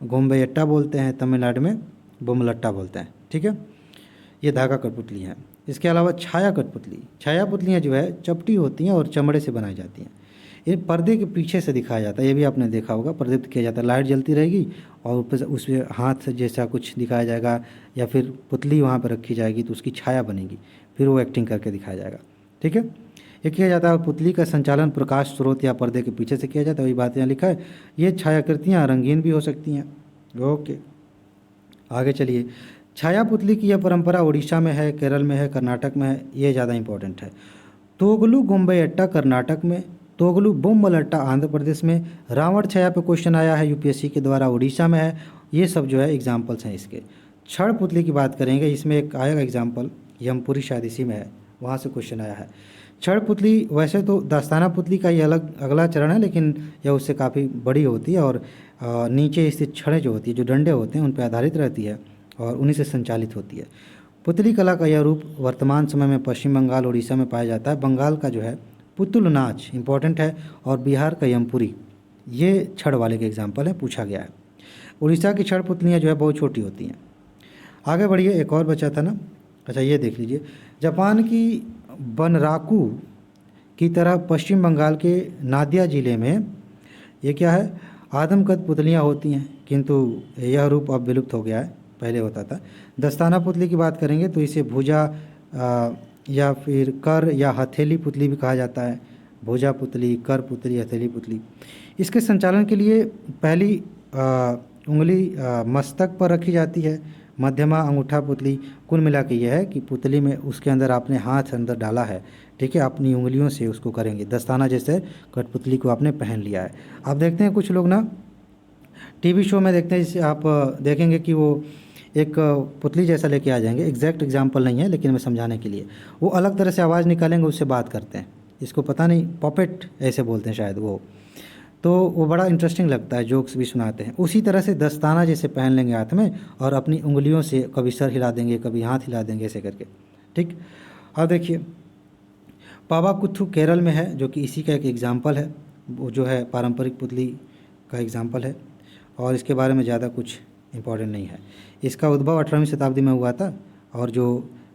गोम्बेयट्टा बोलते हैं, तमिलनाडु में बोम्मलट्टा बोलते हैं, ठीक है। ये धागा कठपुतली हैं। इसके अलावा छाया कठपुतली, छाया पुतलियाँ जो है चपटी होती हैं और चमड़े से बनाई जाती हैं। ये पर्दे के पीछे से दिखाया जाता है, ये भी आपने देखा होगा, प्रदीप्त किया जाता है, लाइट जलती रहेगी और ऊपर से उसमें हाथ जैसा कुछ दिखाया जाएगा या फिर पुतली वहाँ पर रखी जाएगी तो उसकी छाया बनेगी, फिर वो एक्टिंग करके दिखाया जाएगा। ठीक है, ये किया जाता है। पुतली का संचालन प्रकाश स्रोत या पर्दे के पीछे से किया जाता है, वही बात यहाँ लिखा है। ये छायाकृतियाँ रंगीन भी हो सकती हैं। ओके, आगे चलिए। छाया पुतली की यह परंपरा उड़ीसा में है, केरल में है, कर्नाटक में है, ये ज़्यादा इंपॉर्टेंट है। तोगलू गोम्बैयट्टा कर्नाटक में, तोगलू बोम्बलट्टा आंध्र प्रदेश में, रावण छाया पे क्वेश्चन आया है यूपीएससी के द्वारा, उड़ीसा में है। ये सब जो है एग्जाम्पल्स हैं इसके। छड़ पुतली की बात करेंगे, इसमें एक आएगा एग्जाम्पल, यमपुरी शायद इसी में है, वहाँ से क्वेश्चन आया है। छड़ पुतली वैसे तो दास्ताना पुतली का ये अलग अगला चरण है, लेकिन यह उससे काफ़ी बड़ी होती है और नीचे स्थित छड़ें जो होती है, जो डंडे होते हैं, उन पर आधारित रहती है और उन्हीं से संचालित होती है। पुतली कला का यह रूप वर्तमान समय में पश्चिम बंगाल, उड़ीसा में पाया जाता है। बंगाल का जो है पुतुल नाच इंपॉर्टेंट है और बिहार का यमपुरी, ये छड़ वाले के एग्जाम्पल है, पूछा गया है। उड़ीसा की छड़ पुतलियाँ जो है बहुत छोटी होती हैं। आगे बढ़िए, एक और बचा था ना, अच्छा ये देख लीजिए। जापान की बनराकू की तरह पश्चिम बंगाल के नादिया ज़िले में ये क्या है, आदमकद पुतलियाँ होती हैं, किंतु यह रूप अब विलुप्त हो गया है, पहले होता था। दस्ताना पुतली की बात करेंगे तो इसे भुजा या फिर कर या हथेली पुतली भी कहा जाता है। भुजा पुतली, कर पुतली, हथेली पुतली। इसके संचालन के लिए पहली उंगली मस्तक पर रखी जाती है। मध्यमा अंगूठा पुतली, कुल मिला के यह है कि पुतली में उसके अंदर आपने हाथ अंदर डाला है, ठीक है, अपनी उंगलियों से उसको करेंगे। दस्ताना जैसे कठपुतली को आपने पहन लिया है। आप देखते हैं कुछ लोग ना टीवी शो में देखते हैं, जिसे आप देखेंगे कि वो एक पुतली जैसा लेके आ जाएंगे, एग्जैक्ट एग्जाम्पल नहीं है लेकिन मैं समझाने के लिए, वो अलग तरह से आवाज़ निकालेंगे, उससे बात करते हैं, इसको पता नहीं पॉपेट ऐसे बोलते हैं शायद वो, तो वो बड़ा इंटरेस्टिंग लगता है, जोक्स भी सुनाते हैं। उसी तरह से दस्ताना जैसे पहन लेंगे हाथ में और अपनी उंगलियों से कभी सर हिला देंगे, कभी हाथ हिला देंगे, ऐसे करके। ठीक, अब देखिए पावाकुथु केरल में है, जो कि इसी का एक एग्जाम्पल है, वो जो है पारंपरिक पुतली का एग्जाम्पल है और इसके बारे में ज़्यादा कुछ इम्पोर्टेंट नहीं है। इसका उद्भव 18वीं शताब्दी में हुआ था और जो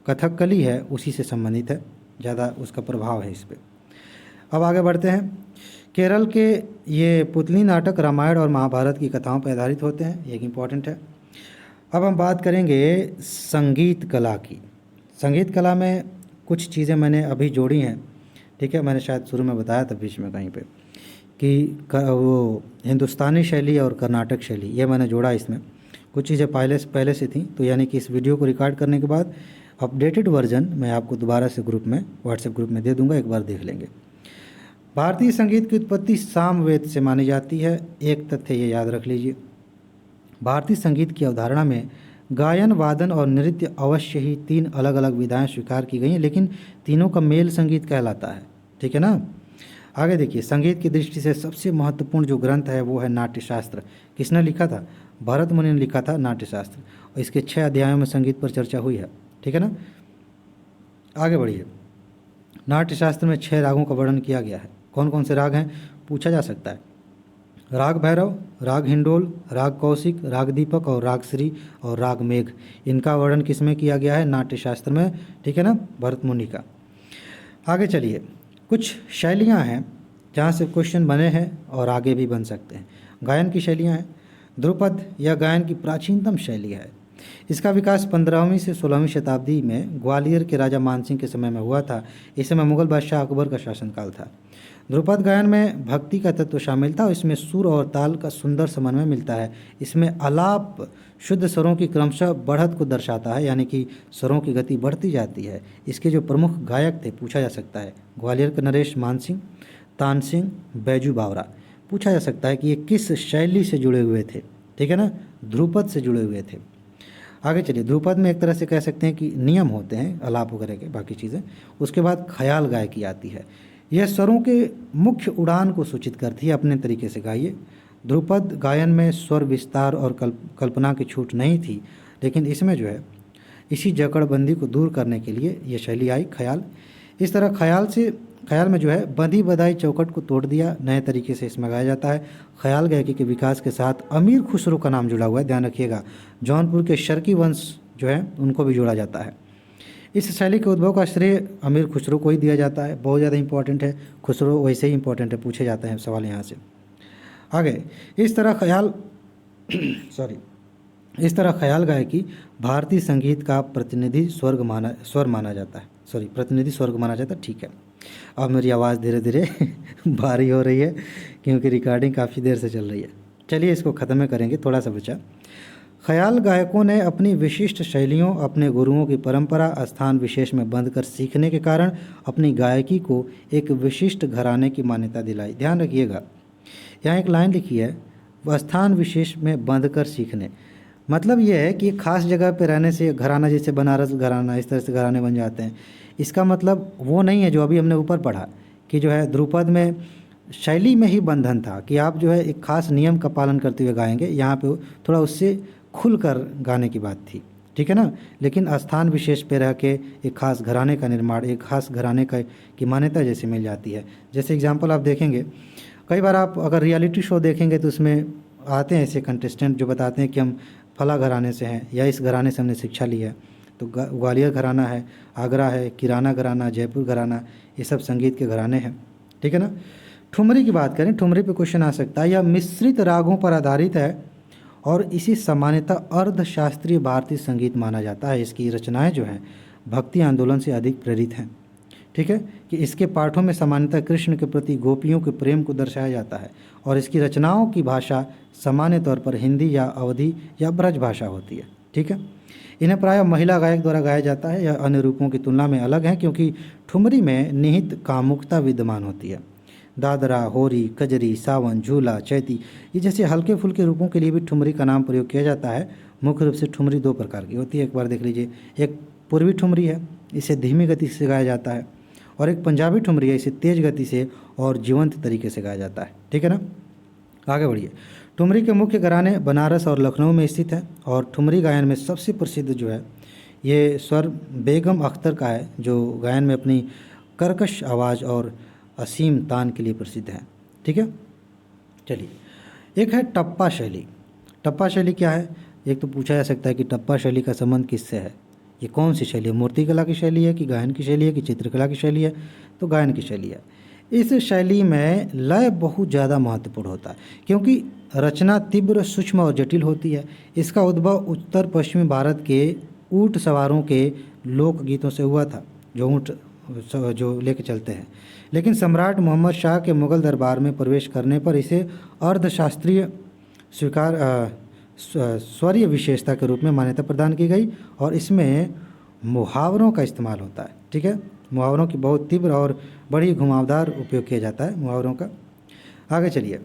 कथकली है उसी से संबंधित है, ज़्यादा उसका प्रभाव है इस पर। अब आगे बढ़ते हैं। केरल के ये पुतली नाटक रामायण और महाभारत की कथाओं पर आधारित होते हैं, ये एक इम्पॉर्टेंट है। अब हम बात करेंगे संगीत कला की। संगीत कला में कुछ चीज़ें मैंने अभी जोड़ी हैं, ठीक है, मैंने शायद शुरू में बताया था बीच में कहीं पे कि वो हिंदुस्तानी शैली और कर्नाटक शैली, ये मैंने जोड़ा इसमें। कुछ चीज़ें पहले से थी, तो यानी कि इस वीडियो को रिकॉर्ड करने के बाद अपडेटेड वर्जन मैं आपको दोबारा से ग्रुप में, व्हाट्सएप ग्रुप में दे दूंगा, एक बार देख लेंगे। भारतीय संगीत की उत्पत्ति सामवेद से मानी जाती है। एक तथ्य ये याद रख लीजिए, भारतीय संगीत की अवधारणा में गायन, वादन और नृत्य अवश्य ही 3 अलग अलग विधाएं स्वीकार की गई हैं, लेकिन तीनों का मेल संगीत कहलाता है, ठीक है ना। आगे देखिए, संगीत की दृष्टि से सबसे महत्वपूर्ण जो ग्रंथ है वो है नाट्यशास्त्र। किसने लिखा था? भरत मुनि ने लिखा था नाट्यशास्त्र, और इसके 6 अध्यायों में संगीत पर चर्चा हुई है, ठीक है ना। आगे बढ़िए, नाट्यशास्त्र में 6 रागों का वर्णन किया गया है। कौन कौन से राग हैं पूछा जा सकता है। राग भैरव, राग हिंडोल, राग कौशिक, राग दीपक और राग श्री और राग मेघ, इनका वर्णन किस में किया गया है? नाट्यशास्त्र में, ठीक है ना, भरत मुनि का। आगे चलिए, कुछ शैलियाँ हैं जहाँ से क्वेश्चन बने हैं और आगे भी बन सकते हैं। गायन की शैलियाँ हैं। ध्रुपद यह गायन की प्राचीनतम शैली है। इसका विकास 15वीं से 16वीं शताब्दी में ग्वालियर के राजा मानसिंह के समय में हुआ था। इस समय मुगल बादशाह अकबर का शासनकाल था। ध्रुपद गायन में भक्ति का तत्व शामिल था और इसमें सुर और ताल का सुंदर समन्वय मिलता है। इसमें आलाप शुद्ध स्वरों की क्रमशः बढ़त को दर्शाता है, यानी कि स्वरों की गति बढ़ती जाती है। इसके जो प्रमुख गायक थे पूछा जा सकता है, ग्वालियर का नरेश मानसिंह, तानसिंह, बैजू बावरा। पूछा जा सकता है कि ये किस शैली से जुड़े हुए थे, ठीक है ना, ध्रुपद से जुड़े हुए थे। आगे चलिए, ध्रुपद में एक तरह से कह सकते हैं कि नियम होते हैं आलाप वगैरह के, बाकी चीज़ें। उसके बाद ख्याल गायकी आती है। यह स्वरों के मुख्य उड़ान को सूचित करती है, अपने तरीके से गाइए। ध्रुपद गायन में स्वर विस्तार और कल्पना की छूट नहीं थी, लेकिन इसमें जो है इसी जकड़बंदी को दूर करने के लिए ये शैली आई, ख्याल। इस तरह ख्याल में जो है बंधी बधाई चौकट को तोड़ दिया, नए तरीके से इसमें गाया जाता है। ख्याल गायकी के विकास के साथ अमीर खुसरो का नाम जुड़ा हुआ है, ध्यान रखिएगा। जौनपुर के शर्की वंश जो है उनको भी जोड़ा जाता है। इस शैली के उद्भव का श्रेय अमीर खुसरो को ही दिया जाता है। बहुत ज़्यादा इंपॉर्टेंट है, खुसरो वैसे ही इंपॉर्टेंट है, पूछे जाते हैं सवाल यहाँ से। आगे इस तरह ख्याल इस तरह ख्याल गायकी भारतीय संगीत का प्रतिनिधि स्वर माना जाता है। प्रतिनिधि स्वर्ग माना जाता है। ठीक है, अब मेरी आवाज़ धीरे धीरे भारी हो रही है क्योंकि रिकॉर्डिंग काफ़ी देर से चल रही है। चलिए इसको ख़त्म करेंगे, थोड़ा सा बचा। ख्याल गायकों ने अपनी विशिष्ट शैलियों, अपने गुरुओं की परंपरा, स्थान विशेष में बंधकर सीखने के कारण अपनी गायकी को एक विशिष्ट घराने की मान्यता दिलाई। ध्यान रखिएगा, यहाँ एक लाइन लिखी है, स्थान विशेष में बंधकर सीखने। मतलब यह है कि खास जगह पे रहने से घराना, जैसे बनारस घराना, इस तरह से घराने बन जाते हैं। इसका मतलब वो नहीं है जो अभी हमने ऊपर पढ़ा कि जो है ध्रुपद में शैली में ही बंधन था कि आप जो है एक खास नियम का पालन करते हुए गाएंगे। यहाँ पे थोड़ा उससे खुलकर गाने की बात थी, ठीक है ना। लेकिन स्थान विशेष पे रह के एक खास घराने का निर्माण, एक खास घराने का की मान्यता जैसे मिल जाती है। जैसे एग्जाम्पल आप देखेंगे, कई बार आप अगर रियलिटी शो देखेंगे तो उसमें आते हैं ऐसे कंटेस्टेंट जो बताते हैं कि हम फला घराने से हैं या इस घराने से हमने शिक्षा ली है। तो ग्वालियर घराना है, आगरा है, किराना घराना, जयपुर घराना, ये सब संगीत के घराने हैं, ठीक है ना। ठुमरी की बात करें, ठुमरी पे क्वेश्चन आ सकता है। यह मिश्रित रागों पर आधारित है और इसी सामान्यतः अर्धशास्त्रीय भारतीय संगीत माना जाता है। इसकी रचनाएं जो हैं भक्ति आंदोलन से अधिक प्रेरित हैं, ठीक है, कि इसके पाठों में सामान्यतः कृष्ण के प्रति गोपियों के प्रेम को दर्शाया जाता है और इसकी रचनाओं की भाषा सामान्य तौर पर हिंदी या अवधी या ब्रज भाषा होती है, ठीक है। इन्हें प्रायः महिला गायक द्वारा गाया जाता है। यह अन्य रूपों की तुलना में अलग है क्योंकि ठुमरी में निहित कामुकता विद्यमान होती है। दादरा, होरी, कजरी, सावन, झूला, चैती, ये जैसे हल्के फुल्के रूपों के लिए भी ठुमरी का नाम प्रयोग किया जाता है। मुख्य रूप से ठुमरी दो प्रकार की होती है, एक बार देख लीजिए। एक पूर्वी ठुमरी है, इसे धीमी गति से गाया जाता है, और एक पंजाबी ठुमरी है, इसे तेज गति से और जीवंत तरीके से गाया जाता है, ठीक है ना। आगे बढ़िए। ठुमरी के मुख्य घराने बनारस और लखनऊ में स्थित है और ठुमरी गायन में सबसे प्रसिद्ध जो है ये स्वर बेगम अख्तर का है, जो गायन में अपनी कर्कश आवाज़ और असीम तान के लिए प्रसिद्ध है, ठीक है। चलिए, एक है टप्पा शैली। टप्पा शैली क्या है? एक तो पूछा जा सकता है कि टप्पा शैली का संबंध किससे है, ये कौन सी शैली है, मूर्तिकला की शैली है कि गायन की शैली है कि चित्रकला की शैली है? तो गायन की शैली है। इस शैली में लय बहुत ज़्यादा महत्वपूर्ण होता है क्योंकि रचना तीव्र, सूक्ष्म और जटिल होती है। इसका उद्भव उत्तर पश्चिमी भारत के ऊँट सवारों के लोकगीतों से हुआ था, जो ऊँट जो लेके चलते हैं। लेकिन सम्राट मोहम्मद शाह के मुग़ल दरबार में प्रवेश करने पर इसे अर्धशास्त्रीय स्वरीय विशेषता के रूप में मान्यता प्रदान की गई और इसमें मुहावरों का इस्तेमाल होता है, ठीक है। मुहावरों की बहुत तीव्र और बड़ी घुमावदार उपयोग किया जाता है मुहावरों का। आगे चलिए।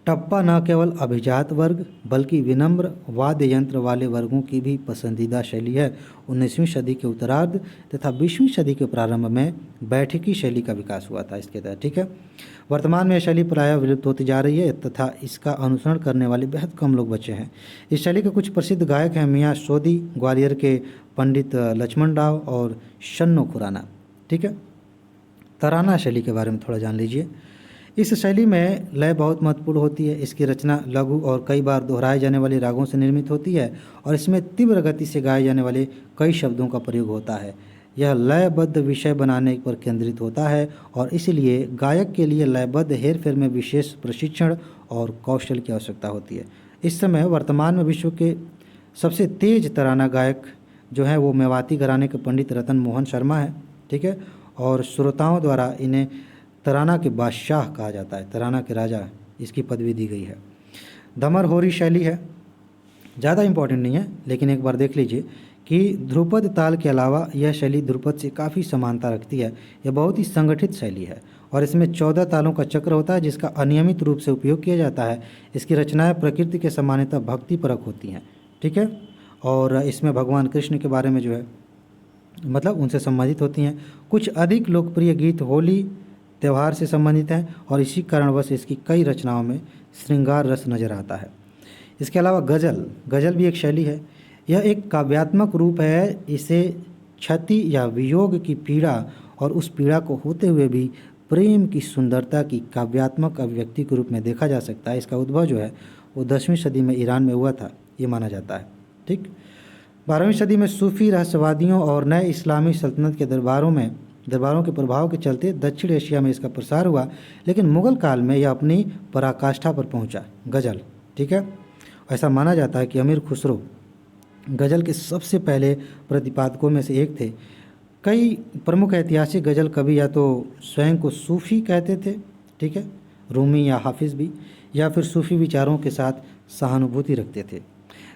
टप्पा न केवल अभिजात वर्ग बल्कि विनम्र वाद्य यंत्र वाले वर्गों की भी पसंदीदा शैली है। 19वीं सदी के उत्तरार्ध तथा 20वीं सदी के प्रारंभ में बैठकी शैली का विकास हुआ था इसके तहत, ठीक है। वर्तमान में यह शैली प्रायः विलुप्त होती जा रही है तथा इसका अनुसरण करने वाले बेहद कम लोग बचे हैं। इस शैली के कुछ प्रसिद्ध गायक हैं मियाँ सोदी, ग्वालियर के पंडित लक्ष्मण राव और शन्नो खुराना, ठीक है। तराना शैली के बारे में थोड़ा जान लीजिए। इस शैली में लय बहुत महत्वपूर्ण होती है। इसकी रचना लघु और कई बार दोहराए जाने वाले रागों से निर्मित होती है और इसमें तीव्र गति से गाए जाने वाले कई शब्दों का प्रयोग होता है। यह लयबद्ध विषय बनाने पर केंद्रित होता है और इसलिए गायक के लिए लयबद्ध हेरफेर में विशेष प्रशिक्षण और कौशल की आवश्यकता होती है। इस समय वर्तमान में विश्व के सबसे तेज तराना गायक जो हैं वो मेवाती घराने के पंडित रतन मोहन शर्मा है, ठीक है। और श्रोताओं द्वारा इन्हें तराना के बादशाह कहा जाता है, तराना के राजा, इसकी पदवी दी गई है। दमर होरी शैली है, ज़्यादा इम्पोर्टेंट नहीं है लेकिन एक बार देख लीजिए कि ध्रुपद ताल के अलावा यह शैली ध्रुपद से काफ़ी समानता रखती है। यह बहुत ही संगठित शैली है और इसमें 14 तालों का चक्र होता है जिसका अनियमित रूप से उपयोग किया जाता है। इसकी रचनाएं प्रकृति के सामान्यतः भक्तिपरक होती हैं, ठीक है। और इसमें भगवान कृष्ण के बारे में जो है मतलब उनसे संबंधित होती हैं। कुछ अधिक लोकप्रिय गीत होली त्यौहार से संबंधित हैं और इसी कारणवश इसकी कई रचनाओं में श्रृंगार रस नज़र आता है। इसके अलावा गज़ल भी एक शैली है। यह एक काव्यात्मक रूप है। इसे क्षति या वियोग की पीड़ा और उस पीड़ा को होते हुए भी प्रेम की सुंदरता की काव्यात्मक अभिव्यक्ति के रूप में देखा जा सकता है। इसका उद्भव जो है वो 10वीं सदी में ईरान में हुआ था, ये माना जाता है, ठीक। 12वीं सदी में सूफी रहस्यवादियों और नए इस्लामी सल्तनत के दरबारों के प्रभाव के चलते दक्षिण एशिया में इसका प्रसार हुआ, लेकिन मुगल काल में यह अपनी पराकाष्ठा पर पहुंचा। गज़ल, ठीक है। ऐसा माना जाता है कि अमीर खुसरो गज़ल के सबसे पहले प्रतिपादकों में से एक थे। कई प्रमुख ऐतिहासिक गज़ल कवि या तो स्वयं को सूफ़ी कहते थे, ठीक है, रूमी या हाफिज़ भी, या फिर सूफ़ी विचारों के साथ सहानुभूति रखते थे।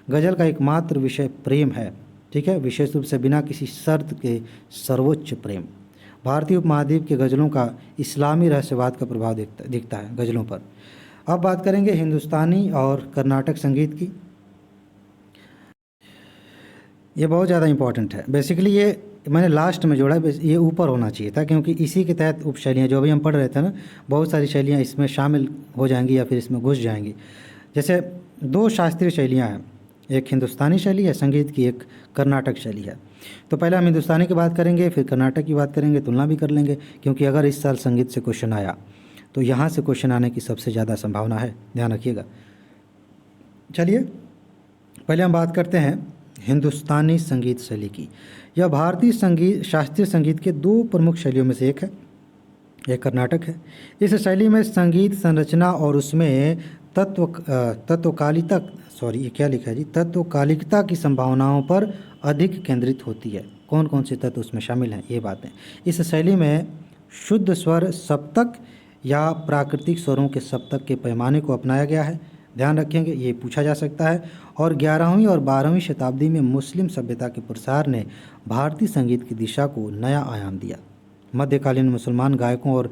गज़ल का एकमात्र विषय प्रेम है, ठीक है, विशेष रूप से बिना किसी शर्त के सर्वोच्च प्रेम। भारतीय उपमहाद्वीप के गज़लों का इस्लामी रहस्यवाद का प्रभाव दिखता है गज़लों पर। अब बात करेंगे हिंदुस्तानी और कर्नाटक संगीत की। ये बहुत ज़्यादा इम्पॉर्टेंट है। बेसिकली ये मैंने लास्ट में जोड़ा, ये ऊपर होना चाहिए था, क्योंकि इसी के तहत उपशैलियाँ जो अभी हम पढ़ रहे थे ना, बहुत सारी शैलियाँ इसमें शामिल हो जाएंगी या फिर इसमें घुस जाएंगी। जैसे दो शास्त्रीय शैलियाँ हैं, एक हिंदुस्तानी शैली है संगीत की, एक कर्नाटक शैली है। तो पहले हम हिंदुस्तानी की बात करेंगे, फिर कर्नाटक की बात करेंगे, तुलना भी कर लेंगे, क्योंकि अगर इस साल संगीत से क्वेश्चन आया तो यहाँ से क्वेश्चन आने की सबसे ज़्यादा संभावना है, ध्यान रखिएगा। चलिए पहले हम बात करते हैं हिंदुस्तानी संगीत शैली की। यह भारतीय शास्त्रीय संगीत के दो प्रमुख शैलियों में से एक है, एक कर्नाटक है। इस शैली में संगीत संरचना और उसमें तत्वकालिकता की संभावनाओं पर अधिक केंद्रित होती है। कौन कौन से तत्व उसमें शामिल हैं, ये बातें। इस शैली में शुद्ध स्वर सप्तक या प्राकृतिक स्वरों के सप्तक के पैमाने को अपनाया गया है, ध्यान रखेंगे, ये पूछा जा सकता है। और 11वीं और 12वीं शताब्दी में मुस्लिम सभ्यता के प्रसार ने भारतीय संगीत की दिशा को नया आयाम दिया। मध्यकालीन मुसलमान गायकों और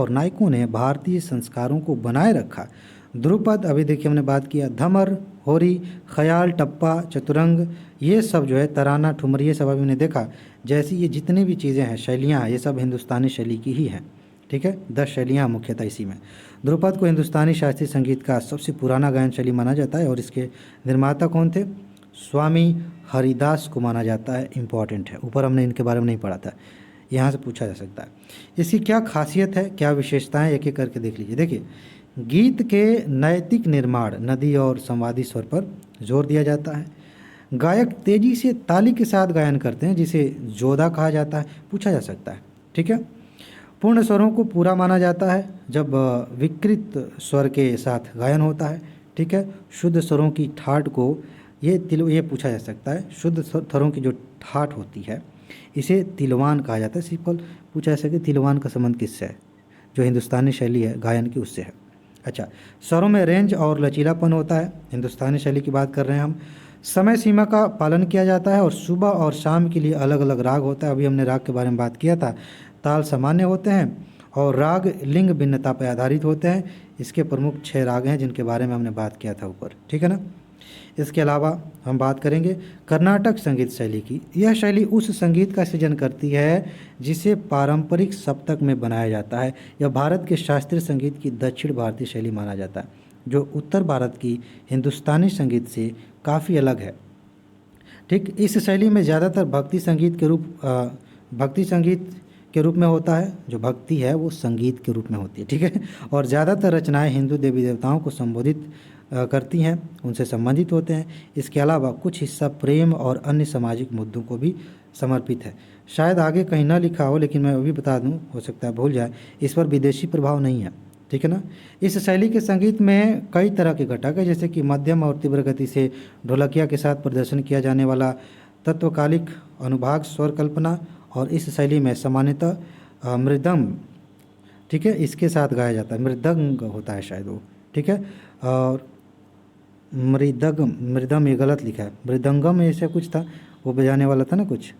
नायकों ने भारतीय संस्कारों को बनाए रखा। ध्रुपद, अभी देखिए हमने बात किया, धमर, होरी, ख्याल, टप्पा, चतुरंग, ये सब जो है, तराना, ठुमर, ये सब अभी हमने देखा। जैसी ये जितनी भी चीज़ें हैं, शैलियाँ हैं, ये सब हिंदुस्तानी शैली की ही हैं, ठीक है। 10 शैलियाँ मुख्यतः इसी में। ध्रुपद को हिंदुस्तानी शास्त्रीय संगीत का सबसे पुराना गायन शैली माना जाता है और इसके निर्माता कौन थे? स्वामी हरिदास को माना जाता है। इम्पॉर्टेंट है, ऊपर हमने इनके बारे में नहीं पढ़ा था, यहाँ से पूछा जा सकता है। इसकी क्या खासियत है, क्या विशेषताएं, एक एक करके देख लीजिए। देखिए, गीत के नैतिक निर्माण, नदी और संवादी स्वर पर जोर दिया जाता है। गायक तेजी से ताली के साथ गायन करते हैं, जिसे जोदा कहा जाता है, पूछा जा सकता है, ठीक है। पूर्ण स्वरों को पूरा माना जाता है जब विकृत स्वर के साथ गायन होता है, ठीक है। शुद्ध स्वरों की ठाठ को ये पूछा जा सकता है, शुद्ध स्वरों की जो ठाठ होती है इसे तिलवान कहा जाता है। सिंपल पूछा जा सकता है, तिलवान का संबंध किससे है? जो हिंदुस्तानी शैली है गायन की, उससे है। अच्छा, स्वरों में रेंज और लचीलापन होता है, हिंदुस्तानी शैली की बात कर रहे हैं हम। समय सीमा का पालन किया जाता है और सुबह और शाम के लिए अलग अलग राग होता है। अभी हमने राग के बारे में बात किया था। ताल सामान्य होते हैं और राग लिंग भिन्नता पर आधारित होते हैं। इसके प्रमुख 6 राग हैं जिनके बारे में हमने बात किया था ऊपर, ठीक है ना। इसके अलावा हम बात करेंगे कर्नाटक संगीत शैली की। यह शैली उस संगीत का सृजन करती है जिसे पारंपरिक सप्तक में बनाया जाता है। यह भारत के शास्त्रीय संगीत की दक्षिण भारतीय शैली माना जाता है, जो उत्तर भारत की हिंदुस्तानी संगीत से काफ़ी अलग है, ठीक। इस शैली में ज़्यादातर भक्ति संगीत के रूप में होता है। जो भक्ति है वो संगीत के रूप में होती है, ठीक है। और ज़्यादातर रचनाएं हिंदू देवी देवताओं को संबोधित करती हैं, उनसे संबंधित होते हैं। इसके अलावा कुछ हिस्सा प्रेम और अन्य सामाजिक मुद्दों को भी समर्पित है। शायद आगे कहीं ना लिखा हो, लेकिन मैं अभी बता दूं, हो सकता है भूल जाए। इस पर विदेशी प्रभाव नहीं है, ठीक है ना। इस शैली के संगीत में कई तरह के घटक है, जैसे कि मध्यम और तीव्र गति से ढोलकिया के साथ प्रदर्शन किया जाने वाला तत्वकालिक अनुभाग स्वर कल्पना, और इस शैली में सामान्यतः मृदंग, ठीक है, इसके साथ गाया जाता है। मृदंग होता है शायद वो, ठीक है। और मृदम ये गलत लिखा है, मृदंगम ऐसे कुछ था, वो बजाने वाला था ना कुछ,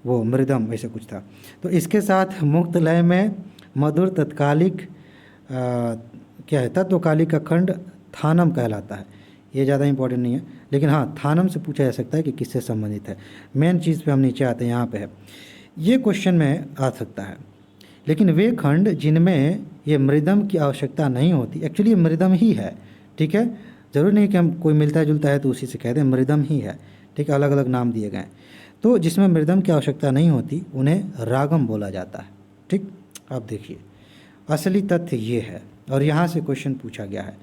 वो मृदम ऐसे कुछ था। तो इसके साथ मुक्त लय में मधुर तत्कालिक क्या है, तत्वकालिक अखंड थानम कहलाता है। ये ज़्यादा इंपॉर्टेंट नहीं है, लेकिन हाँ, थानम से पूछा जा सकता है कि किससे संबंधित है। मेन चीज़ पे हम नीचे आते हैं, यहाँ पे है, ये क्वेश्चन में आ सकता है। लेकिन वे खंड जिनमें ये मृदम की आवश्यकता नहीं होती, एक्चुअली ये मृदम ही है, ठीक है। ज़रूरी नहीं कि हम कोई मिलता जुलता है तो उसी से कह दें, मृदम ही है, ठीक है। अलग अलग नाम दिए गए हैं। तो जिसमें मृदम की आवश्यकता नहीं होती उन्हें रागम बोला जाता है, ठीक। अब देखिए, असली तथ्य ये है और यहाँ से क्वेश्चन पूछा गया है।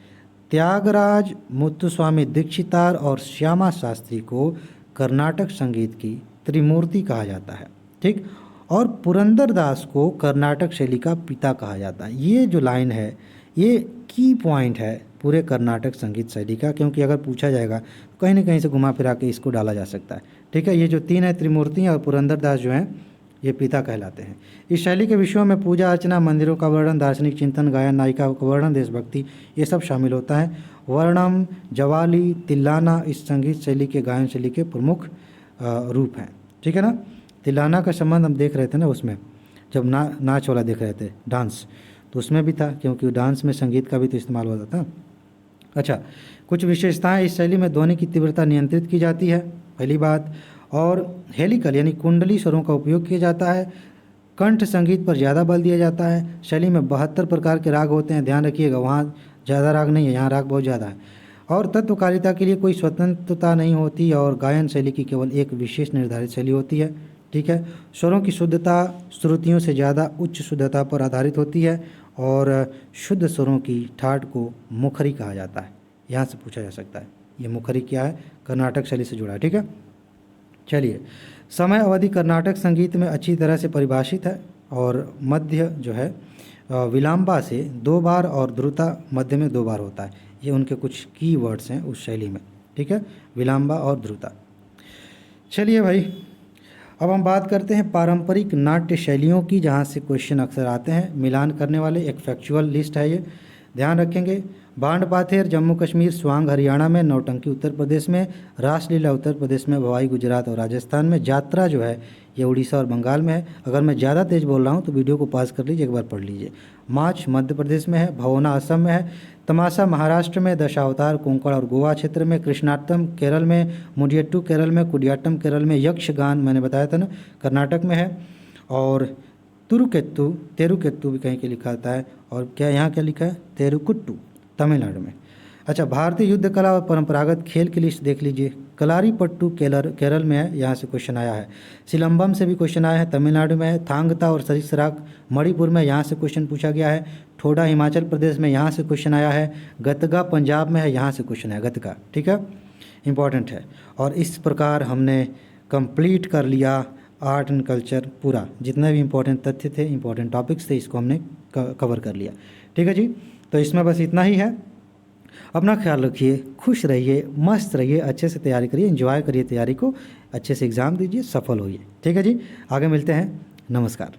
त्यागराज, मुत्तुस्वामी दीक्षितार और श्यामा शास्त्री को कर्नाटक संगीत की त्रिमूर्ति कहा जाता है, ठीक। और पुरंदरदास को कर्नाटक शैली का पिता कहा जाता है। ये जो लाइन है ये की पॉइंट है पूरे कर्नाटक संगीत शैली का, क्योंकि अगर पूछा जाएगा तो कहीं ना कहीं से घुमा फिरा के इसको डाला जा सकता है, ठीक है। ये जो तीन है त्रिमूर्ति और पुरंदरदास जो हैं ये पिता कहलाते हैं। इस शैली के विषयों में पूजा अर्चना, मंदिरों का वर्णन, दार्शनिक चिंतन, गायन, नायिका का वर्णन, देशभक्ति, ये सब शामिल होता है। वर्णम, जवाली, तिल्लाना इस संगीत शैली के गायन शैली के प्रमुख रूप हैं, ठीक है ना। तिल्लाना का संबंध हम देख रहे थे ना, उसमें जब नाच वाला देख रहे थे डांस, तो उसमें भी था, क्योंकि डांस में संगीत का भी तो इस्तेमाल होता था। अच्छा, कुछ विशेषताएं, इस शैली में ध्वनि की तीव्रता नियंत्रित की जाती है, पहली बात। और हेलिकल यानी कुंडली स्वरों का उपयोग किया जाता है। कंठ संगीत पर ज़्यादा बल दिया जाता है। शैली में 72 प्रकार के राग होते हैं, ध्यान रखिएगा, वहाँ ज़्यादा राग नहीं है, यहाँ राग बहुत ज़्यादा है। और तत्वकारिता के लिए कोई स्वतंत्रता नहीं होती और गायन शैली की केवल एक विशेष निर्धारित शैली होती है, ठीक है। स्वरों की शुद्धता श्रुतियों से ज़्यादा उच्च शुद्धता पर आधारित होती है और शुद्ध स्वरों की ठाट को मुखरी कहा जाता है। यहाँ से पूछा जा सकता है ये मुखरी क्या है, कर्नाटक शैली से जुड़ा है, ठीक है। चलिए, समय अवधि कर्नाटक संगीत में अच्छी तरह से परिभाषित है और मध्य जो है विलाम्बा से 2 बार और द्रुता मध्य में 2 बार होता है। ये उनके कुछ की वर्ड्स हैं उस शैली में, ठीक है, विलाम्बा और द्रुता। चलिए भाई, अब हम बात करते हैं पारंपरिक नाट्य शैलियों की, जहाँ से क्वेश्चन अक्सर आते हैं मिलान करने वाले। एक फैक्चुअल लिस्ट है ये, ध्यान रखेंगे। बांड पाथेर जम्मू कश्मीर, स्वांग हरियाणा में, नौटंकी उत्तर प्रदेश में, रासलीला उत्तर प्रदेश में, भवाई गुजरात और राजस्थान में, जात्रा जो है ये उड़ीसा और बंगाल में है। अगर मैं ज़्यादा तेज़ बोल रहा हूँ तो वीडियो को पॉज कर लीजिए, एक बार पढ़ लीजिए। मार्च मध्य प्रदेश में है, भवना असम में है, तमाशा महाराष्ट्र में, दशावतार कोंकण और गोवा क्षेत्र में, कृष्णाटम केरल में, मुडियट्टू केरल में, कुडियाट्टम केरल में, यक्षगान मैंने बताया था ना कर्नाटक में है, और तेरुकेत्तु भी कहीं के लिखा आता है, और क्या यहाँ क्या लिखा है, तेरुकुट्टू तमिलनाडु में। अच्छा, भारतीय युद्ध कला और परंपरागत खेल की लिस्ट देख लीजिए। कलारीपट्टू केरल में है, यहाँ से क्वेश्चन आया है। सिलंबम से भी क्वेश्चन आया है, तमिलनाडु में है। थांगता और सरिसराग मणिपुर में, यहाँ से क्वेश्चन पूछा गया है। ठोडा हिमाचल प्रदेश में, यहाँ से क्वेश्चन आया है। गतका पंजाब में है, यहाँ से क्वेश्चन है गतका, ठीक है, इंपॉर्टेंट है। और इस प्रकार हमने कंप्लीट कर लिया आर्ट एंड कल्चर पूरा, जितने भी इंपॉर्टेंट तथ्य थे, इंपॉर्टेंट टॉपिक्स थे, इसको हमने कवर कर लिया, ठीक है जी। तो इसमें बस इतना ही है। अपना ख्याल रखिए, खुश रहिए, मस्त रहिए, अच्छे से तैयारी करिए, एंजॉय करिए तैयारी को, अच्छे से एग्ज़ाम दीजिए, सफल होइए, ठीक है जी। आगे मिलते हैं, नमस्कार।